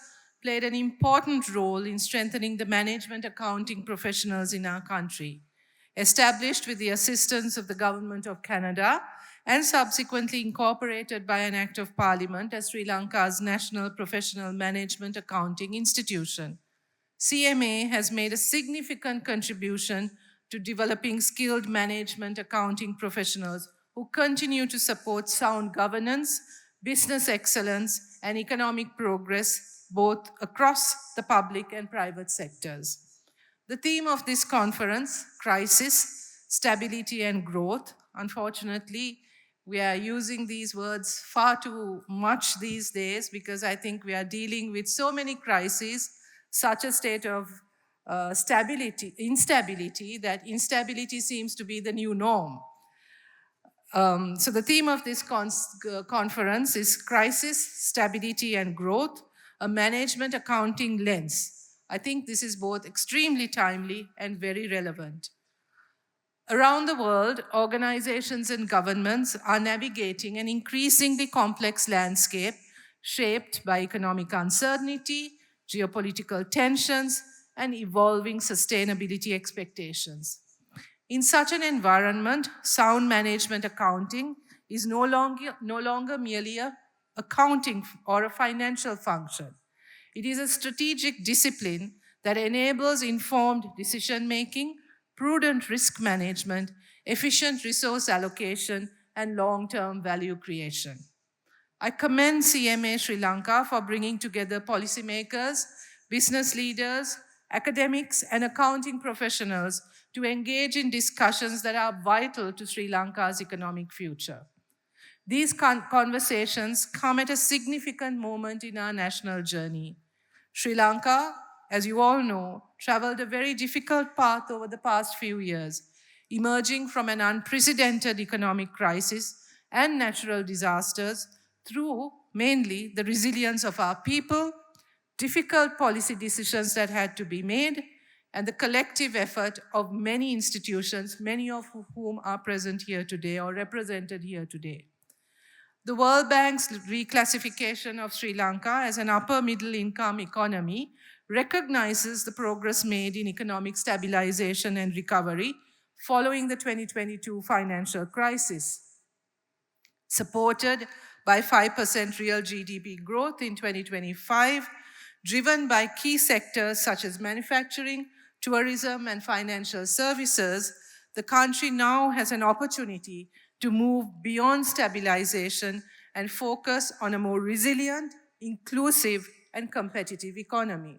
played an important role in strengthening the management accounting professionals in our country. Established with the assistance of the Government of Canada and subsequently incorporated by an Act of Parliament as Sri Lanka's National Professional Management Accounting Institution, CMA has made a significant contribution to developing skilled management accounting professionals who continue to support sound governance, business excellence, and economic progress, both across the public and private sectors. The theme of this conference, Crisis, Stability, and Growth. Unfortunately, we are using these words far too much these days, because I think we are dealing with so many crises, such a state of instability, that instability seems to be the new norm. So the theme of this conference is Crisis, Stability, and Growth, a management accounting lens. I think this is both extremely timely and very relevant. Around the world, organizations and governments are navigating an increasingly complex landscape shaped by economic uncertainty, geopolitical tensions, and evolving sustainability expectations. In such an environment, sound management accounting is no longer merely a accounting or a financial function. It is a strategic discipline that enables informed decision making, prudent risk management, efficient resource allocation, and long term value creation. I commend CMA Sri Lanka for bringing together policymakers, business leaders, academics, and accounting professionals to engage in discussions that are vital to Sri Lanka's economic future. These conversations come at a significant moment in our national journey. Sri Lanka, as you all know, traveled a very difficult path over the past few years, emerging from an unprecedented economic crisis and natural disasters through mainly the resilience of our people, difficult policy decisions that had to be made, and the collective effort of many institutions, many of whom are present here today or represented here today. The World Bank's reclassification of Sri Lanka as an upper middle income economy recognizes the progress made in economic stabilization and recovery following the 2022 financial crisis. Supported by 5% real GDP growth in 2025, driven by key sectors such as manufacturing, tourism, and financial services, the country now has an opportunity to move beyond stabilization and focus on a more resilient, inclusive, and competitive economy.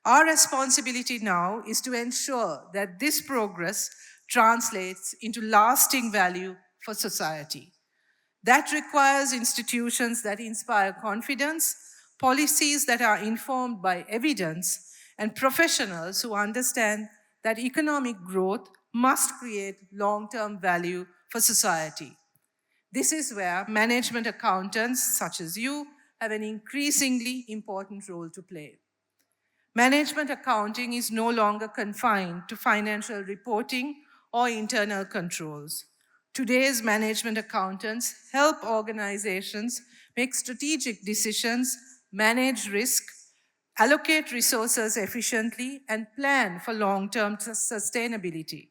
Our responsibility now is to ensure that this progress translates into lasting value for society. That requires institutions that inspire confidence, policies that are informed by evidence, and professionals who understand that economic growth must create long-term value for society. This is where management accountants, such as you, have an increasingly important role to play. Management accounting is no longer confined to financial reporting or internal controls. Today's management accountants help organizations make strategic decisions, manage risk, allocate resources efficiently, and plan for long-term sustainability.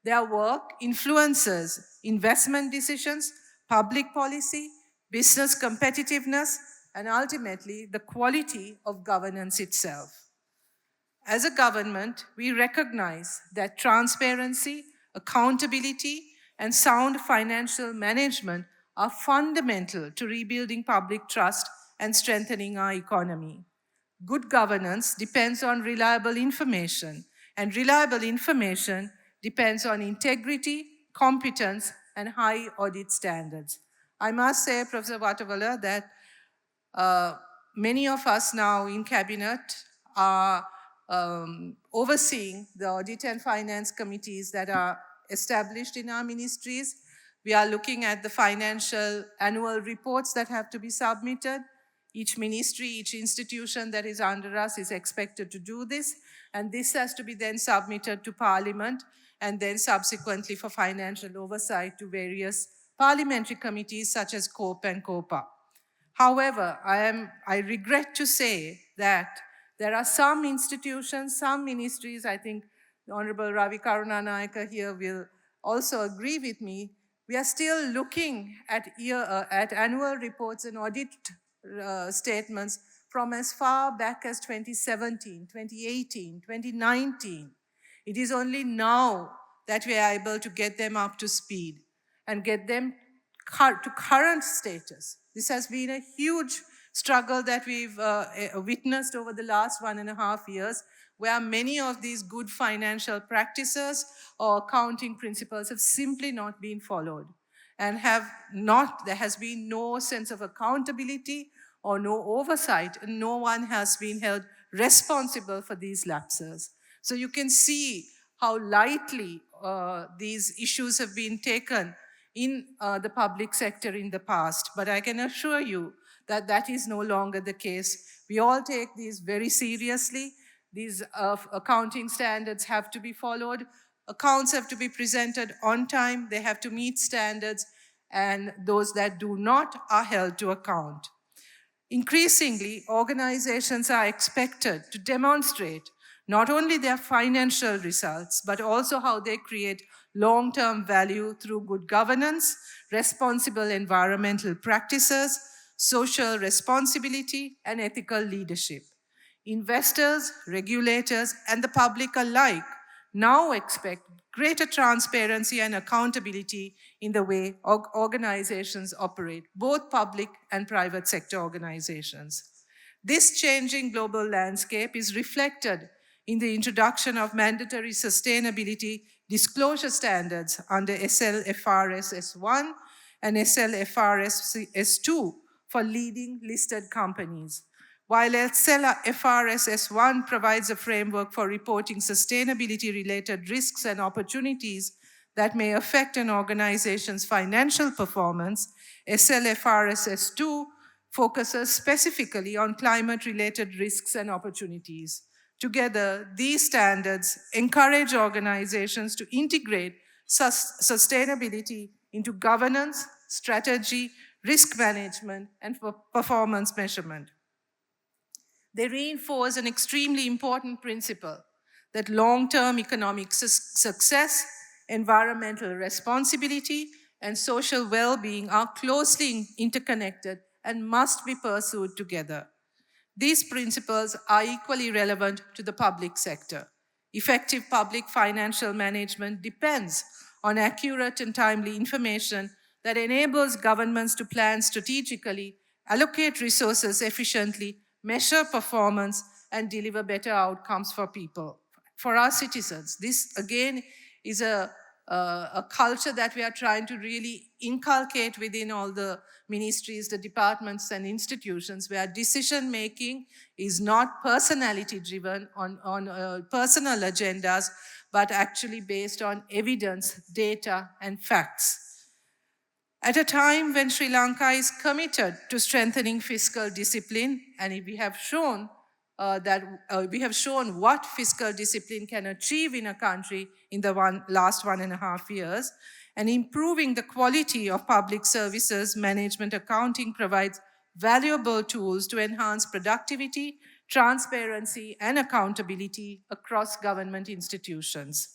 Their work influences investment decisions, public policy, business competitiveness, and ultimately the quality of governance itself. As a government, we recognize that transparency, accountability, and sound financial management are fundamental to rebuilding public trust and strengthening our economy. Good governance depends on reliable information, and reliable information depends on integrity, competence, and high audit standards. I must say, Professor Vatavala, that many of us now in cabinet are overseeing the audit and finance committees that are established in our ministries. We are looking at the financial annual reports that have to be submitted. Each ministry, each institution that is under us is expected to do this, and this has to be then submitted to Parliament and then subsequently for financial oversight to various parliamentary committees such as COPE and COPA. However, I regret to say that there are some institutions, some ministries, I think the Honorable Ravi Karunanayaka here will also agree with me, we are still looking at annual reports and audit statements from as far back as 2017, 2018, 2019. It is only now that we are able to get them up to speed and get them to current status. This has been a huge struggle that we've witnessed over the last 1.5 years, where many of these good financial practices or accounting principles have simply not been followed and there has been no sense of accountability or no oversight, and no one has been held responsible for these lapses. So you can see how lightly these issues have been taken in the public sector in the past. But I can assure you that that is no longer the case. We all take these very seriously. These accounting standards have to be followed. Accounts have to be presented on time, they have to meet standards, and those that do not are held to account. Increasingly, organizations are expected to demonstrate not only their financial results, but also how they create long-term value through good governance, responsible environmental practices, social responsibility, and ethical leadership. Investors, regulators, and the public alike now expect greater transparency and accountability in the way organizations operate, both public and private sector organizations. This changing global landscape is reflected in the introduction of mandatory sustainability disclosure standards under SLFRS S1 and SLFRS S2 for leading listed companies. While SLFRS S1 provides a framework for reporting sustainability-related risks and opportunities that may affect an organization's financial performance, SLFRS S2 focuses specifically on climate-related risks and opportunities. Together, these standards encourage organizations to integrate sustainability into governance, strategy, risk management, and performance measurement. They reinforce an extremely important principle that long-term economic success, environmental responsibility, and social well-being are closely interconnected and must be pursued together. These principles are equally relevant to the public sector. Effective public financial management depends on accurate and timely information that enables governments to plan strategically, allocate resources efficiently, measure performance, and deliver better outcomes for people, for our citizens. This, again, is a culture that we are trying to really inculcate within all the ministries, the departments, and institutions, where decision-making is not personality-driven on personal agendas, but actually based on evidence, data, and facts. At a time when Sri Lanka is committed to strengthening fiscal discipline, and we have shown what fiscal discipline can achieve in a country in the last 1.5 years, and improving the quality of public services, management accounting provides valuable tools to enhance productivity, transparency, and accountability across government institutions.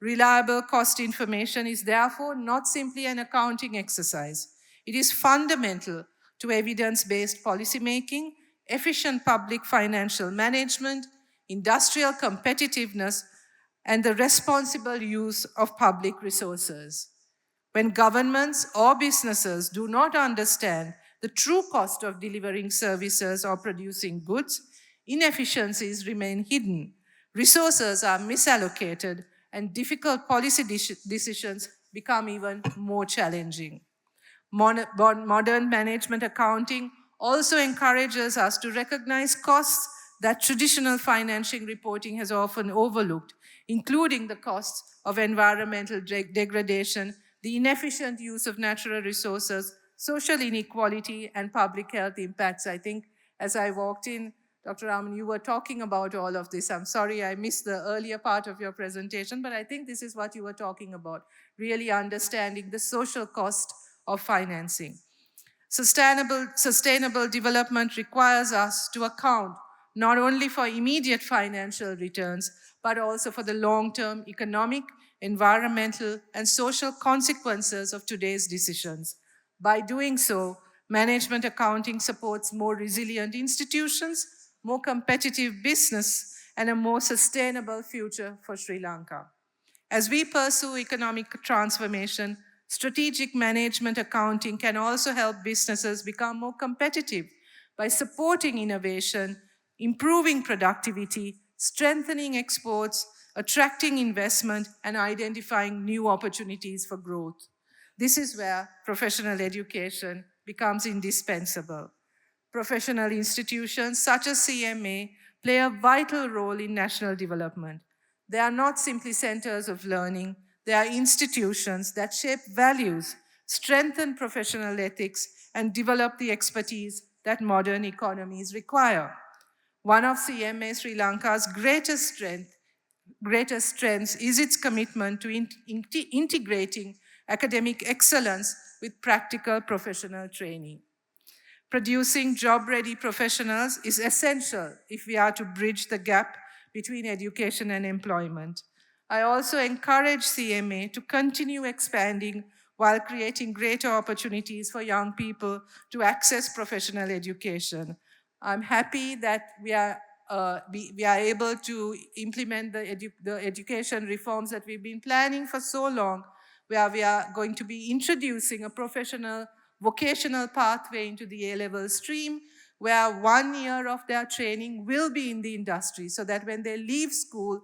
Reliable cost information is therefore not simply an accounting exercise. It is fundamental to evidence-based policymaking, efficient public financial management, industrial competitiveness, and the responsible use of public resources. When governments or businesses do not understand the true cost of delivering services or producing goods, inefficiencies remain hidden, resources are misallocated, and difficult policy decisions become even more challenging. Modern management accounting also encourages us to recognize costs that traditional financial reporting has often overlooked, including the costs of environmental degradation, the inefficient use of natural resources, social inequality, and public health impacts. I think as I walked in, Dr. Raman, you were talking about all of this. I'm sorry I missed the earlier part of your presentation, but I think this is what you were talking about, really understanding the social cost of financing. Sustainable development requires us to account not only for immediate financial returns, but also for the long-term economic, environmental, and social consequences of today's decisions. By doing so, management accounting supports more resilient institutions, more competitive business, and a more sustainable future for Sri Lanka. As we pursue economic transformation, strategic management accounting can also help businesses become more competitive by supporting innovation, improving productivity, strengthening exports, attracting investment, and identifying new opportunities for growth. This is where professional education becomes indispensable. Professional institutions such as CMA play a vital role in national development. They are not simply centers of learning, they are institutions that shape values, strengthen professional ethics, and develop the expertise that modern economies require. One of CMA Sri Lanka's greatest strengths greatest strengths is its commitment to integrating academic excellence with practical professional training. Producing job-ready professionals is essential if we are to bridge the gap between education and employment. I also encourage CMA to continue expanding while creating greater opportunities for young people to access professional education. I'm happy that we are able to implement the education reforms that we've been planning for so long, where we are going to be introducing a vocational pathway into the A-level stream, where 1 year of their training will be in the industry, so that when they leave school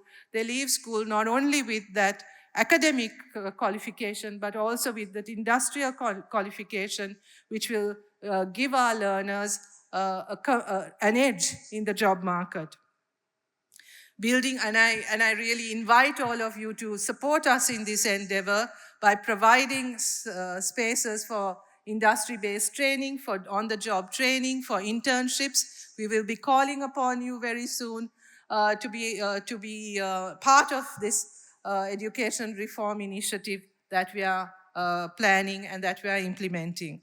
not only with that academic qualification, but also with that industrial qualification, which will give our learners an edge in the job market. And I really invite all of you to support us in this endeavor by providing spaces for industry-based training, for on-the-job training, for internships. We will be calling upon you very soon to be part of this education reform initiative that we are planning and that we are implementing.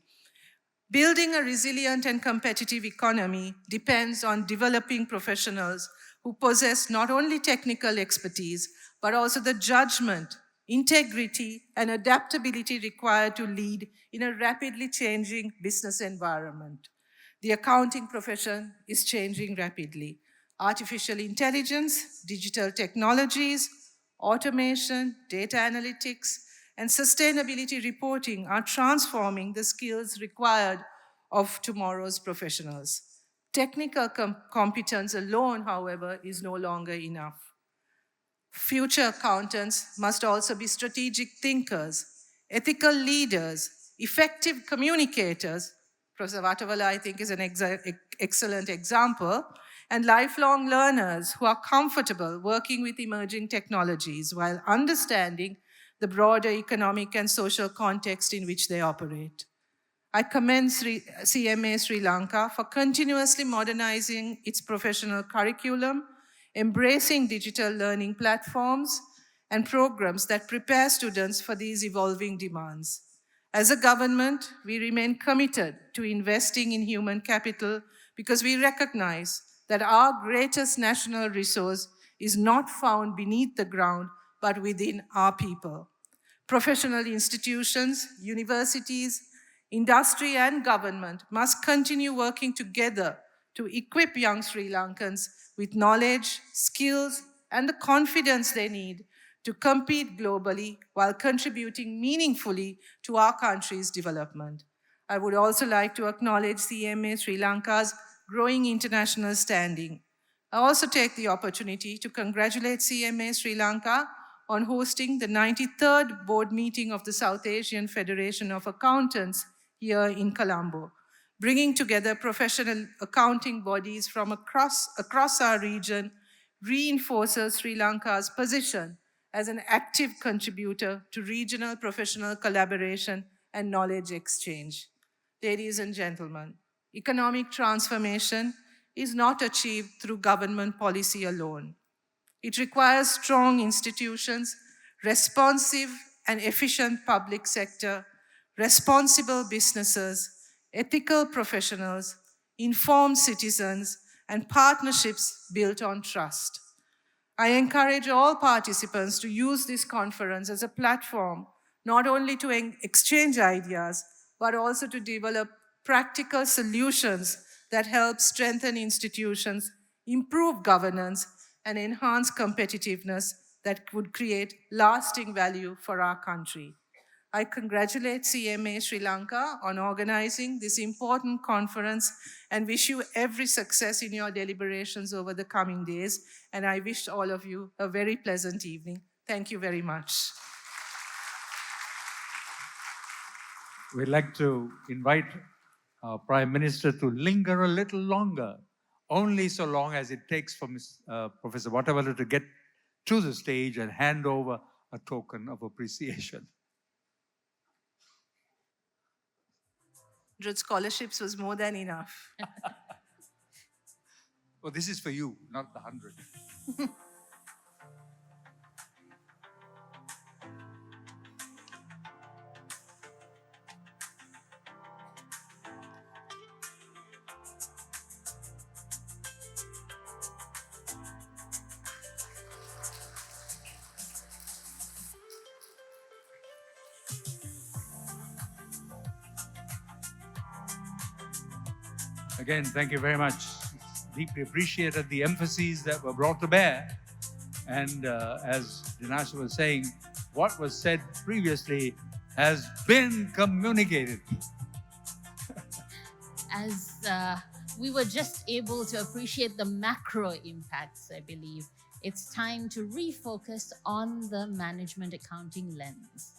Building a resilient and competitive economy depends on developing professionals who possess not only technical expertise, but also the judgment, integrity, and adaptability required to lead in a rapidly changing business environment. The accounting profession is changing rapidly. Artificial intelligence, digital technologies, automation, data analytics, and sustainability reporting are transforming the skills required of tomorrow's professionals. Technical competence alone, however, is no longer enough. Future accountants must also be strategic thinkers, ethical leaders, effective communicators. Professor Vatavala, I think, is an excellent example, and lifelong learners who are comfortable working with emerging technologies while understanding the broader economic and social context in which they operate. I commend CMA Sri Lanka for continuously modernizing its professional curriculum, embracing digital learning platforms, and programs that prepare students for these evolving demands. As a government, we remain committed to investing in human capital because we recognize that our greatest national resource is not found beneath the ground, but within our people. Professional institutions, universities, industry, and government must continue working together to equip young Sri Lankans with knowledge, skills, and the confidence they need to compete globally while contributing meaningfully to our country's development. I would also like to acknowledge CMA Sri Lanka's growing international standing. I also take the opportunity to congratulate CMA Sri Lanka on hosting the 93rd board meeting of the South Asian Federation of Accountants here in Colombo. Bringing together professional accounting bodies from across our region reinforces Sri Lanka's position as an active contributor to regional professional collaboration and knowledge exchange. Ladies and gentlemen, economic transformation is not achieved through government policy alone. It requires strong institutions, responsive and efficient public sector, responsible businesses, ethical professionals, informed citizens, and partnerships built on trust. I encourage all participants to use this conference as a platform not only to exchange ideas, but also to develop practical solutions that help strengthen institutions, improve governance, and enhance competitiveness that would create lasting value for our country. I congratulate CMA Sri Lanka on organizing this important conference and wish you every success in your deliberations over the coming days. And I wish all of you a very pleasant evening. Thank you very much. We'd like to invite our Prime Minister to linger a little longer, only so long as it takes for Professor Vatavala to get to the stage and hand over a token of appreciation. 100 scholarships was more than enough. Well, this is for you, not the 100. Again, thank you very much. Deeply appreciated the emphases that were brought to bear. And as Dinesh was saying, what was said previously has been communicated. As we were just able to appreciate the macro impacts, I believe, it's time to refocus on the management accounting lens.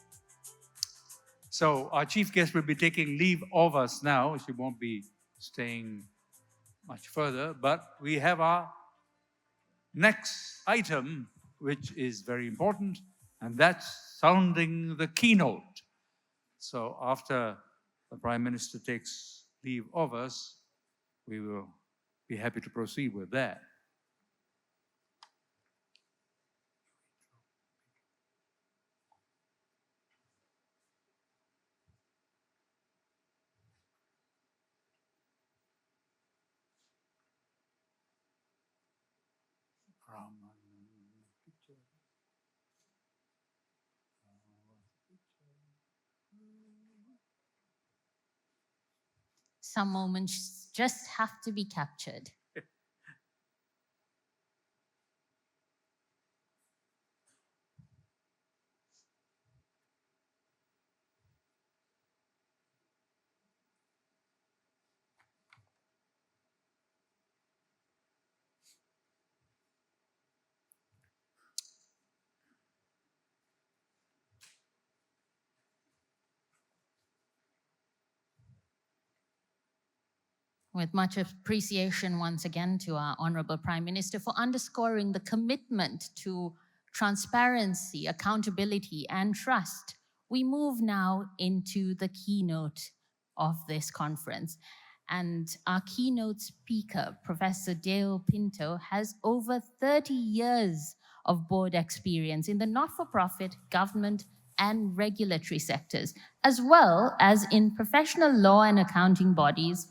So our chief guest will be taking leave of us now. She won't be staying much further, but we have our next item, which is very important, and that's sounding the keynote. So after the Prime Minister takes leave of us, we will be happy to proceed with that. Some moments just have to be captured. With much appreciation once again to our Honorable Prime Minister for underscoring the commitment to transparency, accountability, and trust, we move now into the keynote of this conference. And our keynote speaker, Professor Dale Pinto, has over 30 years of board experience in the not-for-profit, government, and regulatory sectors, as well as in professional law and accounting bodies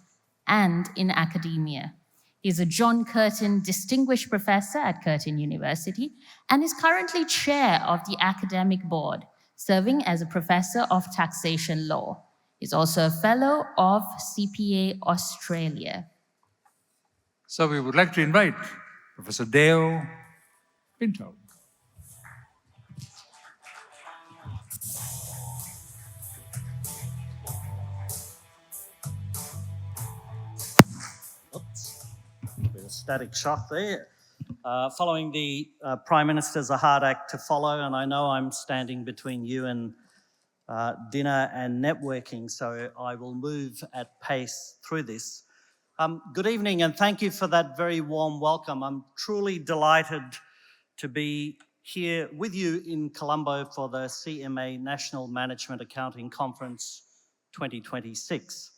and in academia. He's a John Curtin Distinguished Professor at Curtin University and is currently chair of the academic board, serving as a professor of taxation law. He's also a fellow of CPA Australia. So we would like to invite Professor Dale Pinto. Bit of static shock there. Following the Prime Minister's a hard act to follow, and I know I'm standing between you and dinner and networking, so I will move at pace through this. Good evening, and thank you for that very warm welcome. I'm truly delighted to be here with you in Colombo for the CMA National Management Accounting Conference 2026.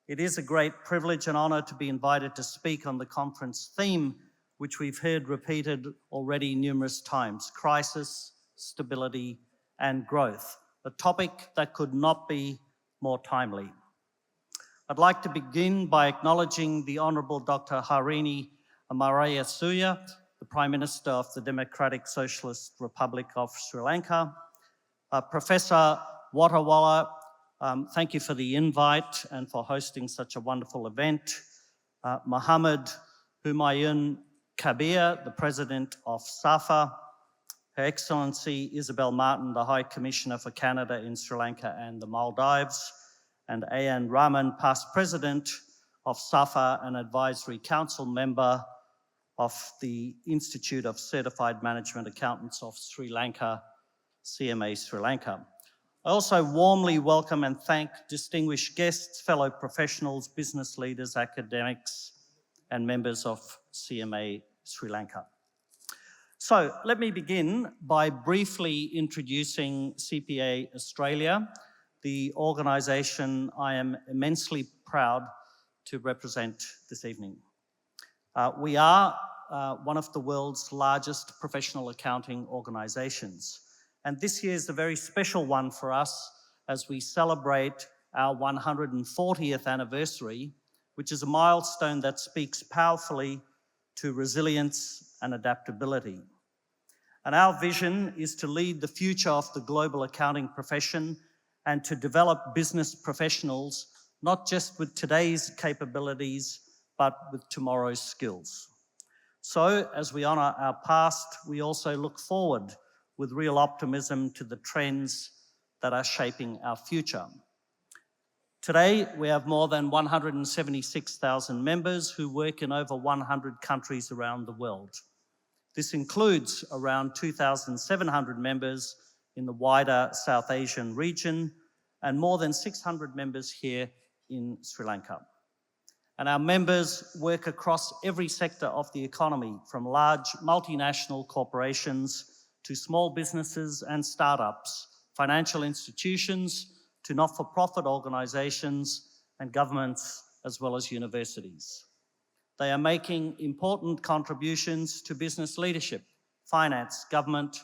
It is a great privilege and honour to be invited to speak on the conference theme, which we've heard repeated already numerous times: crisis, stability, and growth, a topic that could not be more timely. I'd like to begin by acknowledging the Honourable Dr. Harini Amarayasuya, the Prime Minister of the Democratic Socialist Republic of Sri Lanka. Professor Watawala, thank you for the invite and for hosting such a wonderful event. Muhammad Humayun Kabir, the President of SAFA. Her Excellency Isabel Martin, the High Commissioner for Canada in Sri Lanka and the Maldives. And A.N. Raman, past President of SAFA and Advisory Council member of the Institute of Certified Management Accountants of Sri Lanka, CMA Sri Lanka. I also warmly welcome and thank distinguished guests, fellow professionals, business leaders, academics, and members of CMA Sri Lanka. So let me begin by briefly introducing CPA Australia, the organisation I am immensely proud to represent this evening. We are one of the world's largest professional accounting organisations. And this year is a very special one for us as we celebrate our 140th anniversary, which is a milestone that speaks powerfully to resilience and adaptability. And our vision is to lead the future of the global accounting profession and to develop business professionals, not just with today's capabilities, but with tomorrow's skills. So, as we honour our past, we also look forward with real optimism to the trends that are shaping our future. Today, we have more than 176,000 members who work in over 100 countries around the world. This includes around 2,700 members in the wider South Asian region and more than 600 members here in Sri Lanka. And our members work across every sector of the economy, from large multinational corporations to small businesses and startups, financial institutions to not-for-profit organisations and governments, as well as universities. They are making important contributions to business leadership, finance, government,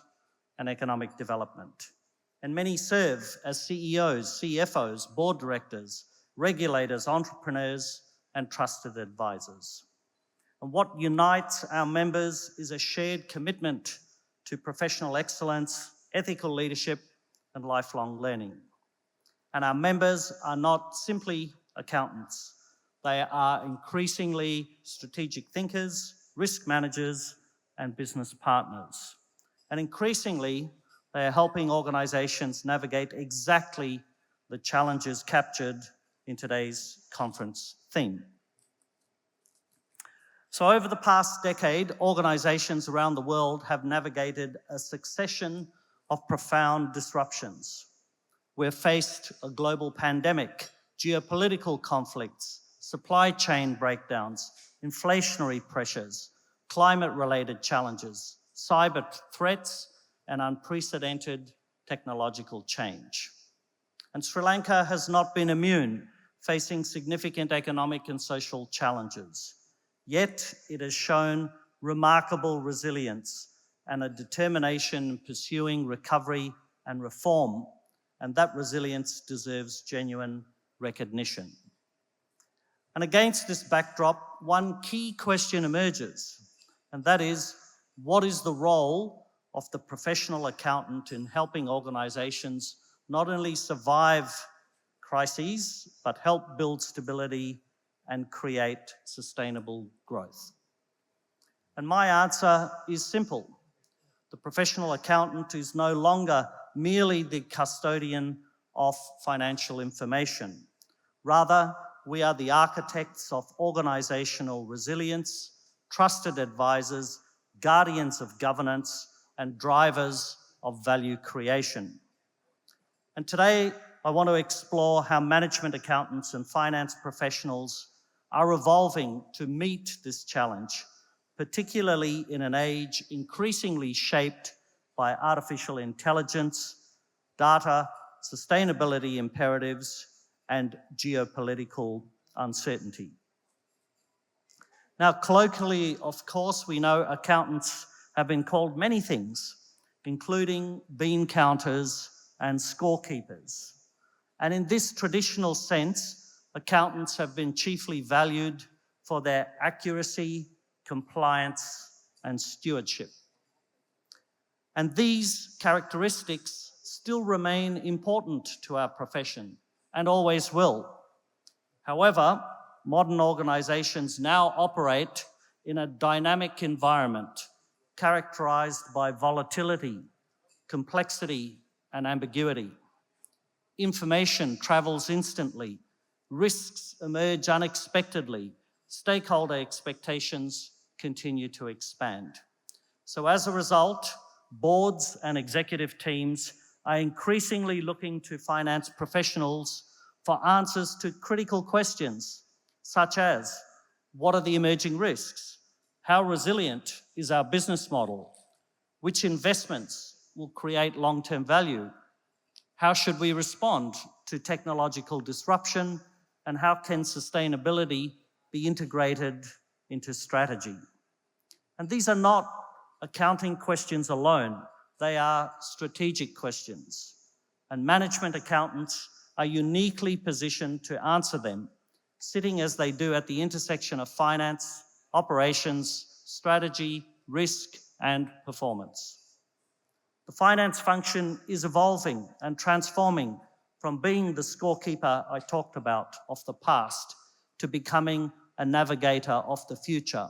and economic development. And many serve as CEOs, CFOs, board directors, regulators, entrepreneurs, and trusted advisors. And what unites our members is a shared commitment to professional excellence, ethical leadership, and lifelong learning. And our members are not simply accountants. They are increasingly strategic thinkers, risk managers, and business partners. And increasingly, they are helping organisations navigate exactly the challenges captured in today's conference theme. So over the past decade, organisations around the world have navigated a succession of profound disruptions. We've faced a global pandemic, geopolitical conflicts, supply chain breakdowns, inflationary pressures, climate-related challenges, cyber threats, and unprecedented technological change. And Sri Lanka has not been immune, facing significant economic and social challenges. Yet it has shown remarkable resilience and a determination in pursuing recovery and reform, and that resilience deserves genuine recognition. And against this backdrop, one key question emerges, and that is, what is the role of the professional accountant in helping organisations not only survive crises, but help build stability and create sustainable growth? And my answer is simple. The professional accountant is no longer merely the custodian of financial information. Rather, we are the architects of organisational resilience, trusted advisors, guardians of governance, and drivers of value creation. And today, I want to explore how management accountants and finance professionals are evolving to meet this challenge, particularly in an age increasingly shaped by artificial intelligence, data, sustainability imperatives, and geopolitical uncertainty. Now, colloquially, of course, we know accountants have been called many things, including bean counters and scorekeepers. And in this traditional sense, accountants have been chiefly valued for their accuracy, compliance, and stewardship. And these characteristics still remain important to our profession and always will. However, modern organisations now operate in a dynamic environment characterised by volatility, complexity, and ambiguity. Information travels instantly, risks emerge unexpectedly, stakeholder expectations continue to expand. So as a result, boards and executive teams are increasingly looking to finance professionals for answers to critical questions, such as, what are the emerging risks? How resilient is our business model? Which investments will create long-term value? How should we respond to technological disruption? And how can sustainability be integrated into strategy? And these are not accounting questions alone. They are strategic questions. And management accountants are uniquely positioned to answer them, sitting as they do at the intersection of finance, operations, strategy, risk, and performance. The finance function is evolving and transforming from being the scorekeeper I talked about of the past to becoming a navigator of the future.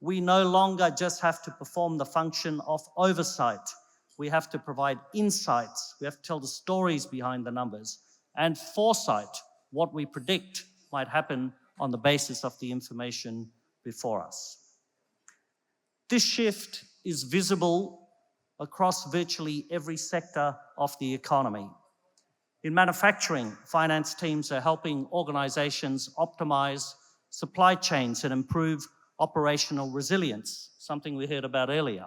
We no longer just have to perform the function of oversight. We have to provide insights. We have to tell the stories behind the numbers and foresight, what we predict might happen on the basis of the information before us. This shift is visible across virtually every sector of the economy. In manufacturing, finance teams are helping organizations optimize supply chains and improve operational resilience, something we heard about earlier.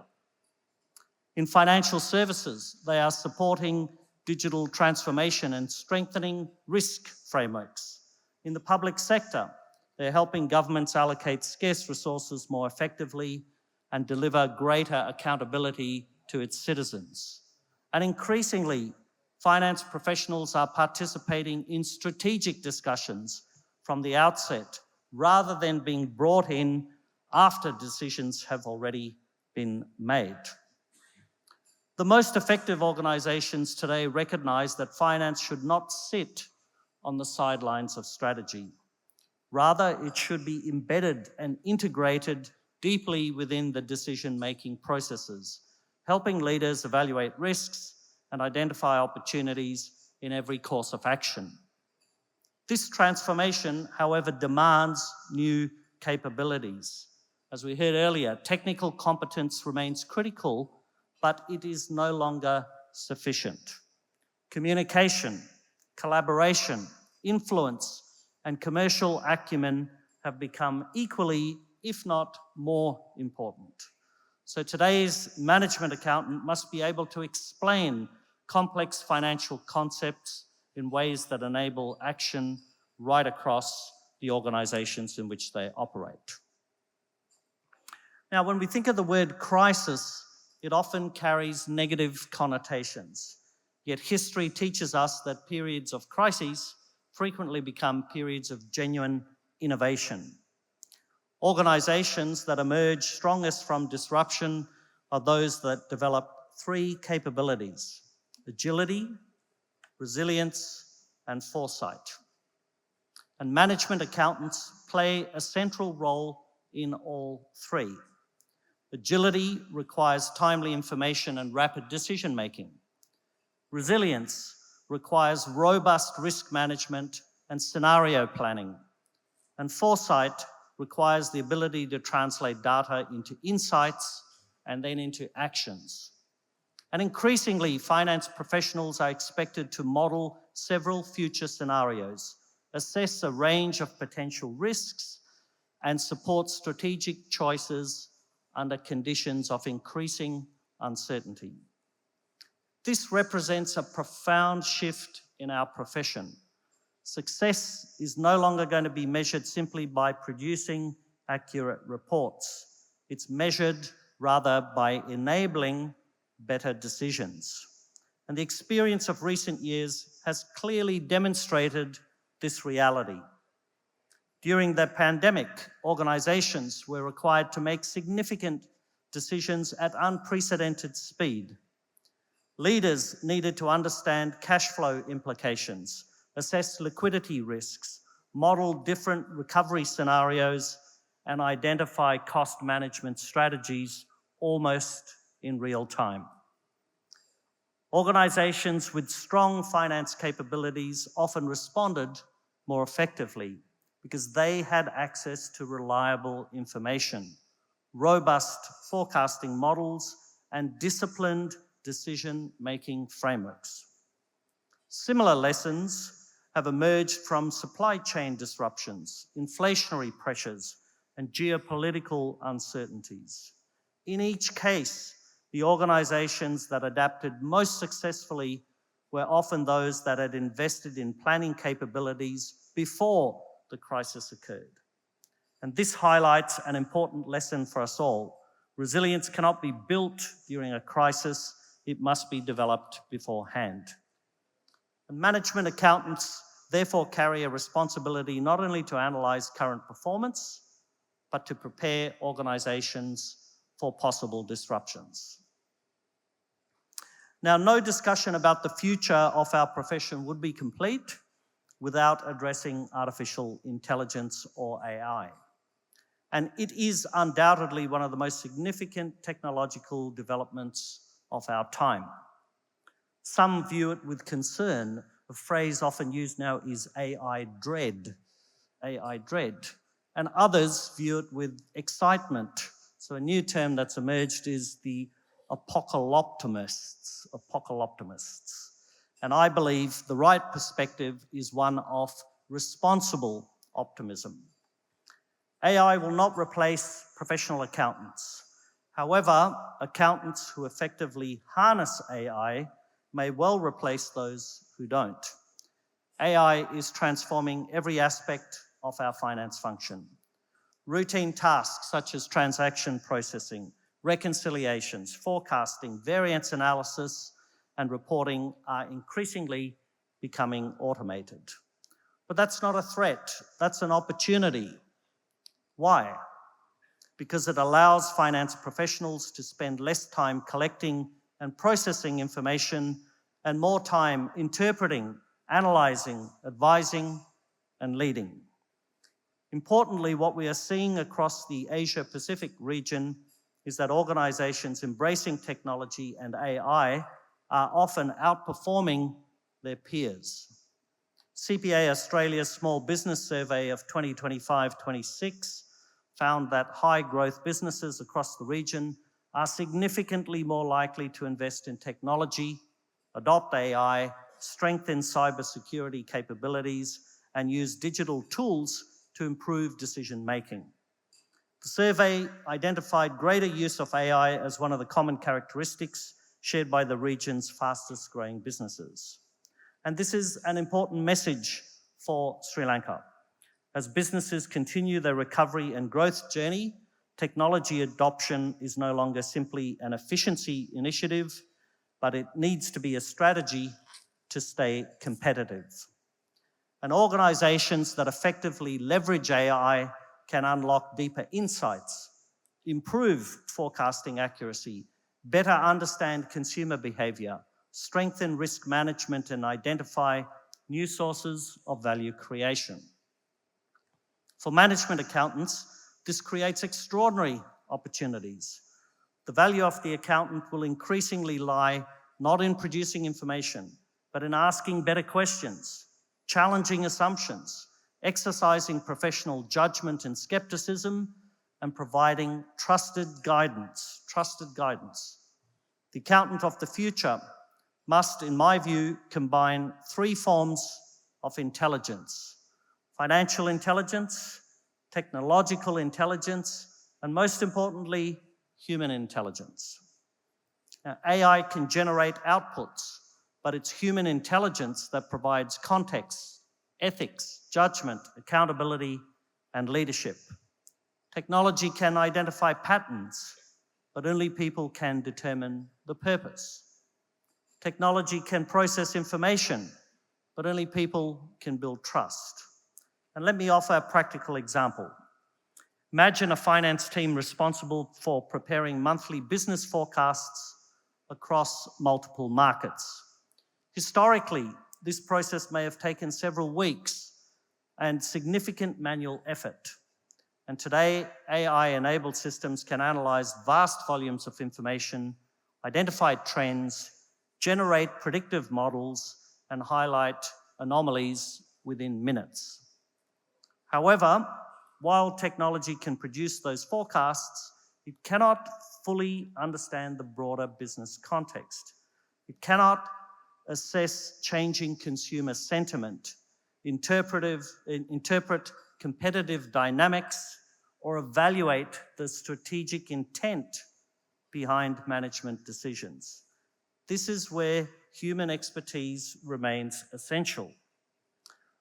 In financial services, they are supporting digital transformation and strengthening risk frameworks. In the public sector, they're helping governments allocate scarce resources more effectively and deliver greater accountability to its citizens. And increasingly, finance professionals are participating in strategic discussions from the outset, rather than being brought in after decisions have already been made. The most effective organizations today recognize that finance should not sit on the sidelines of strategy. Rather, it should be embedded and integrated deeply within the decision-making processes, helping leaders evaluate risks and identify opportunities in every course of action. This transformation, however, demands new capabilities. As we heard earlier, technical competence remains critical, but it is no longer sufficient. Communication, collaboration, influence, and commercial acumen have become equally, if not more important. So today's management accountant must be able to explain complex financial concepts in ways that enable action right across the organizations in which they operate. Now, when we think of the word crisis, it often carries negative connotations. Yet history teaches us that periods of crises frequently become periods of genuine innovation. Organizations that emerge strongest from disruption are those that develop three capabilities: agility, resilience, and foresight. And management accountants play a central role in all three. Agility requires timely information and rapid decision-making. Resilience requires robust risk management and scenario planning. And foresight requires the ability to translate data into insights and then into actions. And increasingly, finance professionals are expected to model several future scenarios, assess a range of potential risks, and support strategic choices under conditions of increasing uncertainty. This represents a profound shift in our profession. Success is no longer going to be measured simply by producing accurate reports. It's measured rather by enabling better decisions. And the experience of recent years has clearly demonstrated this reality. During the pandemic, organizations were required to make significant decisions at unprecedented speed. Leaders needed to understand cash flow implications, assess liquidity risks, model different recovery scenarios, and identify cost management strategies almost in real time. Organizations with strong finance capabilities often responded more effectively because they had access to reliable information, robust forecasting models, and disciplined decision-making frameworks. Similar lessons have emerged from supply chain disruptions, inflationary pressures, and geopolitical uncertainties. In each case, the organizations that adapted most successfully were often those that had invested in planning capabilities before the crisis occurred. And this highlights an important lesson for us all. Resilience cannot be built during a crisis, it must be developed beforehand. And management accountants therefore carry a responsibility not only to analyze current performance, but to prepare organizations for possible disruptions. Now, no discussion about the future of our profession would be complete without addressing artificial intelligence or AI. And it is undoubtedly one of the most significant technological developments of our time. Some view it with concern. A phrase often used now is AI dread, and others view it with excitement. So a new term that's emerged is the apocalyptimists. And I believe the right perspective is one of responsible optimism. AI will not replace professional accountants. However, accountants who effectively harness AI may well replace those who don't. AI is transforming every aspect of our finance function. Routine tasks such as transaction processing, reconciliations, forecasting, variance analysis, and reporting are increasingly becoming automated. But that's not a threat, that's an opportunity. Why? Because it allows finance professionals to spend less time collecting and processing information and more time interpreting, analysing, advising, and leading. Importantly, what we are seeing across the Asia-Pacific region is that organisations embracing technology and AI are often outperforming their peers. CPA Australia's Small Business Survey of 2025-26 found that high-growth businesses across the region are significantly more likely to invest in technology, adopt AI, strengthen cybersecurity capabilities, and use digital tools to improve decision-making. The survey identified greater use of AI as one of the common characteristics shared by the region's fastest-growing businesses. And this is an important message for Sri Lanka. As businesses continue their recovery and growth journey, technology adoption is no longer simply an efficiency initiative, but it needs to be a strategy to stay competitive. And organisations that effectively leverage AI can unlock deeper insights, improve forecasting accuracy, better understand consumer behaviour, strengthen risk management, and identify new sources of value creation. For management accountants, this creates extraordinary opportunities. The value of the accountant will increasingly lie not in producing information, but in asking better questions, challenging assumptions, exercising professional judgment and skepticism, and providing trusted guidance. The accountant of the future must, in my view, combine three forms of intelligence: financial intelligence, technological intelligence, and most importantly, human intelligence. Now, AI can generate outputs, but it's human intelligence that provides context, ethics, judgment, accountability, and leadership. Technology can identify patterns, but only people can determine the purpose. Technology can process information, but only people can build trust. And let me offer a practical example. Imagine a finance team responsible for preparing monthly business forecasts across multiple markets. Historically, this process may have taken several weeks and significant manual effort. And today, AI-enabled systems can analyse vast volumes of information, identify trends, generate predictive models, and highlight anomalies within minutes. However, while technology can produce those forecasts, it cannot fully understand the broader business context. It cannot assess changing consumer sentiment, interpret competitive dynamics, or evaluate the strategic intent behind management decisions. This is where human expertise remains essential.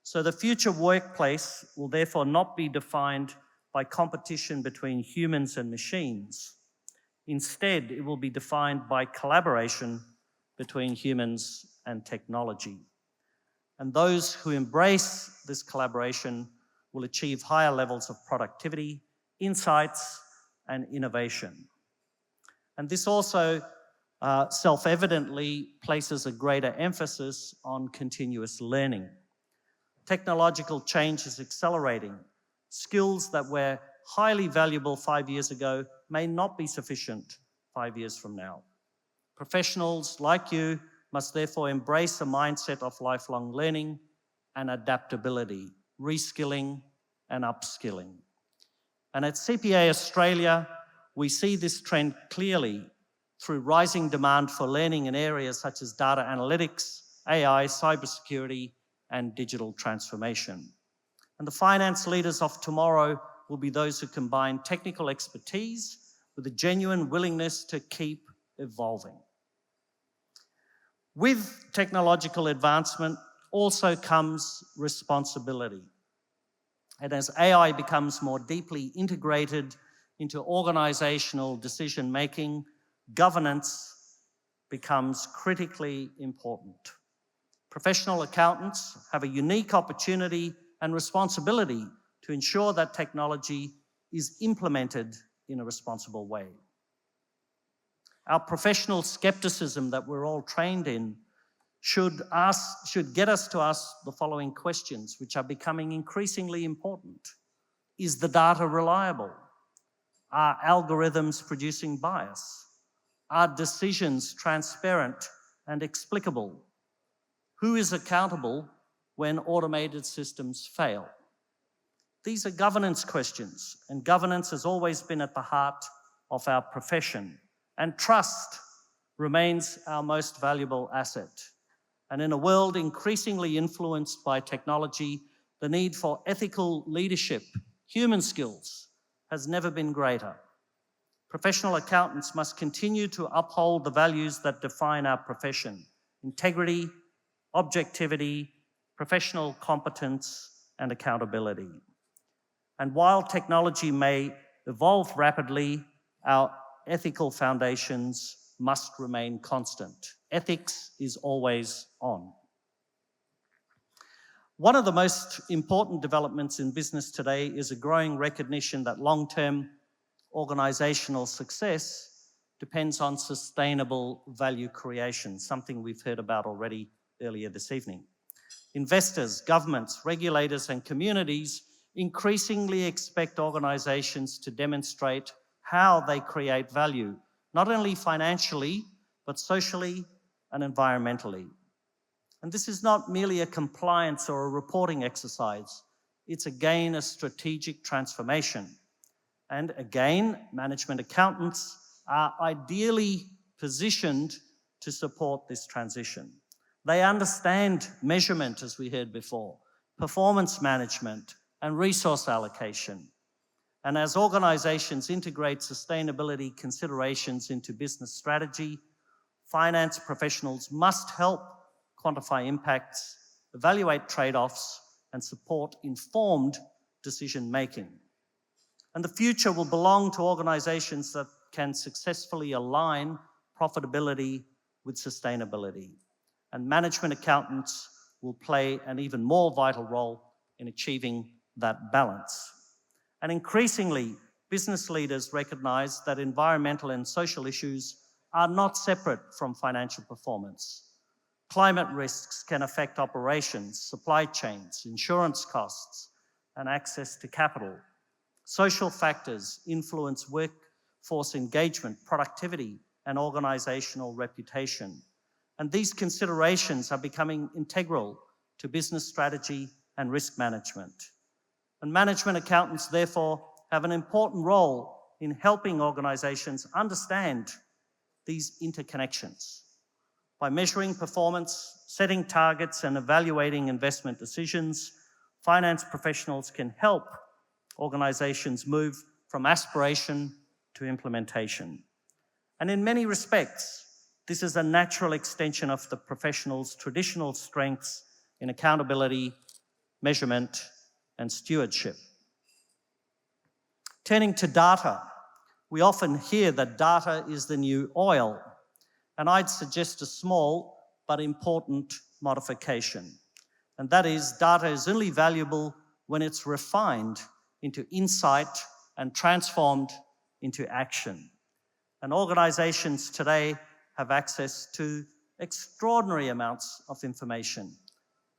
So the future workplace will therefore not be defined by competition between humans and machines. Instead, it will be defined by collaboration between humans and technology. And those who embrace this collaboration will achieve higher levels of productivity, insights, and innovation. And this also self-evidently places a greater emphasis on continuous learning. Technological change is accelerating. Skills that were highly valuable 5 years ago may not be sufficient 5 years from now. Professionals like you must therefore embrace a mindset of lifelong learning and adaptability, reskilling and upskilling. And at CPA Australia, we see this trend clearly through rising demand for learning in areas such as data analytics, AI, cybersecurity, and digital transformation. And the finance leaders of tomorrow will be those who combine technical expertise with a genuine willingness to keep evolving. With technological advancement also comes responsibility. And as AI becomes more deeply integrated into organizational decision-making, governance becomes critically important. Professional accountants have a unique opportunity and responsibility to ensure that technology is implemented in a responsible way. Our professional skepticism that we're all trained in should get us to ask the following questions, which are becoming increasingly important. Is the data reliable? Are algorithms producing bias? Are decisions transparent and explicable? Who is accountable when automated systems fail? These are governance questions, and governance has always been at the heart of our profession, and trust remains our most valuable asset. And in a world increasingly influenced by technology, the need for ethical leadership, human skills, has never been greater. Professional accountants must continue to uphold the values that define our profession: integrity, objectivity, professional competence, and accountability. And while technology may evolve rapidly, our ethical foundations must remain constant. Ethics is always on. One of the most important developments in business today is a growing recognition that long-term organizational success depends on sustainable value creation, something we've heard about already earlier this evening. Investors, governments, regulators, and communities increasingly expect organizations to demonstrate how they create value, not only financially, but socially and environmentally. And this is not merely a compliance or a reporting exercise. It's again a strategic transformation. And again, management accountants are ideally positioned to support this transition. They understand measurement, as we heard before, performance management, and resource allocation. And as organizations integrate sustainability considerations into business strategy, finance professionals must help quantify impacts, evaluate trade-offs, and support informed decision-making. And the future will belong to organizations that can successfully align profitability with sustainability. And management accountants will play an even more vital role in achieving that balance. And increasingly, business leaders recognize that environmental and social issues are not separate from financial performance. Climate risks can affect operations, supply chains, insurance costs, and access to capital. Social factors influence workforce engagement, productivity, and organizational reputation. And these considerations are becoming integral to business strategy and risk management. And management accountants, therefore, have an important role in helping organizations understand these interconnections. By measuring performance, setting targets, and evaluating investment decisions, finance professionals can help organizations move from aspiration to implementation. And in many respects, this is a natural extension of the professional's traditional strengths in accountability, measurement, and stewardship. Turning to data, we often hear that data is the new oil, and I'd suggest a small but important modification. And that is, data is only valuable when it's refined into insight and transformed into action. And organizations today have access to extraordinary amounts of information.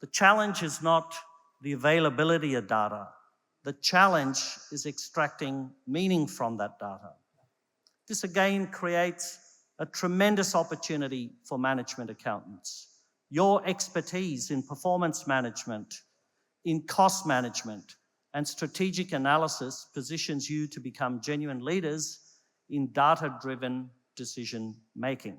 The challenge is not the availability of data. The challenge is extracting meaning from that data. This again creates a tremendous opportunity for management accountants. Your expertise in performance management, in cost management, and strategic analysis positions you to become genuine leaders in data-driven decision making.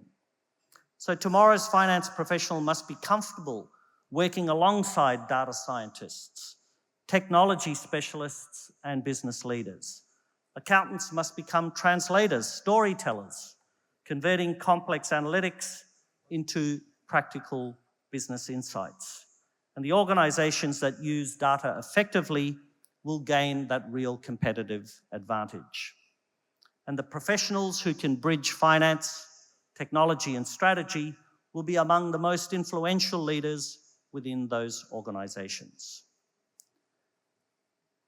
So tomorrow's finance professional must be comfortable working alongside data scientists, technology specialists, and business leaders. Accountants must become translators, storytellers, converting complex analytics into practical business insights. And the organizations that use data effectively will gain that real competitive advantage. And the professionals who can bridge finance, technology, and strategy will be among the most influential leaders within those organizations.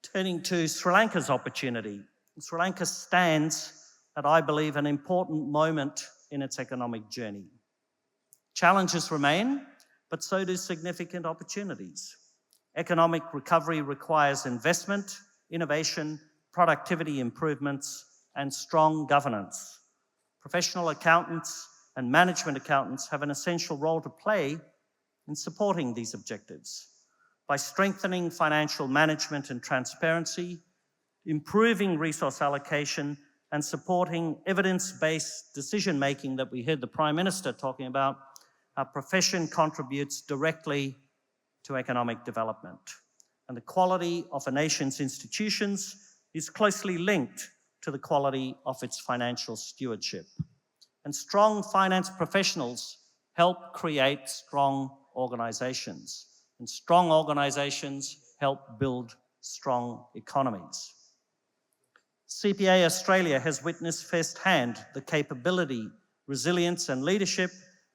Turning to Sri Lanka's opportunity, Sri Lanka stands at, I believe, an important moment in its economic journey. Challenges remain, but so do significant opportunities. Economic recovery requires investment, innovation, productivity improvements, and strong governance. Professional accountants and management accountants have an essential role to play in supporting these objectives by strengthening financial management and transparency, improving resource allocation, and supporting evidence-based decision-making that we heard the Prime Minister talking about. Our profession contributes directly to economic development. And the quality of a nation's institutions is closely linked to the quality of its financial stewardship. And strong finance professionals help create strong organizations. And strong organizations help build strong economies. CPA Australia has witnessed firsthand the capability, resilience, and leadership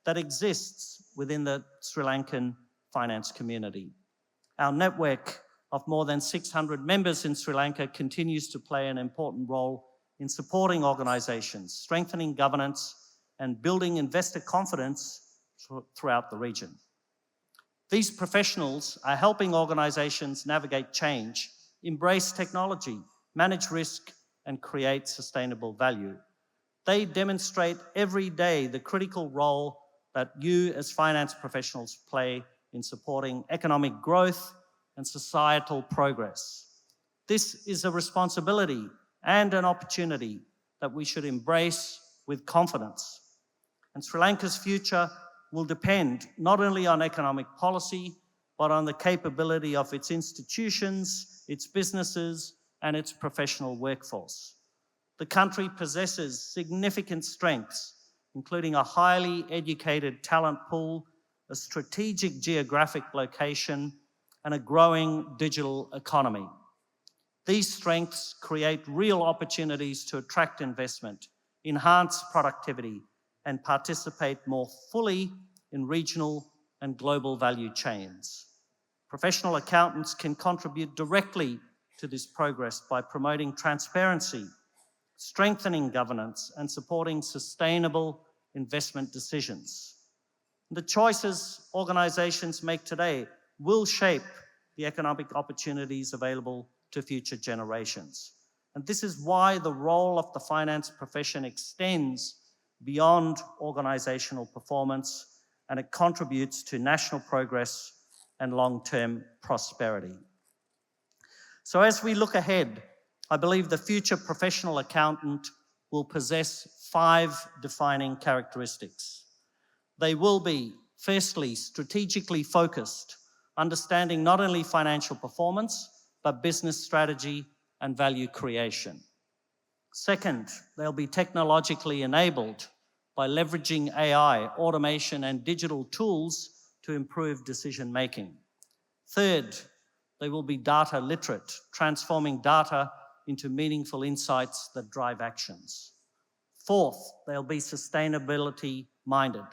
that exists within the Sri Lankan finance community. Our network of more than 600 members in Sri Lanka continues to play an important role in supporting organizations, strengthening governance, and building investor confidence throughout the region. These professionals are helping organizations navigate change, embrace technology, manage risk, and create sustainable value. They demonstrate every day the critical role that you as finance professionals play in supporting economic growth and societal progress. This is a responsibility and an opportunity that we should embrace with confidence. And Sri Lanka's future will depend not only on economic policy, but on the capability of its institutions, its businesses, and its professional workforce. The country possesses significant strengths, including a highly educated talent pool, a strategic geographic location, and a growing digital economy. These strengths create real opportunities to attract investment, enhance productivity, and participate more fully in regional and global value chains. Professional accountants can contribute directly to this progress by promoting transparency, strengthening governance, and supporting sustainable investment decisions. The choices organizations make today will shape the economic opportunities available to future generations. And this is why the role of the finance profession extends beyond organizational performance, and it contributes to national progress and long-term prosperity. So as we look ahead, I believe the future professional accountant will possess 5 defining characteristics. They will be, firstly, strategically focused, understanding not only financial performance, but business strategy and value creation. Second, they'll be technologically enabled by leveraging AI, automation, and digital tools to improve decision-making. Third, they will be data literate, transforming data into meaningful insights that drive actions. Fourth, they'll be sustainability-minded,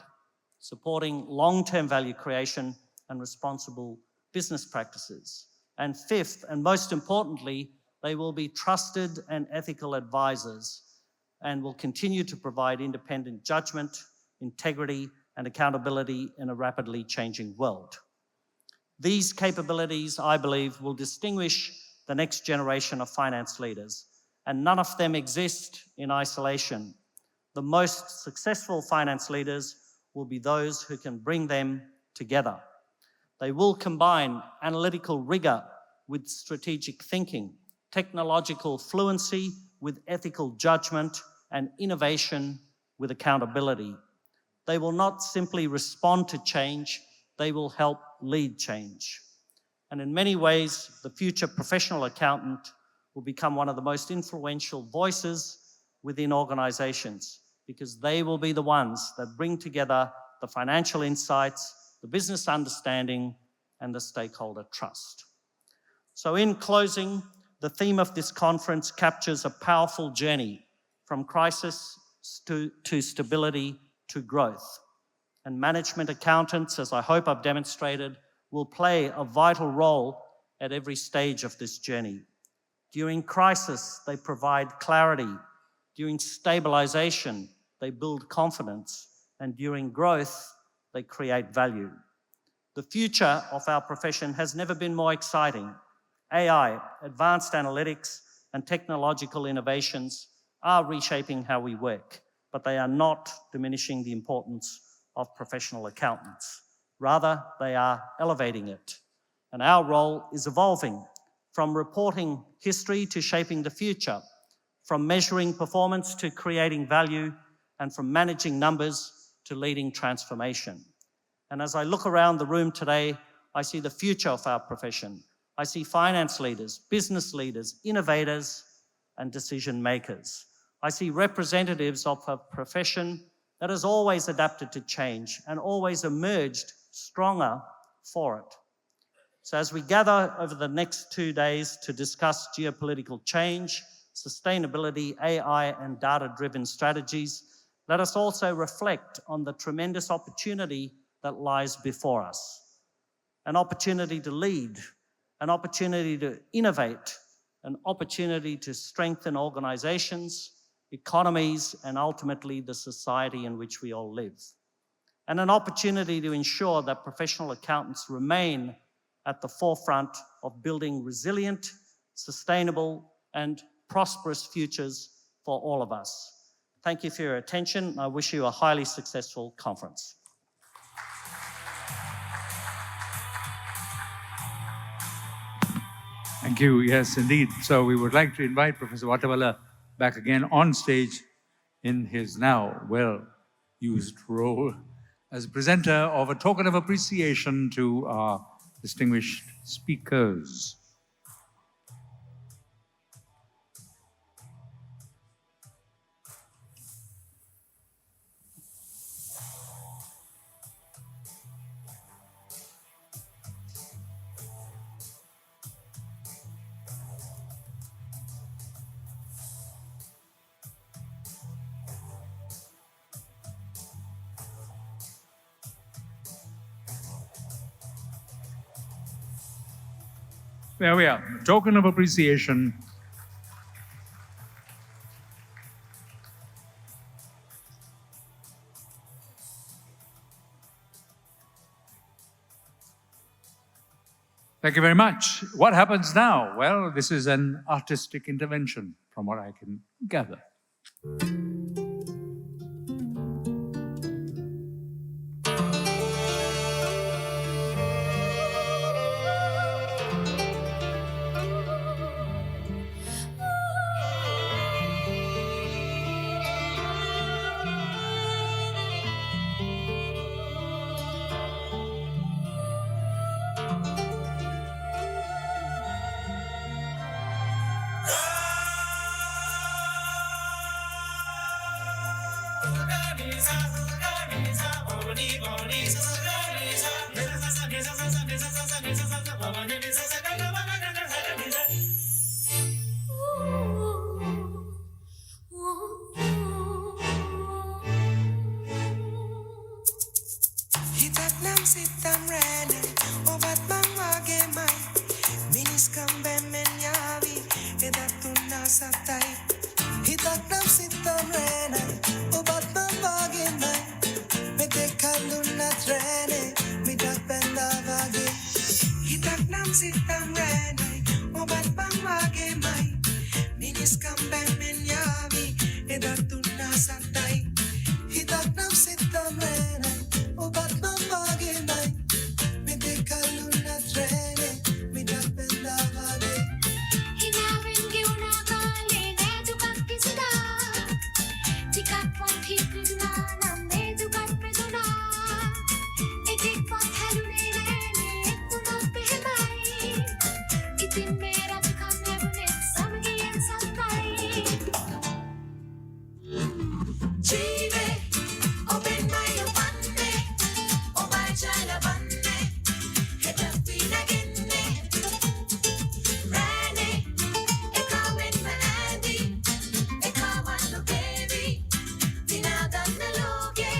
supporting long-term value creation and responsible business practices. And fifth, and most importantly, they will be trusted and ethical advisors and will continue to provide independent judgment integrity, and accountability in a rapidly changing world. These capabilities, I believe, will distinguish the next generation of finance leaders, and none of them exist in isolation. The most successful finance leaders will be those who can bring them together. They will combine analytical rigor with strategic thinking, technological fluency with ethical judgment, and innovation with accountability. They will not simply respond to change, they will help lead change. And in many ways, the future professional accountant will become one of the most influential voices within organizations, because they will be the ones that bring together the financial insights, the business understanding, and the stakeholder trust. So in closing, the theme of this conference captures a powerful journey from crisis to stability to growth. And management accountants, as I hope I've demonstrated, will play a vital role at every stage of this journey. During crisis, they provide clarity. During stabilization, they build confidence. And during growth, they create value. The future of our profession has never been more exciting. AI, advanced analytics, and technological innovations are reshaping how we work, but they are not diminishing the importance of professional accountants. Rather, they are elevating it. And our role is evolving from reporting history to shaping the future, from measuring performance to creating value, and from managing numbers to leading transformation. And as I look around the room today, I see the future of our profession. I see finance leaders, business leaders, innovators, and decision makers. I see representatives of a profession that has always adapted to change and always emerged stronger for it. So as we gather over the next 2 days to discuss geopolitical change, sustainability, AI, and data-driven strategies, let us also reflect on the tremendous opportunity that lies before us. An opportunity to lead, an opportunity to innovate, an opportunity to strengthen organizations, economies, and ultimately the society in which we all live. And an opportunity to ensure that professional accountants remain at the forefront of building resilient, sustainable, and prosperous futures for all of us. Thank you for your attention. I wish you a highly successful conference. Thank you. Yes, indeed. So we would like to invite Professor Wattawala back again on stage in his now well-used role as presenter of a token of appreciation to our distinguished speakers. There we are, a token of appreciation. Thank you very much. What happens now? Well, this is an artistic intervention from what I can gather. nam sitam renai, obat pang magemay, minis kamben menyami, edatun nasatay. Hitak nam sitam renai, obat pang magemay, medikalun na trene, midapendavale. Hinawin giuna kali nedukat kisida, tikat pot hikuduna nam nedukat peduna, etik pot halune rene ekunot behemai, itin mera dukan nebunet samgiyen sattai. Jive, open my opanne, obai chala banne, hetafi naginne, rane, ekawin maadi, ekawan lo baby, dinadan na loge.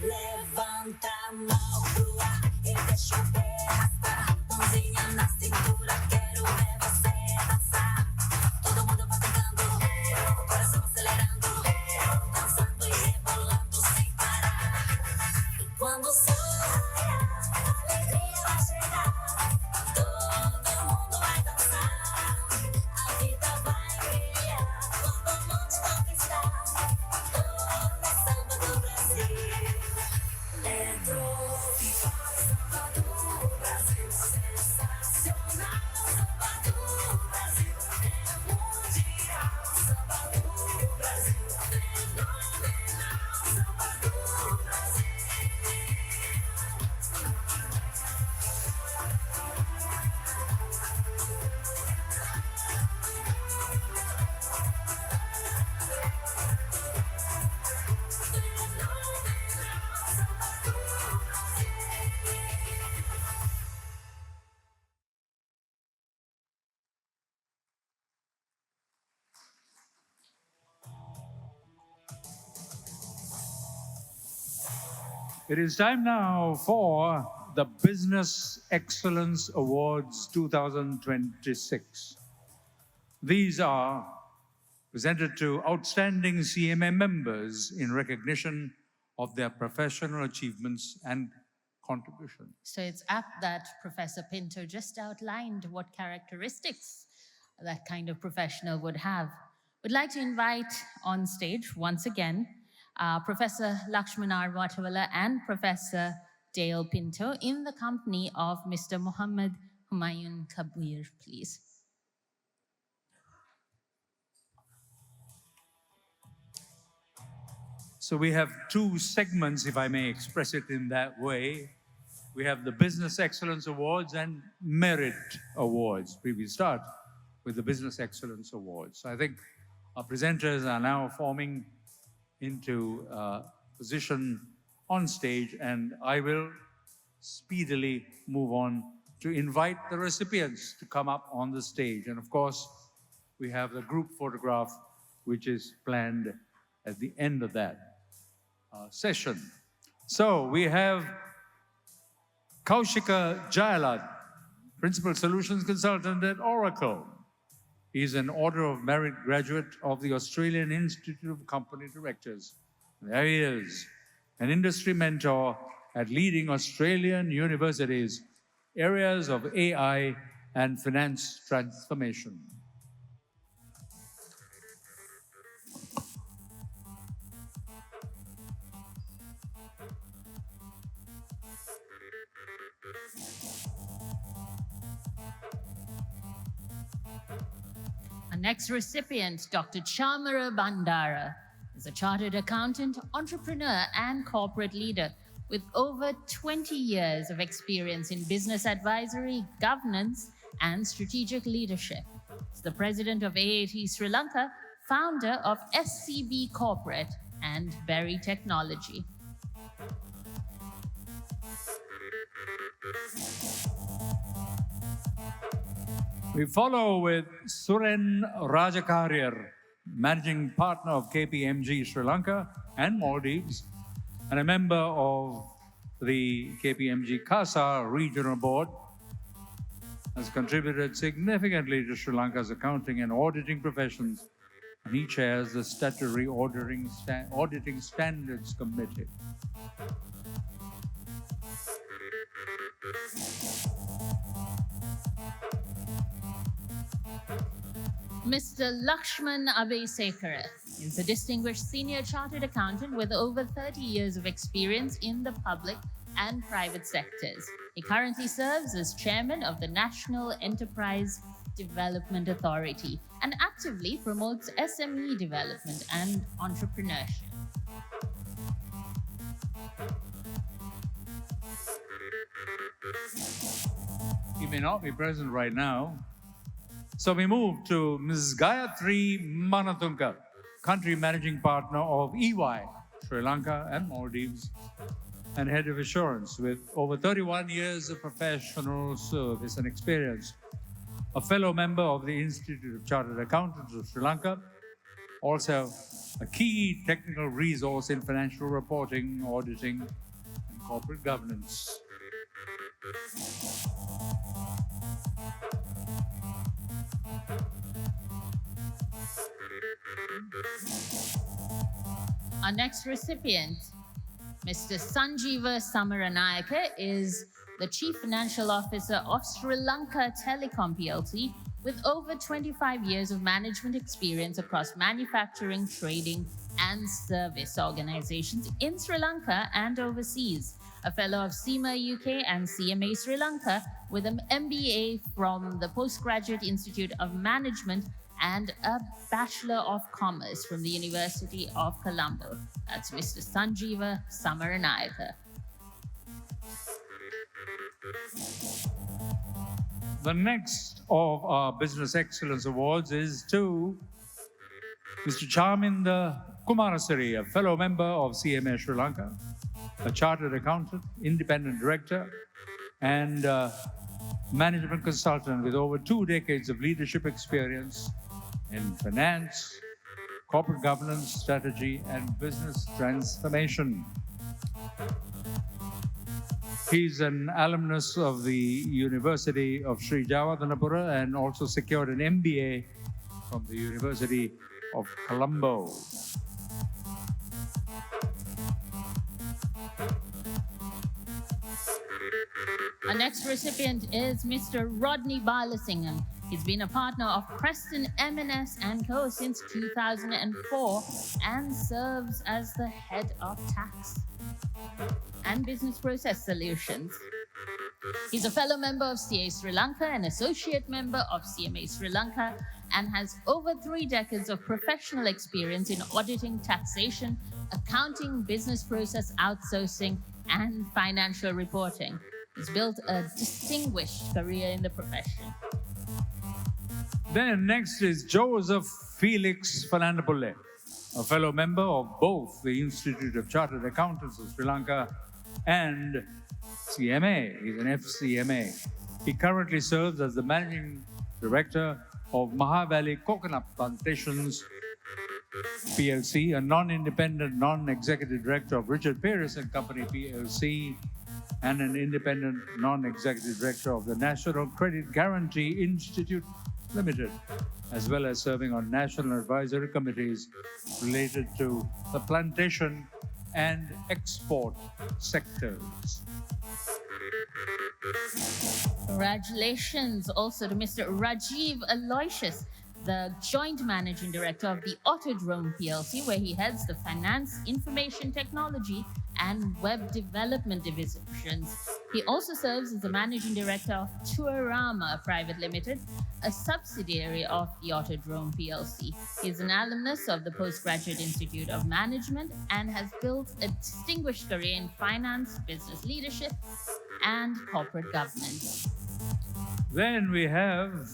Levanta a mão pro ar e deixa o pé arrastar. Mãozinha na cintura, quero ver você dançar. Todo mundo batendo, o coração acelerando, dançando e rebolando sem parar. E quando o sol raiar, a alegria vai chegar. Todo mundo vai dançar, a vida vai brilhar. Quando o mundo conquistar, todo é samba do Brasil. Entrou e faz samba do Brasil, sensacional. Samba do Brasil é mundial. Samba do Brasil, fenomenal. Samba do Brasil. It is time now for the Business Excellence Awards 2026. These are presented to outstanding CMA members in recognition of their professional achievements and contributions. So it's apt that Professor Pinto just outlined what characteristics that kind of professional would have. We'd like to invite on stage once again Professor Lakshmanar Vatawala and Professor Dale Pinto in the company of Mr. Muhammad Humayun Kabir, please. So we have two segments, if I may express it in that way. We have the Business Excellence Awards and Merit Awards. We will start with the Business Excellence Awards. I think our presenters are now forming into position on stage, and I will speedily move on to invite the recipients to come up on the stage. And of course, we have the group photograph, which is planned at the end of that session. So we have Kaushika Jayalat, Principal Solutions Consultant at Oracle. He's an Order of Merit graduate of the Australian Institute of Company Directors. There he is, an industry mentor at leading Australian universities, areas of AI and finance transformation. Our next recipient, Dr. Chamara Bandara, is a chartered accountant, entrepreneur, and corporate leader with over 20 years of experience in business advisory, governance, and strategic leadership. He's the president of AAT Sri Lanka, founder of SCB Corporate and Berry Technology. We follow with Suren Rajakaryar, Managing Partner of KPMG Sri Lanka and Maldives, and a member of the KPMG CASA Regional Board, has contributed significantly to Sri Lanka's accounting and auditing professions, and he chairs the Statutory Auditing Standards Committee. Mr. Lakshman Abeysekara is a distinguished senior chartered accountant with over 30 years of experience in the public and private sectors. He currently serves as chairman of the National Enterprise Development Authority and actively promotes SME development and entrepreneurship. He may not be present right now. So we move to Ms. Gayatri Manatunka, Country Managing Partner of EY, Sri Lanka and Maldives, and Head of Assurance with over 31 years of professional service and experience. A fellow member of the Institute of Chartered Accountants of Sri Lanka, also a key technical resource in financial reporting, auditing, and corporate governance. Our next recipient, Mr. Sanjeeva Samaranayake, is the Chief Financial Officer of Sri Lanka Telecom PLC with over 25 years of management experience across manufacturing, trading, and service organizations in Sri Lanka and overseas. A fellow of CMA UK and CMA Sri Lanka with an MBA from the Postgraduate Institute of Management and a Bachelor of Commerce from the University of Colombo. That's Mr. Sanjeeva Samaranayake. The next of our Business Excellence Awards is to Mr. Charminda Kumarasiri, a fellow member of CMA Sri Lanka, a chartered accountant, independent director, and management consultant with over 2 decades of leadership experience in finance, corporate governance, strategy, and business transformation. He's an alumnus of the University of Sri Jawatanapura and also secured an MBA from the University of Colombo. Our next recipient is Mr. Rodney Balasingham. He's been a partner of Preston M&S & Co. since 2004 and serves as the head of tax and business process solutions. He's a fellow member of CA Sri Lanka, an associate member of CMA Sri Lanka, and has over 3 decades of professional experience in auditing, taxation, accounting, business process outsourcing, and financial reporting. He's built a distinguished career in the profession. Then next is Joseph Felix Fernandopoulos, a fellow member of both the Institute of Chartered Accountants of Sri Lanka and CMA. He's an FCMA. He currently serves as the Managing Director of Mahavalley Coconut Plantations PLC, a non-independent, non-executive director of Richard Pearce and Company PLC, and an independent, non-executive director of the National Credit Guarantee Institute Limited, as well as serving on national advisory committees related to the plantation and export sectors. Congratulations also to Mr. Rajiv Aloysius, the Joint Managing Director of the Autodrome PLC, where he heads the Finance, Information Technology, and Web Development divisions. He also serves as the Managing Director of Tourama Private Limited, a subsidiary of the Autodrome PLC. He is an alumnus of the Postgraduate Institute of Management and has built a distinguished career in finance, business leadership, and corporate governance. Then we have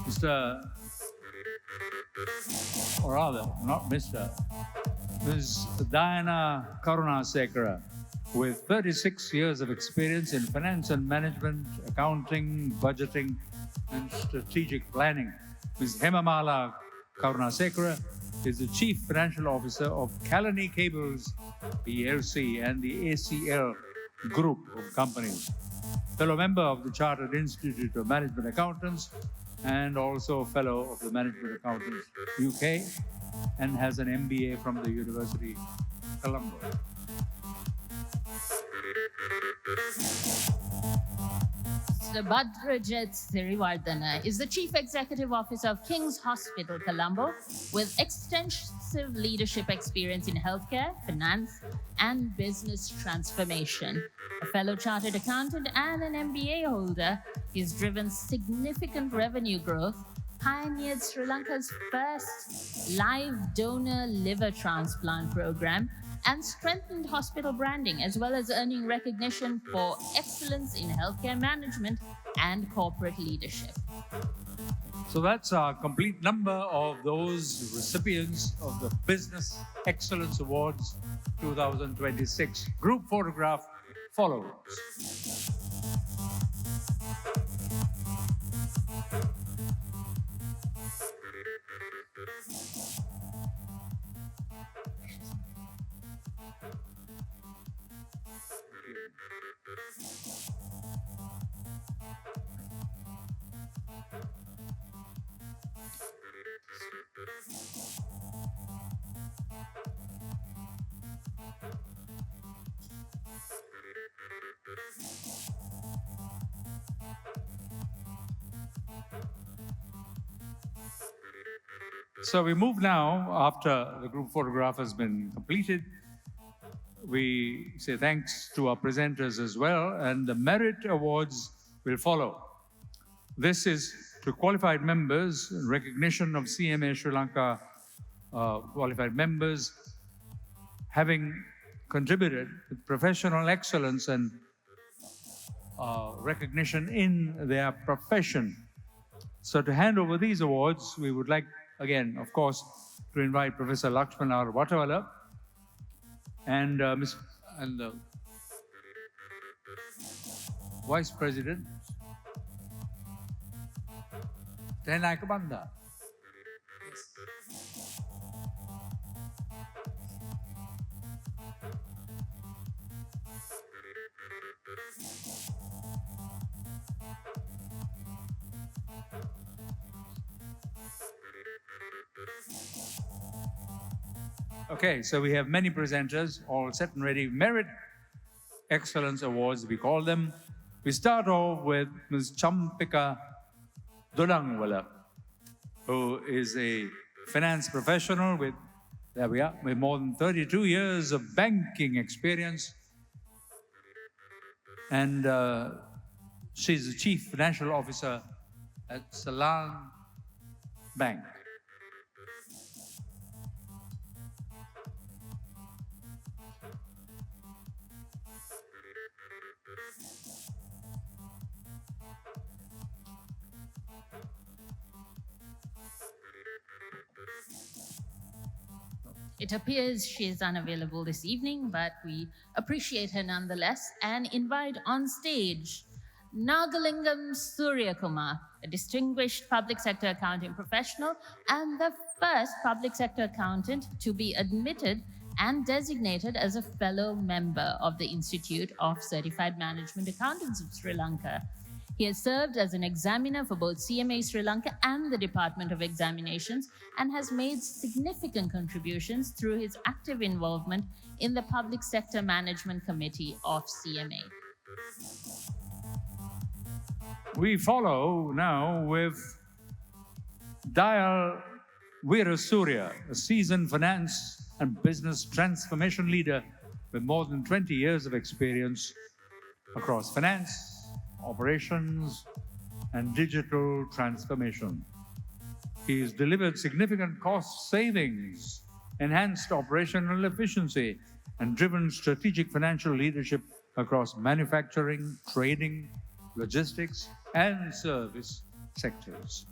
Mr. or rather, not Mr. Ms. Diana Karunasekara, with 36 years of experience in finance and management, accounting, budgeting, and strategic planning. Ms. Hemamala Karunasekara is the Chief Financial Officer of Kalani Cables PLC and the ACL Group of companies. Fellow member of the Chartered Institute of Management Accountants and also fellow of the Management Accountants UK, and has an MBA from the University of Colombo. Mr. Bhadrajit Sirivardhana is the Chief Executive Officer of King's Hospital, Colombo, with extensive leadership experience in healthcare, finance, and business transformation. A fellow chartered accountant and an MBA holder, he's driven significant revenue growth, pioneered Sri Lanka's first live donor liver transplant program, and strengthened hospital branding, as well as earning recognition for excellence in healthcare management and corporate leadership. So that's our complete number of those recipients of the Business Excellence Awards 2026. Group photograph follows. So we move now, after the group photograph has been completed, we say thanks to our presenters as well, and the merit awards will follow. This is to qualified members in recognition of CMA Sri Lanka qualified members having contributed with professional excellence and recognition in their profession. So to hand over these awards, we would like, again, of course, to invite Professor Lakshman R. Watawala and the Vice President, Tenai Banda. Okay, so we have many presenters, all set and ready. Merit Excellence Awards, we call them. We start off with Ms. Champika Dolangwala, who is a finance professional with, there we are, with more than 32 years of banking experience. And she's the Chief Financial Officer at Ceylon Bank. It appears she is unavailable this evening, but we appreciate her nonetheless and invite on stage Nagalingam Suryakumar, a distinguished public sector accounting professional and the first public sector accountant to be admitted and designated as a fellow member of the Institute of Certified Management Accountants of Sri Lanka. He has served as an examiner for both CMA Sri Lanka and the Department of Examinations and has made significant contributions through his active involvement in the Public Sector Management Committee of CMA. We follow now with Dayal Veerasurya, a seasoned finance and business transformation leader with more than 20 years of experience across finance, operations, and digital transformation. He has delivered significant cost savings, enhanced operational efficiency, and driven strategic financial leadership across manufacturing, trading, logistics, and service sectors.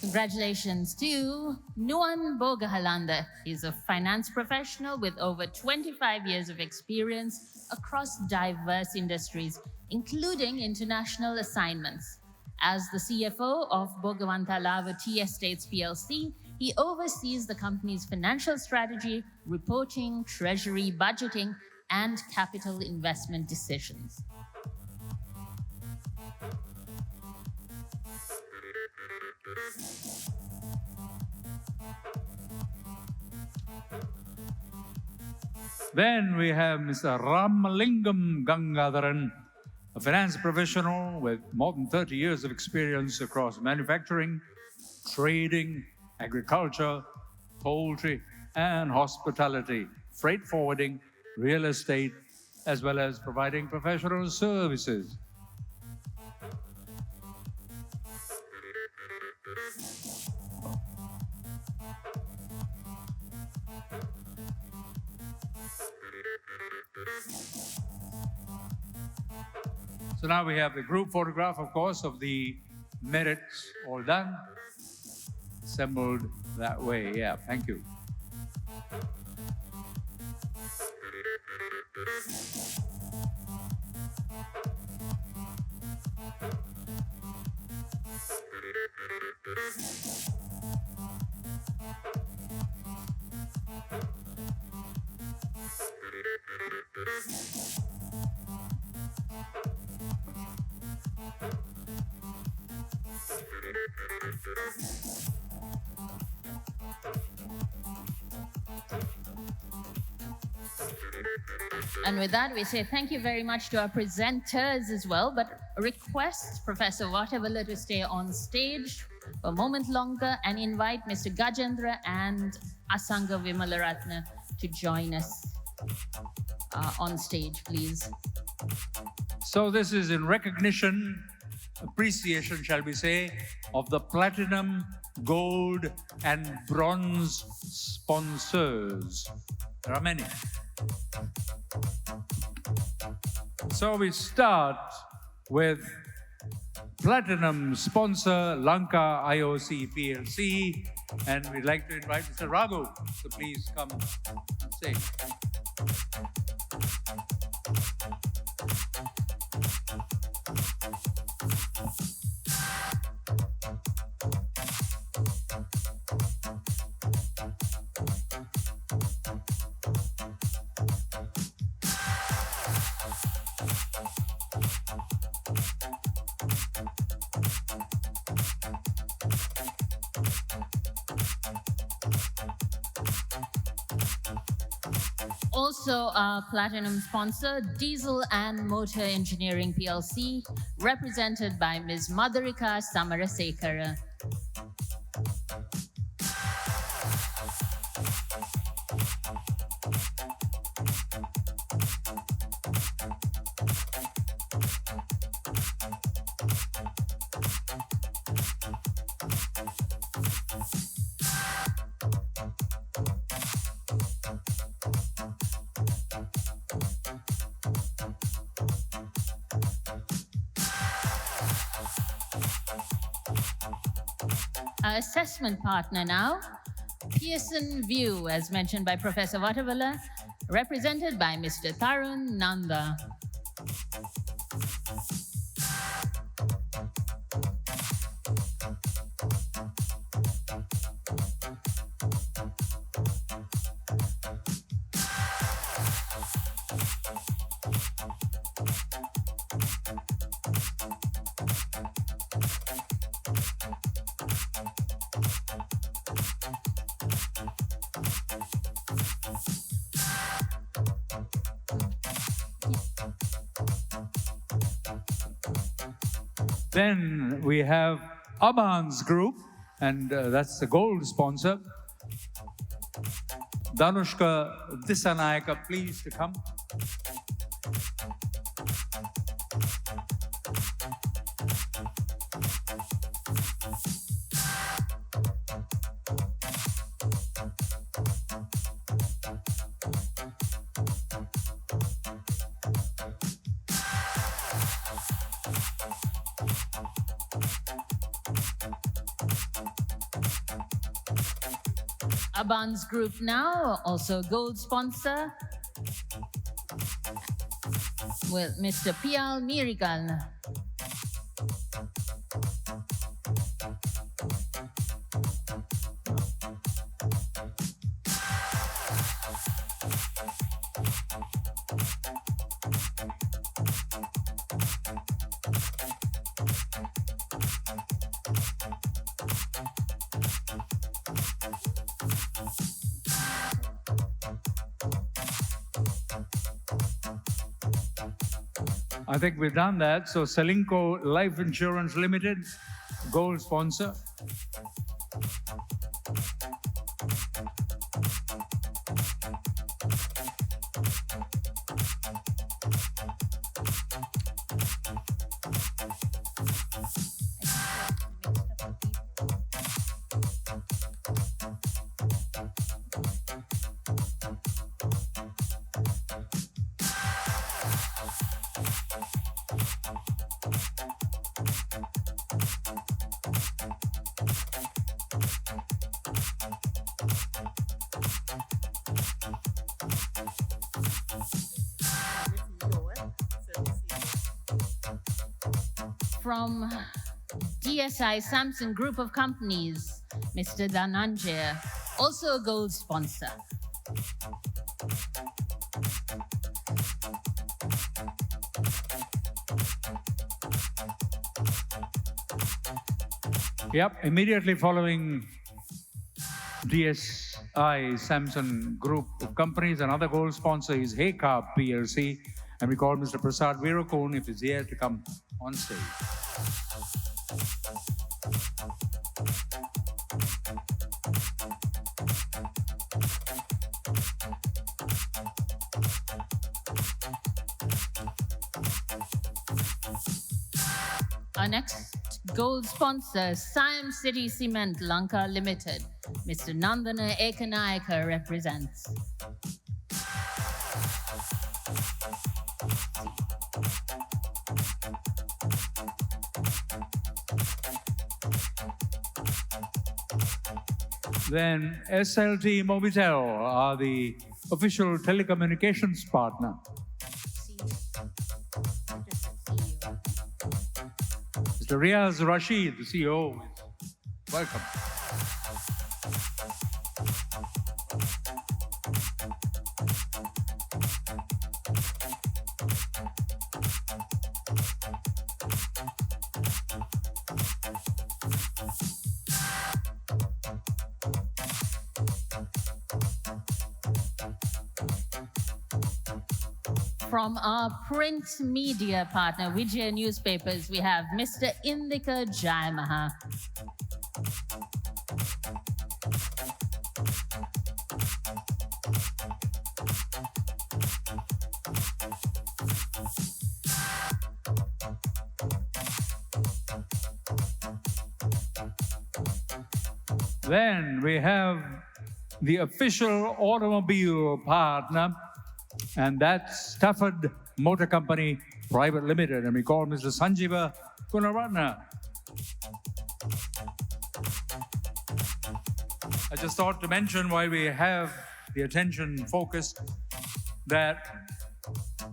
Congratulations to Nuan Bogahalanda. He's a finance professional with over 25 years of experience across diverse industries, including international assignments. As the CFO of Bogavanta Lava Tea Estates PLC, he oversees the company's financial strategy, reporting, treasury, budgeting, and capital investment decisions. Then we have Mr. Ramalingam Gangadharan, a finance professional with more than 30 years of experience across manufacturing, trading, agriculture, poultry, and hospitality, freight forwarding, real estate, as well as providing professional services. So now we have the group photograph, of course, of the merits all done, assembled that way. Yeah, thank you. And with that, we say thank you very much to our presenters as well, but request Professor Vatavala to stay on stage for a moment longer and invite Mr. Gajendra and Asanga Vimalaratna to join us on stage, please. So this is in recognition, appreciation, shall we say, of the platinum, gold, and bronze sponsors. There are many. So we start with platinum sponsor Lanka IOC PLC, and we'd like to invite Mr. Raghu to please come and say. Also, our platinum sponsor, Diesel and Motor Engineering PLC, represented by Ms. Madhurika Samarasekara. Our assessment partner now, Pearson View, as mentioned by Professor Vatavala, represented by Mr. Tarun Nanda. Then we have Aman's Group, and that's the gold sponsor. Danushka Disanayaka, please to come. Abans Group now, also gold sponsor, with Mr. Pial Mirigal. I think we've done that. So Selinco Life Insurance Limited, gold sponsor. From DSI Samsung Group of Companies, Mr. Dhananjay, also a gold sponsor. Yep, immediately following DSI Samsung Group of Companies, another gold sponsor is Heycarb PLC, and we call Mr. Prasad Virokun if he's here to come on stage. Our next gold sponsor, Siam City Cement Lanka Limited. Mr. Nandana Ekanayaka represents. Then SLT Mobitel are the official telecommunications partner. Mr. Riaz Rashid, the CEO, is welcome. From our print media partner, Vijay Newspapers, we have Mr. Indika Jayamaha. Then we have the official automobile partner, and that's Stafford Motor Company Private Limited, and we call Mr. Sanjeeva Gunaratna. I just thought to mention, while we have the attention focused, that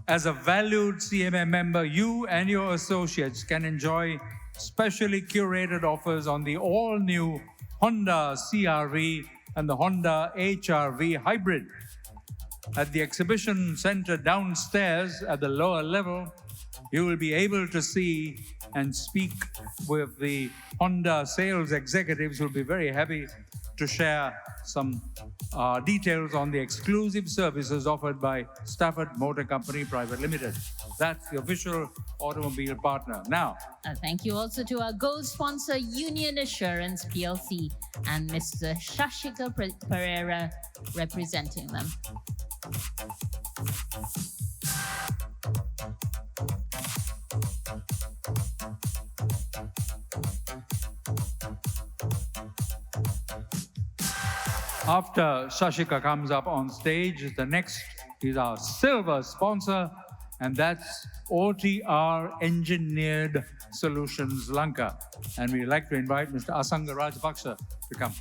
as a valued CMA member, you and your associates can enjoy specially curated offers on the all-new Honda CR-V and the Honda HR-V Hybrid. At the exhibition center downstairs at the lower level, you will be able to see and speak with the Honda sales executives who will be very happy to share some details on the exclusive services offered by Stafford Motor Company Private Limited. That's the official automobile partner. Now, Thank you also to our gold sponsor, Union Assurance PLC, and Mr. Shashika Pereira representing them. after Shashika comes up on stage, the next is our silver sponsor, and that's OTR Engineered Solutions Lanka. And we'd like to invite Mr. Asanga Rajapaksa to come.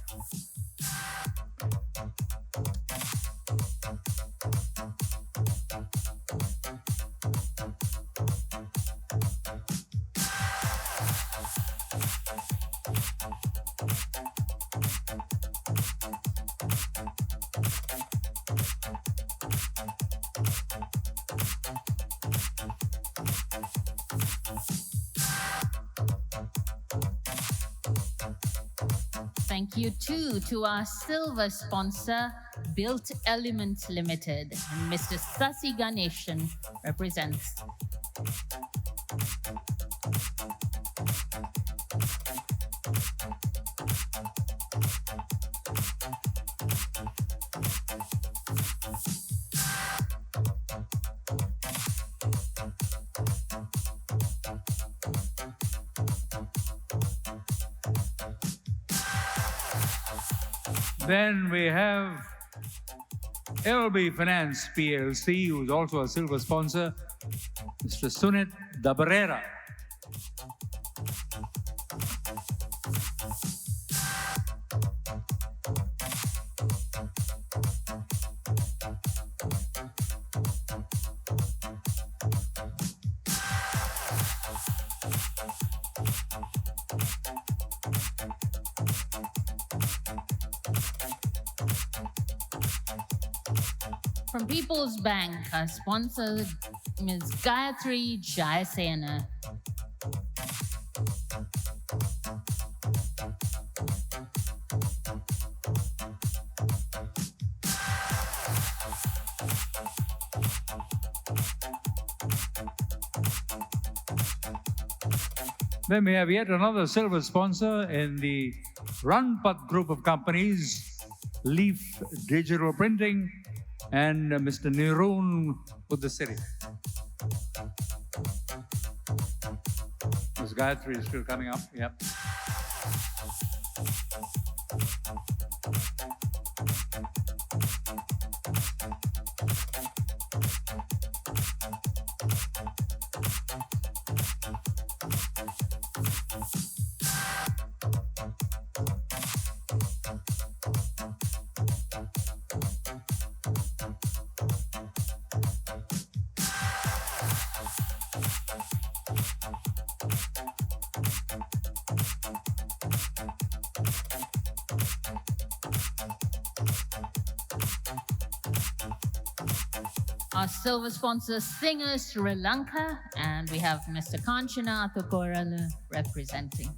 Thank you too to our silver sponsor, Built Element Limited, and Mr. Sasi Ganeshan represents. Then we have LB Finance PLC, who's also a silver sponsor, Mr. Sunit Dabarera. From People's Bank, our sponsor, Ms. Gayatri Jayasena. Then we have yet another silver sponsor in the Ranpat group of companies, Leaf Digital Printing, and Mr. Nirun Puddasiri. Ms. Gayatri is still coming up, yep. Our silver sponsor, Singer Sri Lanka, and we have Mr. Kanchana Thukoralu representing.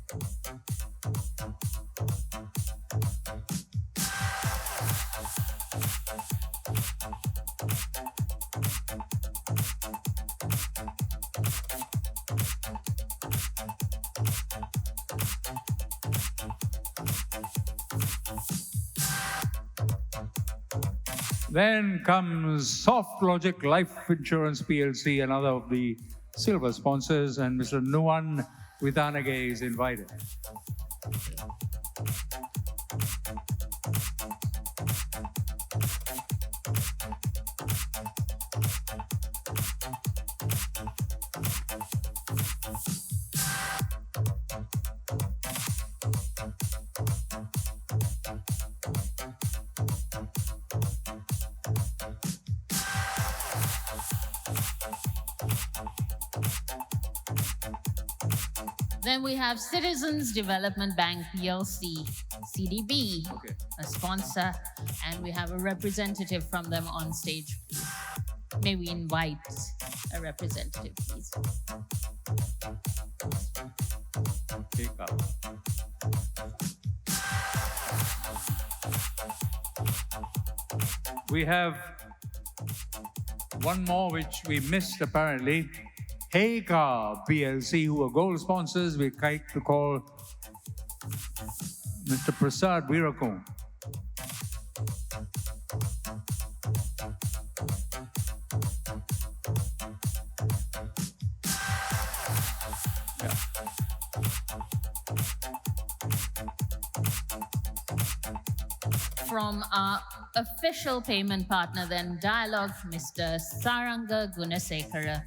Then comes Soft Logic Life Insurance PLC, another of the silver sponsors, and Mr. Nuwan Vithanage is invited. Then we have Citizens Development Bank PLC, CDB, Okay. a sponsor, and we have a representative from them on stage, please. May we invite a representative, please? Take up. We have one more which we missed apparently. Heyka PLC, who are gold sponsors. We'd like to call Mr. Prasad Virakon. Yeah. From our official payment partner, then Dialogue, Mr. Saranga Gunasekara.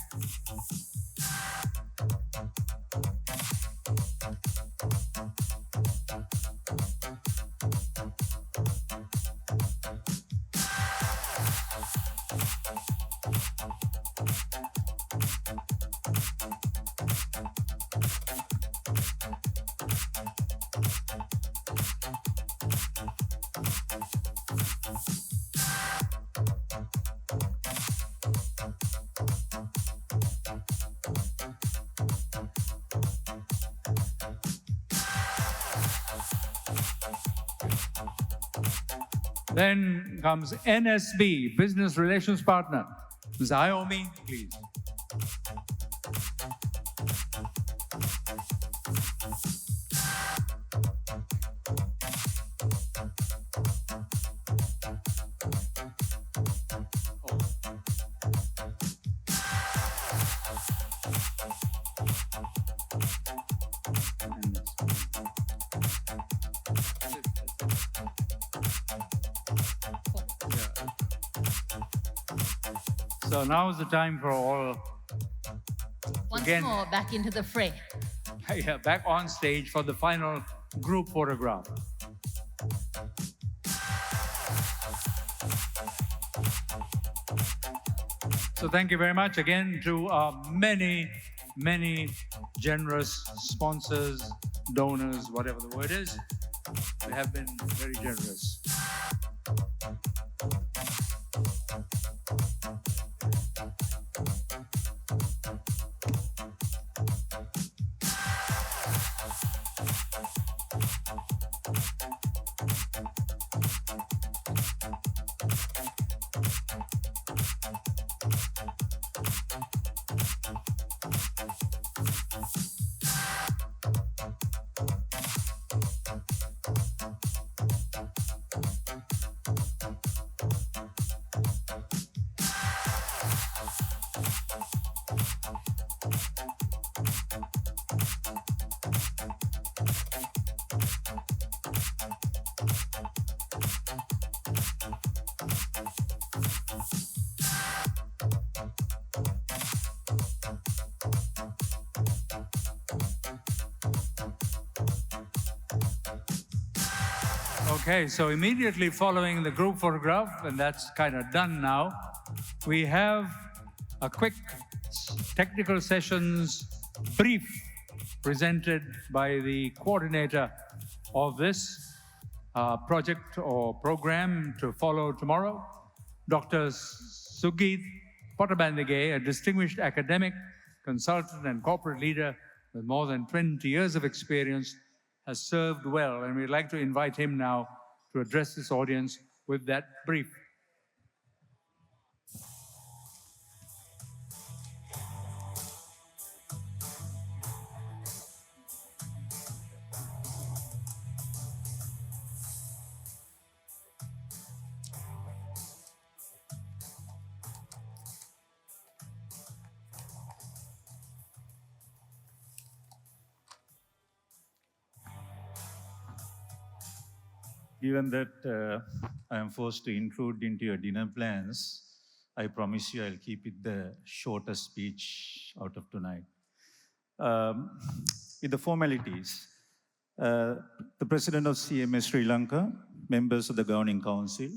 Then comes NSB, Business Relations Partner. Ms. Iomi, please. So now is the time for all, Once Again. more, back into the fray. back on stage for the final group photograph. So thank you very much again to our many, many generous sponsors, donors, whatever the word is. They have been very generous. Okay, so immediately following the group photograph, and that's kind of done now, we have a quick technical sessions brief presented by the coordinator of this project or program to follow tomorrow, Dr. Sugit Pottabandage, a distinguished academic, consultant, and corporate leader with more than 20 years of experience, has served well, and we'd like to invite him now to address this audience with that brief. Given that I am forced to intrude into your dinner plans, I promise you I'll keep it the shortest speech out of tonight. With the formalities, the President of CMA Sri Lanka, members of the Governing Council,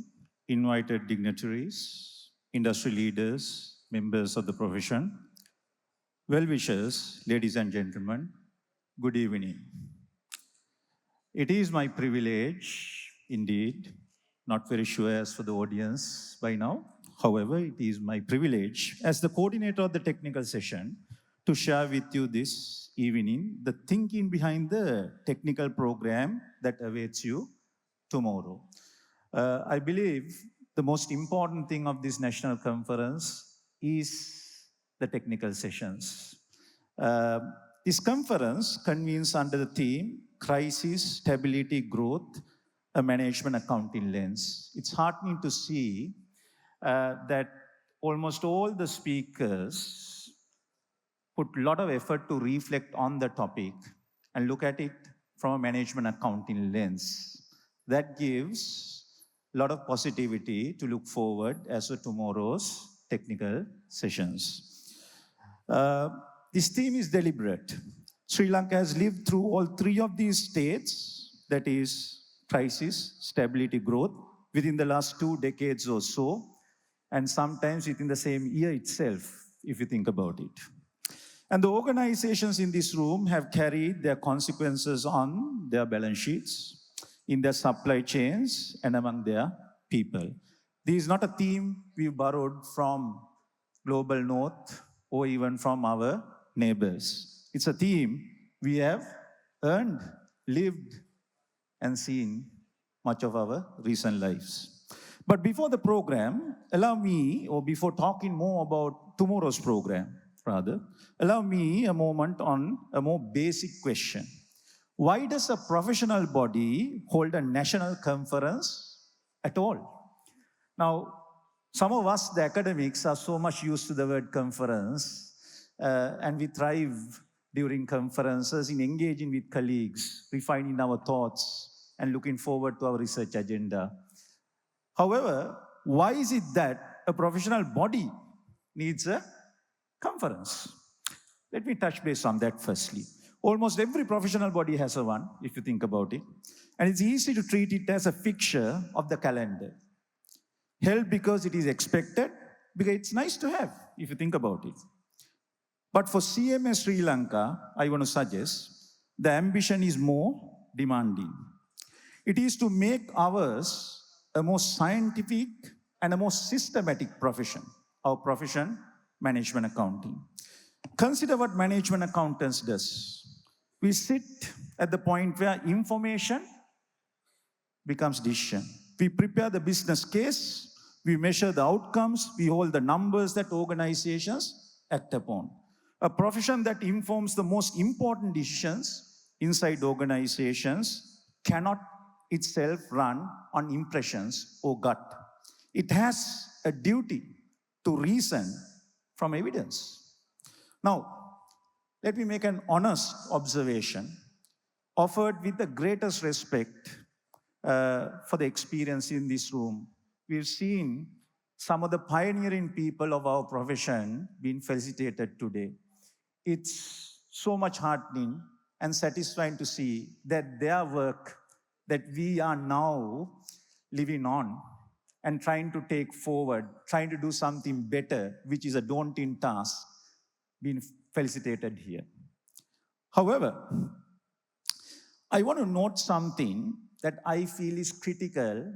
invited dignitaries, industry leaders, members of the profession, well-wishers, ladies and gentlemen, good evening. It is my privilege, indeed, not very sure as for the audience by now. However, it is my privilege as the coordinator of the technical session to share with you this evening the thinking behind the technical program that awaits you tomorrow. I believe the most important thing of this national conference is the technical sessions. This conference convenes under the theme Crisis, Stability, Growth, a Management Accounting Lens. It's heartening to see that almost all the speakers put a lot of effort to reflect on the topic and look at it from a management accounting lens. That gives a lot of positivity to look forward as to tomorrow's technical sessions. This theme is deliberate. Sri Lanka has lived through all three of these states, that is crisis, stability, growth, within the last 2 decades or so, and sometimes within the same year itself, if you think about it. And the organizations in this room have carried their consequences on their balance sheets, in their supply chains, and among their people. This is not a theme we borrowed from global north or even from our neighbors. It's a theme we have earned, lived, and seen much of our recent lives. But before the program, allow me, or before talking more about tomorrow's program, rather, allow me a moment on a more basic question. Why does a professional body hold a national conference at all? Now, some of us, the academics, are so much used to the word conference, and we thrive during conferences in engaging with colleagues, refining our thoughts, and looking forward to our research agenda. However, why is it that a professional body needs a conference? Let me touch base on that firstly. Almost every professional body has a one, if you think about it. And it's easy to treat it as a fixture of the calendar. Held because it is expected, because it's nice to have, if you think about it. But for CMA Sri Lanka, I want to suggest, the ambition is more demanding. It is to make ours a more scientific and a more systematic profession. Our profession, management accounting. Consider what management accountants does. We sit at the point where information becomes decision. We prepare the business case, we measure the outcomes, we hold the numbers that organizations act upon. A profession that informs the most important decisions inside organizations cannot itself run on impressions or gut. It has a duty to reason from evidence. Now, let me make an honest observation, offered with the greatest respect for the experience in this room. We've seen some of the pioneering people of our profession being felicitated today. It's so much heartening and satisfying to see that their work that we are now living on and trying to take forward, trying to do something better, which is a daunting task, being felicitated here. However, I want to note something that I feel is critical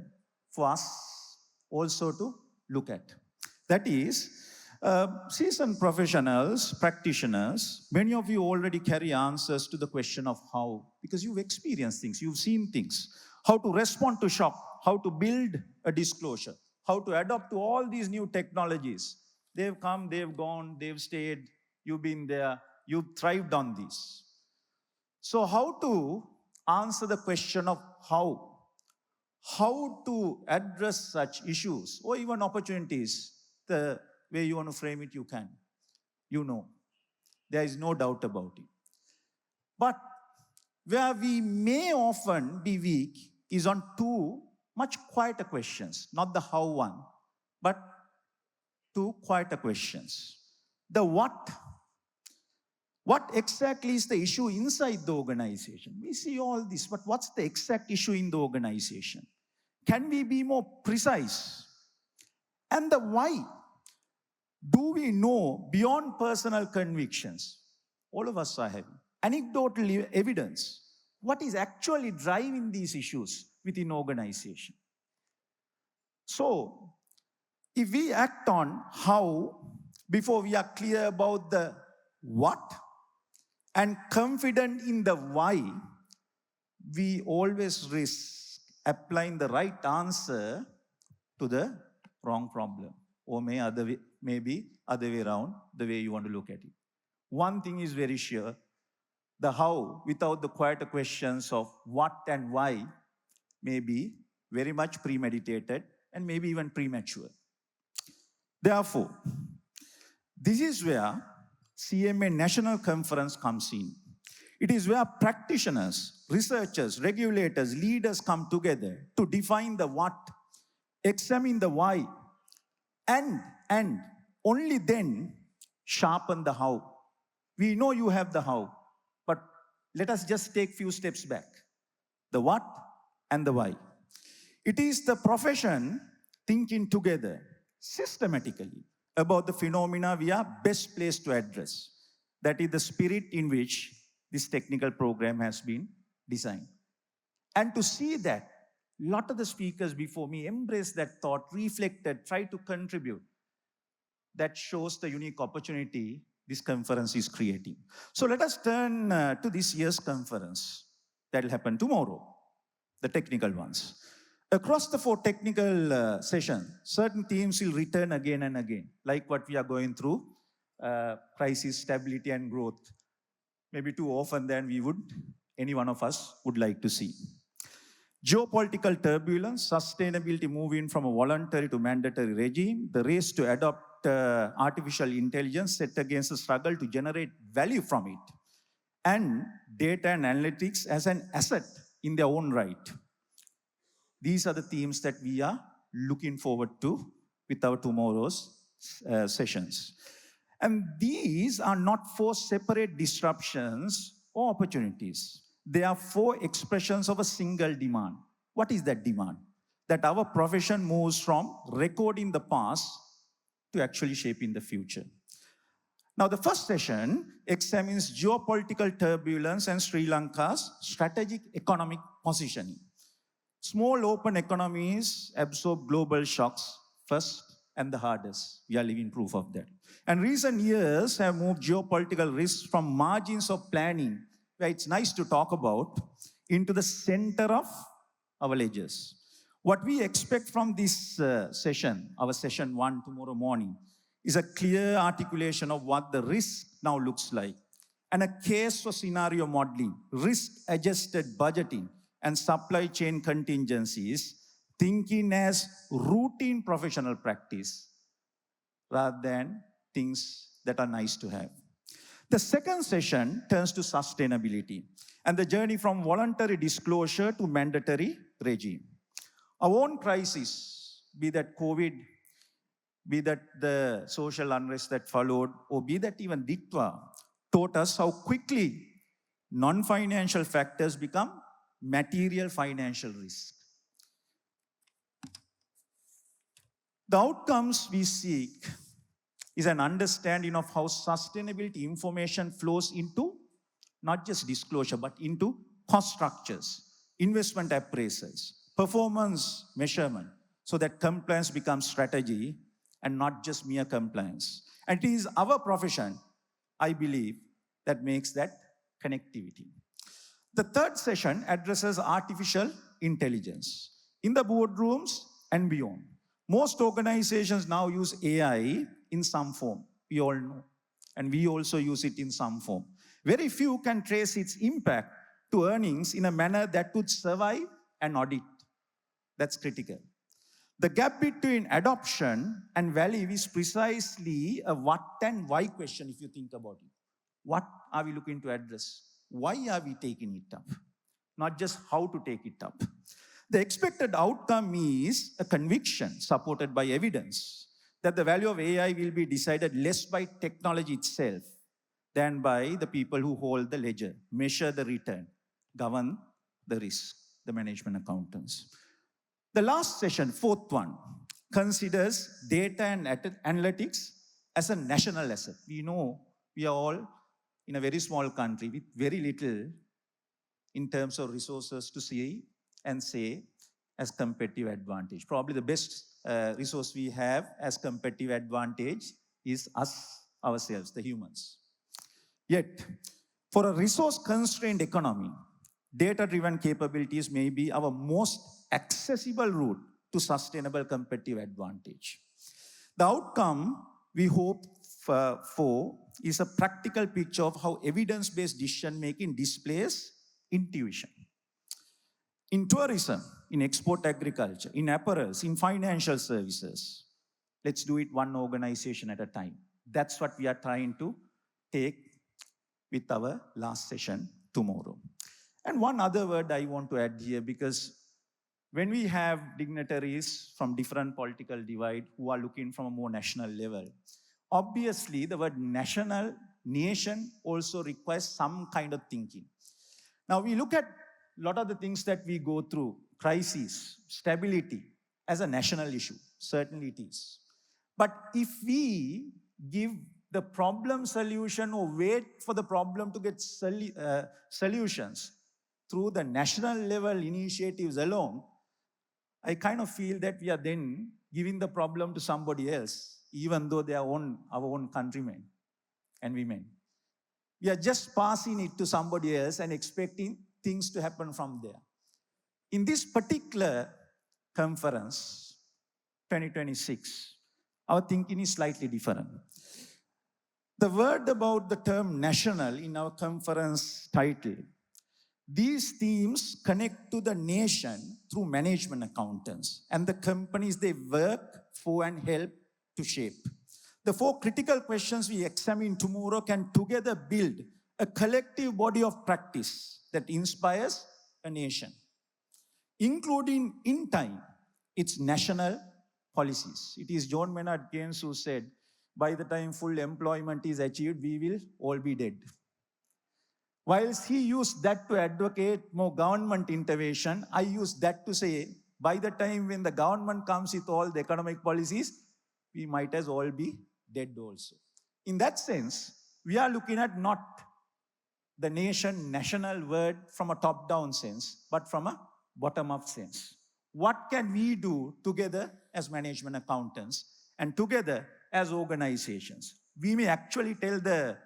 for us also to look at. That is, seasoned professionals, practitioners, many of you already carry answers to the question of how, because you've experienced things, you've seen things, how to respond to shock, how to build a disclosure, how to adapt to all these new technologies. They've come, they've gone, they've stayed, you've been there, you've thrived on these. So how to answer the question of how to address such issues or even opportunities, the way you want to frame it, you can. You know, there is no doubt about it. But where we may often be weak is on two much quieter questions, not the how one, but two quieter questions. The what? What exactly is the issue inside the organization? We see all this, but what's the exact issue in the organization? Can we be more precise? And the why? Do we know beyond personal convictions? All of us are having anecdotal evidence. What is actually driving these issues within organization? So, if we act on how before we are clear about the what and confident in the why, we always risk applying the right answer to the wrong problem, or maybe other way around, the way you want to look at it. One thing is very sure, the how, without the quieter questions of what and why, may be very much premeditated and maybe even premature. Therefore, this is where CMA National Conference comes in. It is where practitioners, researchers, regulators, leaders come together to define the what, examine the why, and only then sharpen the how. We know you have the how, but let us just take few steps back. The what and the why. It is the profession thinking together systematically about the phenomena we are best placed to address. That is the spirit in which this technical program has been designed. And to see that, a lot of the speakers before me embraced that thought, reflected, tried to contribute. That shows the unique opportunity this conference is creating. So let us turn to this year's conference that will happen tomorrow, the technical ones. Across the 4 technical sessions, certain themes will return again and again, like what we are going through, crisis, stability, and growth. Maybe too often than any one of us would like to see. Geopolitical turbulence, sustainability moving from a voluntary to mandatory regime, the race to adopt artificial intelligence set against the struggle to generate value from it, and data and analytics as an asset in their own right. These are the themes that we are looking forward to with our tomorrow's sessions. And these are not 4 separate disruptions or opportunities. They are 4 expressions of a single demand. What is that demand? That our profession moves from recording the past to actually shaping the future. Now, the first session examines geopolitical turbulence and Sri Lanka's strategic economic positioning. Small open economies absorb global shocks first and the hardest. We are living proof of that. And recent years have moved geopolitical risks from margins of planning, where it's nice to talk about, into the center of our ledgers. What we expect from this session, our session 1 tomorrow morning, is a clear articulation of what the risk now looks like, and a case for scenario modeling, risk-adjusted budgeting, and supply chain contingencies, thinking as routine professional practice rather than things that are nice to have. The second session turns to sustainability and the journey from voluntary disclosure to mandatory regime. Our own crisis, be that COVID, be that the social unrest that followed, or be that even Ditwa, taught us how quickly non-financial factors become material financial risk. The outcomes we seek is an understanding of how sustainability information flows into not just disclosure, but into cost structures, investment appraisals, performance measurement, so that compliance becomes strategy and not just mere compliance. And it is our profession, I believe, that makes that connectivity. The third session addresses artificial intelligence in the boardrooms and beyond. Most organizations now use AI in some form, we all know, and we also use it in some form. Very few can trace its impact to earnings in a manner that would survive an audit. That's critical. The gap between adoption and value is precisely a what and why question, if you think about it. What are we looking to address? Why are we taking it up? Not just how to take it up. The expected outcome is a conviction supported by evidence that the value of AI will be decided less by technology itself than by the people who hold the ledger, measure the return, govern the risk, the management accountants. The last session, fourth one, considers data and analytics as a national asset. We know we are all in a very small country with very little in terms of resources to see and say as competitive advantage. Probably the best resource we have as competitive advantage is us, ourselves, the humans. Yet, for a resource-constrained economy, data-driven capabilities may be our most accessible route to sustainable competitive advantage. The outcome we hope for is a practical picture of how evidence-based decision-making displays intuition. In tourism, in export agriculture, in apparels, in financial services, let's do it one organization at a time. That's what we are trying to take with our last session tomorrow. And one other word I want to add here, because when we have dignitaries from different political divide who are looking from a more national level, obviously the word national, nation also requires some kind of thinking. Now we look at a lot of the things that we go through, crisis, stability, as a national issue. Certainly it is. But if we give the problem solution or wait for the problem to get solutions through the national level initiatives alone, I kind of feel that we are then giving the problem to somebody else, even though they are our own countrymen and women. We are just passing it to somebody else and expecting things to happen from there. In this particular Conference 2026, our thinking is slightly different. The word about the term national in our conference title, these themes connect to the nation through management accountants and the companies they work for and help to shape. The 4 critical questions we examine tomorrow can together build a collective body of practice that inspires a nation, including in time its national policies. It is John Maynard Keynes who said, by the time full employment is achieved, we will all be dead. Whilst he used that to advocate more government intervention, I use that to say, by the time when the government comes with all the economic policies, we might as well be dead also. In that sense, we are looking at not the national word from a top-down sense, but from a bottom-up sense. What can we do together as management accountants and together as organizations? We may actually tell the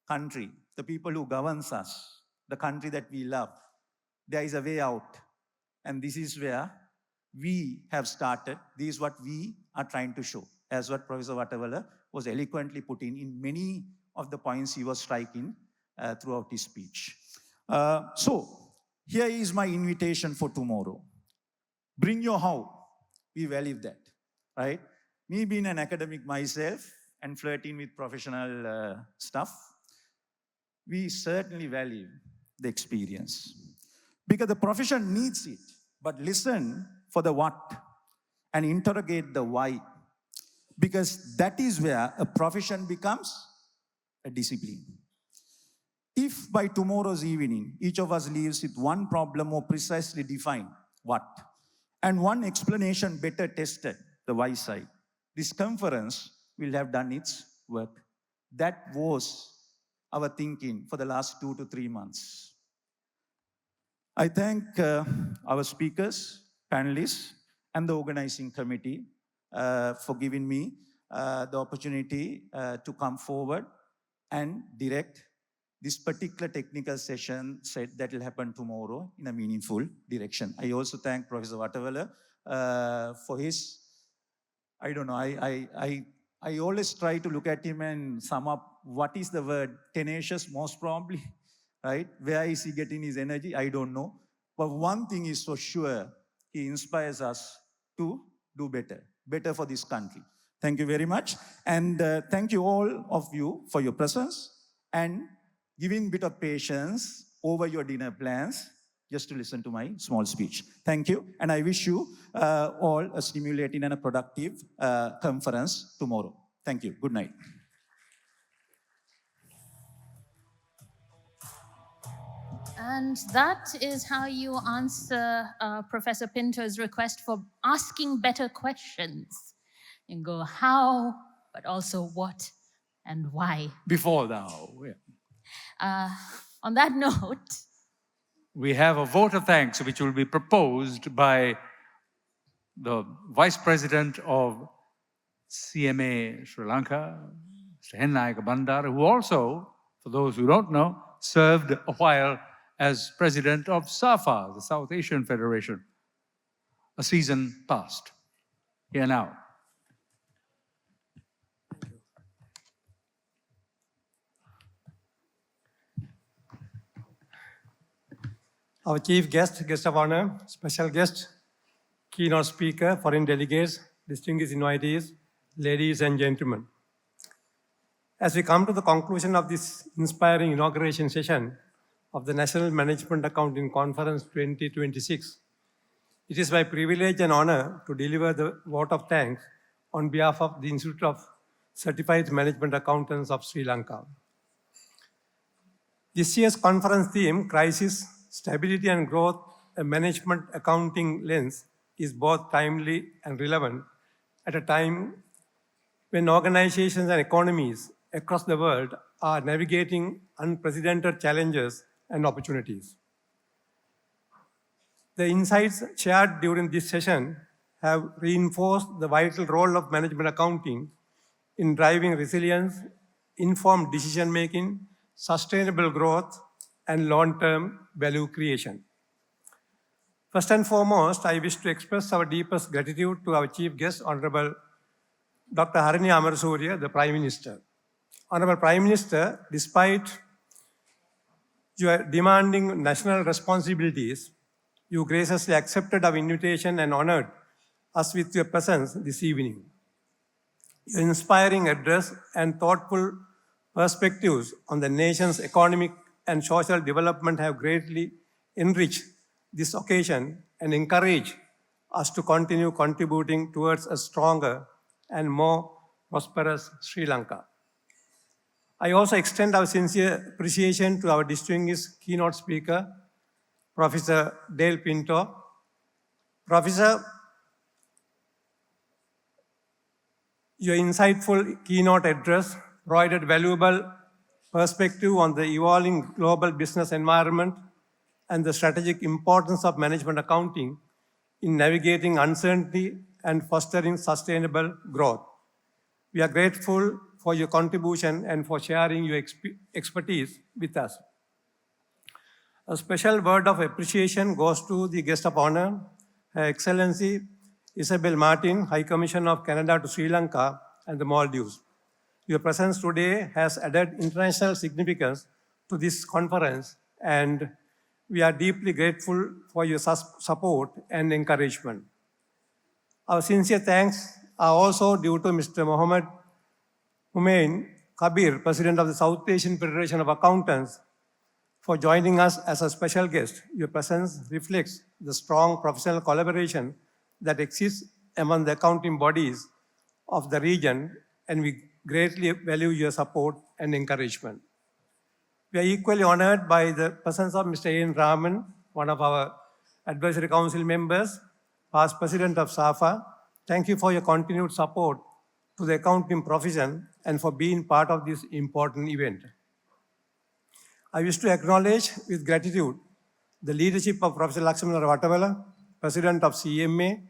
country, the people who governs us, the country that we love, there is a way out. And this is where we have started. This is what we are trying to show, as what Professor Vatawala was eloquently putting in many of the points he was striking throughout his speech. So here is my invitation for tomorrow. Bring your how. We value that, right? Me being an academic myself and flirting with professional stuff, we certainly value the experience because the profession needs it, but listen for the what and interrogate the why, because that is where a profession becomes a discipline. If by tomorrow's evening, each of us leaves with one problem more precisely defined, what, and one explanation better tested, the why side, this conference will have done its work. That was our thinking for the last 2 to 3 months. I thank our speakers, panelists, and the organizing committee for giving me the opportunity to come forward and direct this particular technical session set that will happen tomorrow in a meaningful direction. I also thank Professor Vatawala for his, I don't know, I always try to look at him and sum up what is the word, tenacious most probably, right? Where is he getting his energy? I don't know. But one thing is for sure, he inspires us to do better for this country. Thank you very much. And thank you all of you for your presence and giving a bit of patience over your dinner plans just to listen to my small speech. Thank you. And I wish you all a stimulating and a productive conference tomorrow. Thank you. Good night. And that is how you answer Professor Pinto's request for asking better questions. You go how, but also what and why. Before now, yeah. On that note, we have a vote of thanks which will be proposed by the Vice President of CMA Sri Lanka, Mr. Hennayaka Bandara, who also, for those who don't know, served a while as President of SAFA, the South Asian Federation, a season past. Here now. Our chief guest, guest of honor, special guest, keynote speaker, foreign delegates, distinguished invitees, ladies and gentlemen. As we come to the conclusion of this inspiring inauguration session of the National Management Accounting Conference 2026, it is my privilege and honor to deliver the vote of thanks on behalf of the Institute of Certified Management Accountants of Sri Lanka. This year's conference theme, Crisis, Stability and Growth, a Management Accounting Lens, is both timely and relevant at a time when organizations and economies across the world are navigating unprecedented challenges and opportunities. The insights shared during this session have reinforced the vital role of management accounting in driving resilience, informed decision-making, sustainable growth, and long-term value creation. First and foremost, I wish to express our deepest gratitude to our chief guest, Honorable Dr. Harini Amarasuriya, the Prime Minister. Honorable Prime Minister, despite your demanding national responsibilities, you graciously accepted our invitation and honored us with your presence this evening. Your inspiring address and thoughtful perspectives on the nation's economic and social development have greatly enriched this occasion and encourage us to continue contributing towards a stronger and more prosperous Sri Lanka. I also extend our sincere appreciation to our distinguished keynote speaker, Professor Dale Pinto. Professor, your insightful keynote address provided valuable perspective on the evolving global business environment and the strategic importance of management accounting in navigating uncertainty and fostering sustainable growth. We are grateful for your contribution and for sharing your expertise with us. A special word of appreciation goes to the guest of honor, Her Excellency Isabel Martin, High Commissioner of Canada to Sri Lanka and the Maldives. Your presence today has added international significance to this conference, and we are deeply grateful for your support and encouragement. Our sincere thanks are also due to Mr. Mohammed Humayun Kabir, President of the South Asian Federation of Accountants, for joining us as a special guest. Your presence reflects the strong professional collaboration that exists among the accounting bodies of the region, and we greatly value your support and encouragement. We are equally honored by the presence of Mr. A.N. Raman, one of our Advisory Council members, past President of SAFA. Thank you for your continued support to the accounting profession and for being part of this important event. I wish to acknowledge with gratitude the leadership of Professor Lakshmana Vattavala, President of CMA,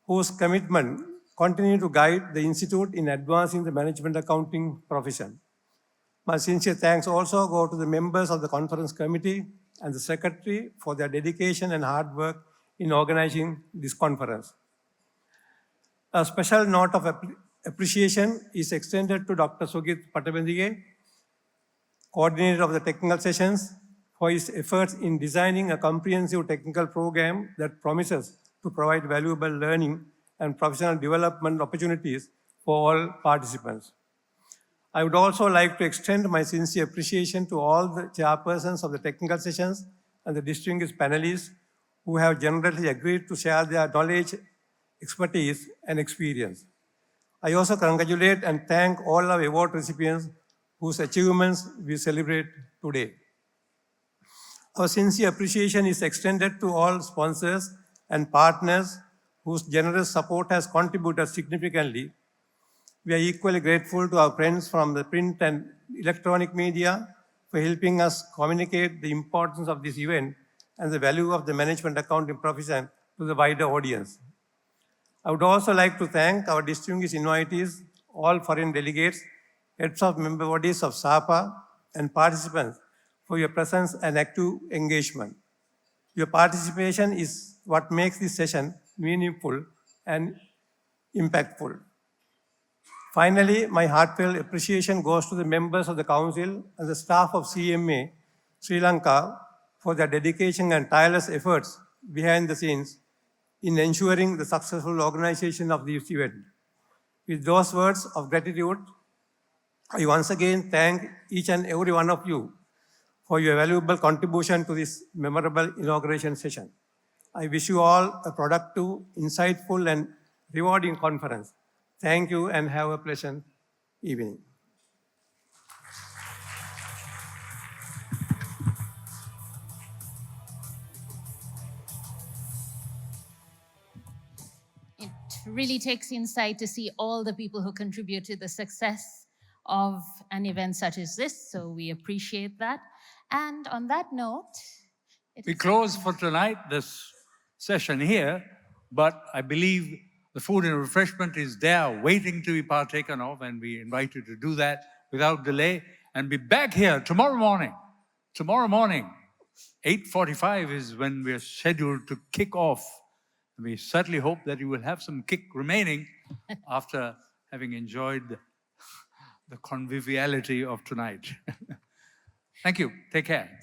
whose commitment continue to guide the Institute in advancing the management accounting profession. My sincere thanks also go to the members of the conference committee and the secretary for their dedication and hard work in organizing this conference. A special note of appreciation is extended to Dr. Sugit Patabendige, coordinator of the technical sessions, for his efforts in designing a comprehensive technical program that promises to provide valuable learning and professional development opportunities for all participants. I would also like to extend my sincere appreciation to all the chairpersons of the technical sessions and the distinguished panelists who have generously agreed to share their knowledge, expertise, and experience. I also congratulate and thank all our award recipients whose achievements we celebrate today. Our sincere appreciation is extended to all sponsors and partners whose generous support has contributed significantly. We are equally grateful to our friends from the print and electronic media for helping us communicate the importance of this event and the value of the management accounting profession to the wider audience. I would also like to thank our distinguished invitees, all foreign delegates, heads of member bodies of SAPA, and participants for your presence and active engagement. Your participation is what makes this session meaningful and impactful. Finally, my heartfelt appreciation goes to the members of the Council and the staff of CMA Sri Lanka for their dedication and tireless efforts behind the scenes in ensuring the successful organization of this event. With those words of gratitude, I once again thank each and every one of you for your valuable contribution to this memorable inauguration session. I wish you all a productive, insightful, and rewarding conference. Thank you and have a pleasant evening. It really takes insight to see all the people who contribute to the success of an event such as this, so we appreciate that. And on that note, we close for tonight this session here, but I believe the food and refreshment is there waiting to be partaken of, and we invite you to do that without delay and be back here tomorrow morning 8:45 is when we are scheduled to kick off. We certainly hope that you will have some kick remaining after having enjoyed the conviviality of tonight. Thank you. Take care.